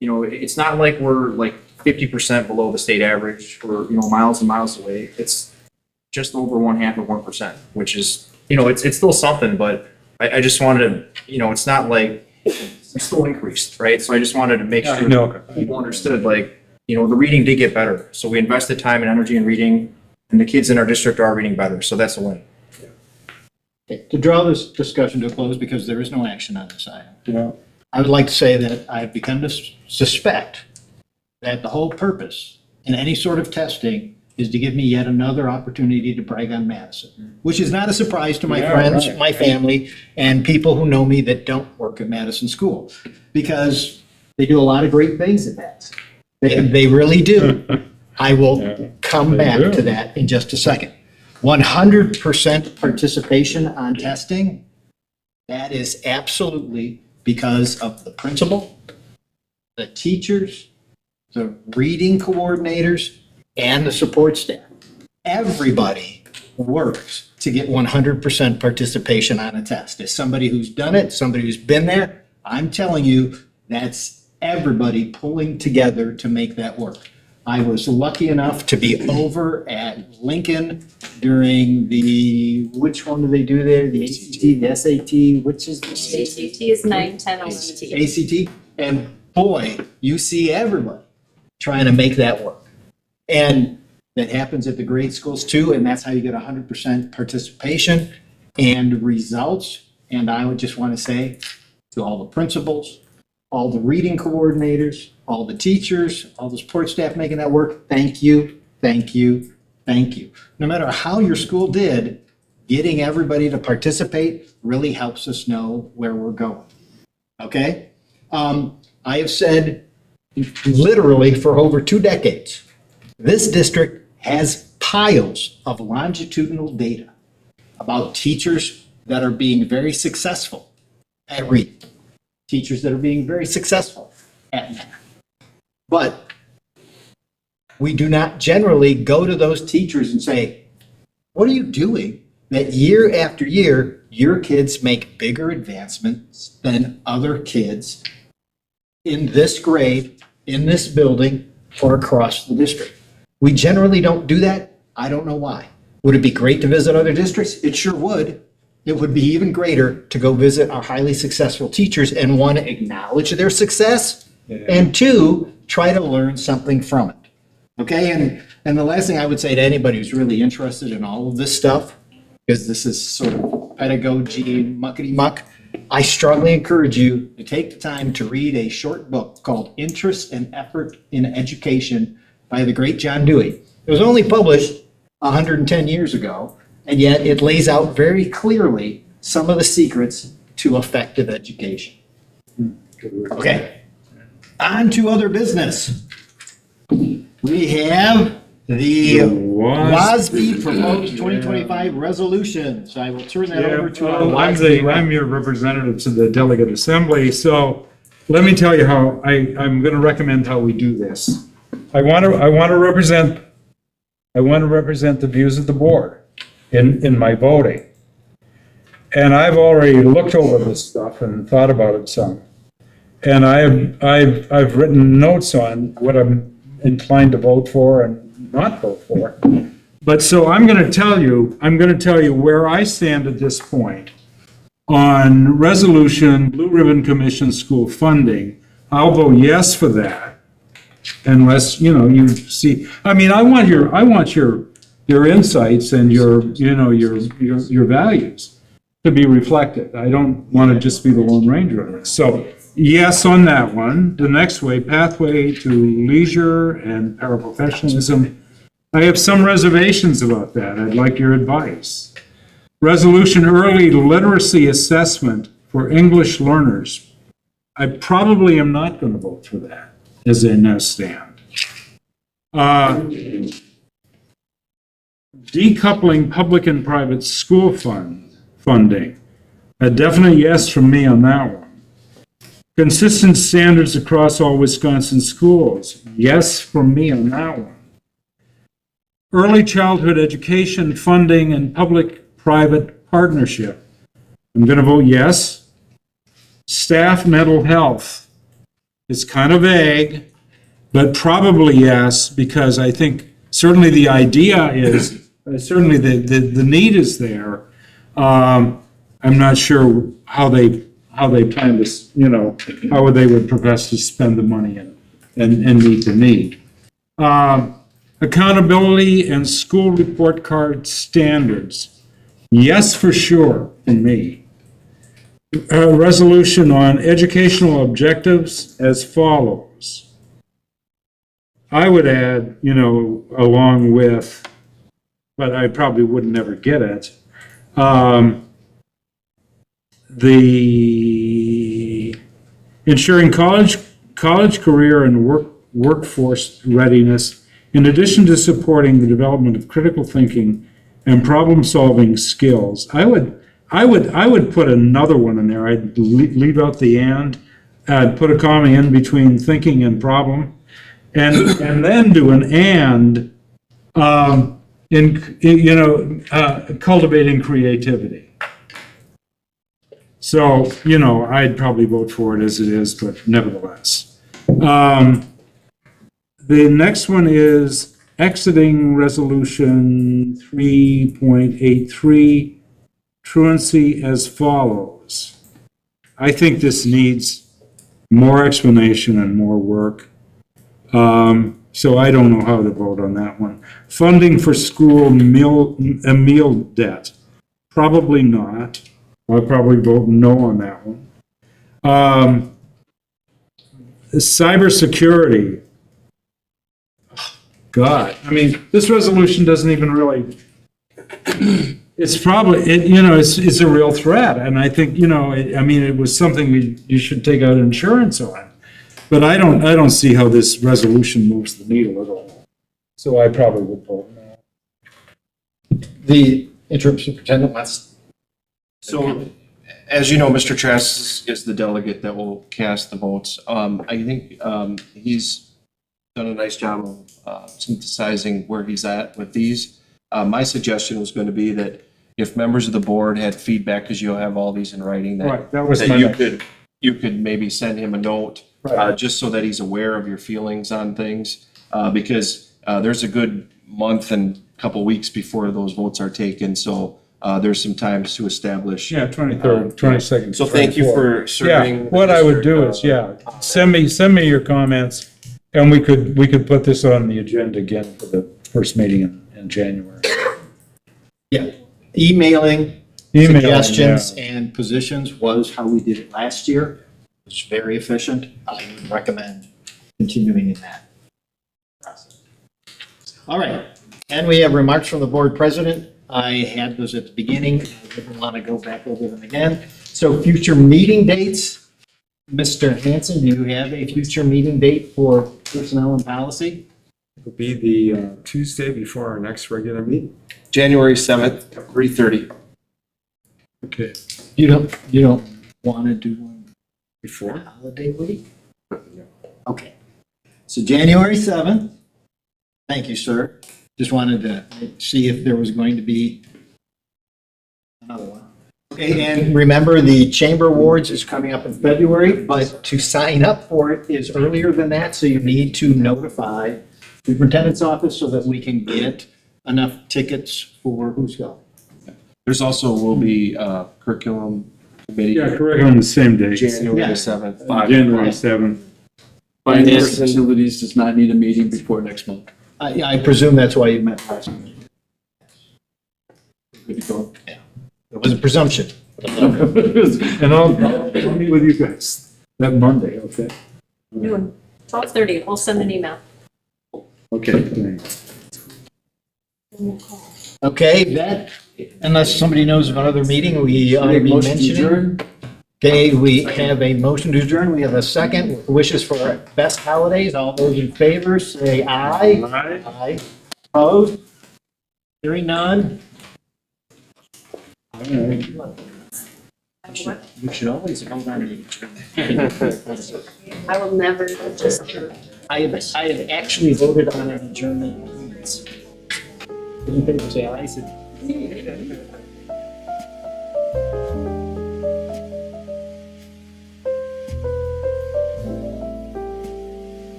you know, it's not like we're like 50% below the state average or, you know, miles and miles away. It's just over 1/2 of 1%, which is, you know, it's still something, but I just wanted to, you know, it's not like it's still increased, right? So I just wanted to make sure people understood, like, you know, the reading did get better. So we invested time and energy in reading, and the kids in our district are reading better. So that's a win. To draw this discussion to a close, because there is no action on this item, I would like to say that I've begun to suspect that the whole purpose in any sort of testing is to give me yet another opportunity to brag on Madison, which is not a surprise to my friends, my family, and people who know me that don't work at Madison School, because they do a lot of great things at Madison. They really do. I will come back to that in just a second. 100% participation on testing, that is absolutely because of the principal, the teachers, the reading coordinators, and the support staff. Everybody works to get 100% participation on a test. As somebody who's done it, somebody who's been there, I'm telling you, that's everybody pulling together to make that work. I was lucky enough to be over at Lincoln during the, which one do they do there? The ACT, the SAT, which is? ACT is 9, 10, OCT. ACT, and boy, you see everybody trying to make that work. And that happens at the grade schools too, and that's how you get 100% participation and results. And I would just want to say to all the principals, all the reading coordinators, all the teachers, all the support staff making that work, thank you, thank you, thank you. No matter how your school did, getting everybody to participate really helps us know where we're going. Okay? I have said literally for over 2 decades, this district has piles of longitudinal data about teachers that are being very successful at reading, teachers that are being very successful at math. But we do not generally go to those teachers and say, what are you doing that year after year, your kids make bigger advancements than other kids in this grade, in this building, or across the district? We generally don't do that. I don't know why. Would it be great to visit other districts? It sure would. It would be even greater to go visit our highly successful teachers and, one, acknowledge their success, and two, try to learn something from it. Okay, and the last thing I would say to anybody who's really interested in all of this stuff, because this is sort of pedagogy muckety-muck, I strongly encourage you to take the time to read a short book called Interest and Effort in Education by the great John Dewey. It was only published 110 years ago, and yet it lays out very clearly some of the secrets to effective education. Okay, on to other business. We have the WASB proposed 2025 resolution. So I will turn that over to our WASB rep. I'm your representative to the delegate assembly, so let me tell you how I'm going to recommend how we do this. I want to represent the views of the board in my voting. And I've already looked over this stuff and thought about it some. And I've written notes on what I'm inclined to vote for and not vote for. But so I'm going to tell you where I stand at this point on resolution Blue Ribbon Commission school funding. I'll vote yes for that, unless you see. I mean, I want your insights and your values to be reflected. I don't want to just be the Lone Ranger on this. So yes on that one. The next way, pathway to leisure and paraprofessionalism. I have some reservations about that. I'd like your advice. Resolution early literacy assessment for English learners. I probably am not going to vote for that as a no stand. Decoupling public and private school funding. A definite yes from me on that one. Consistent standards across all Wisconsin schools. Yes from me on that one. Early childhood education funding and public-private partnership. I'm going to vote yes. Staff mental health. It's kind of vague, but probably yes, because I think certainly the idea is, certainly the need is there. I'm not sure how they plan to, you know, how they would profess to spend the money and meet the need. Accountability and school report card standards. Yes, for sure, from me. Resolution on educational objectives as follows. I would add, you know, along with, but I probably would never get it, the ensuring college career and workforce readiness, in addition to supporting the development of critical thinking and problem-solving skills. I would put another one in there. I'd leave out the and. I'd put a comma in between thinking and problem, and then do an and cultivating creativity. So, you know, I'd probably vote for it as it is, but nevertheless. The next one is exiting resolution 3.83, truancy as follows. I think this needs more explanation and more work. So I don't know how to vote on that one. Funding for school meal debt. Probably not. I'll probably vote no on that one. Cybersecurity. God, I mean, this resolution doesn't even really, it's probably, it's a real threat. And I think, it was something you should take out insurance on. But I don't see how this resolution moves the needle at all. So I probably would vote no. The interim superintendent wants. So, as you know, Mr. Trask is the delegate that will cast the votes. I think he's done a nice job of synthesizing where he's at with these. My suggestion was going to be that if members of the board had feedback, because you'll have all these in writing, Right, that was that my you could maybe send him a note, Right. just so that he's aware of your feelings on things, because there's a good month and couple weeks before those votes are taken, so there's some times to establish. Yeah, 23rd, 22nd. So thank you 24th. for serving. Yeah, what I would do is, send me your comments, and we could put this on the agenda again for the first meeting in January. Yeah, emailing suggestions and positions was how we did it last year. It was very efficient. I would recommend continuing in that process. All right, and we have remarks from the board president. I had those at the beginning. I didn't want to go back over them again. So future meeting dates. Mr. Hanson, do you have a future meeting date for personnel and policy? It'll be the Tuesday before our next regular meeting. January 7th, 3:30. Okay. You don't want to do one Before? holiday week? Okay. So January 7th. Thank you, sir. Just wanted to see if there was going to be another one. Okay, and remember the Chamber Awards is coming up in February, but to sign up for it is earlier than that, so you need to notify the superintendent's office so that we can get enough tickets for who's going. There's also will be curriculum committee. Yeah, curriculum the same day. January Yeah. 7th. January 7th. Finance facilities does not need a meeting before next month. I presume that's why you met last week. Good to go. Yeah. It was a presumption. And I'll meet with you guys that Monday, okay? Noon, 12:30, we'll send an email. Okay, thanks. Okay, that, unless somebody knows of another meeting, we ought to be Motion to mentioning. adjourn? Okay, we have a motion to adjourn. We have a second. Wishes for best holidays. All those in favor, say aye. Aye. Aye. Opposed? Hearing none? You should always hold on to I will never just. I have actually voted on an adjournment. In favor, say aye.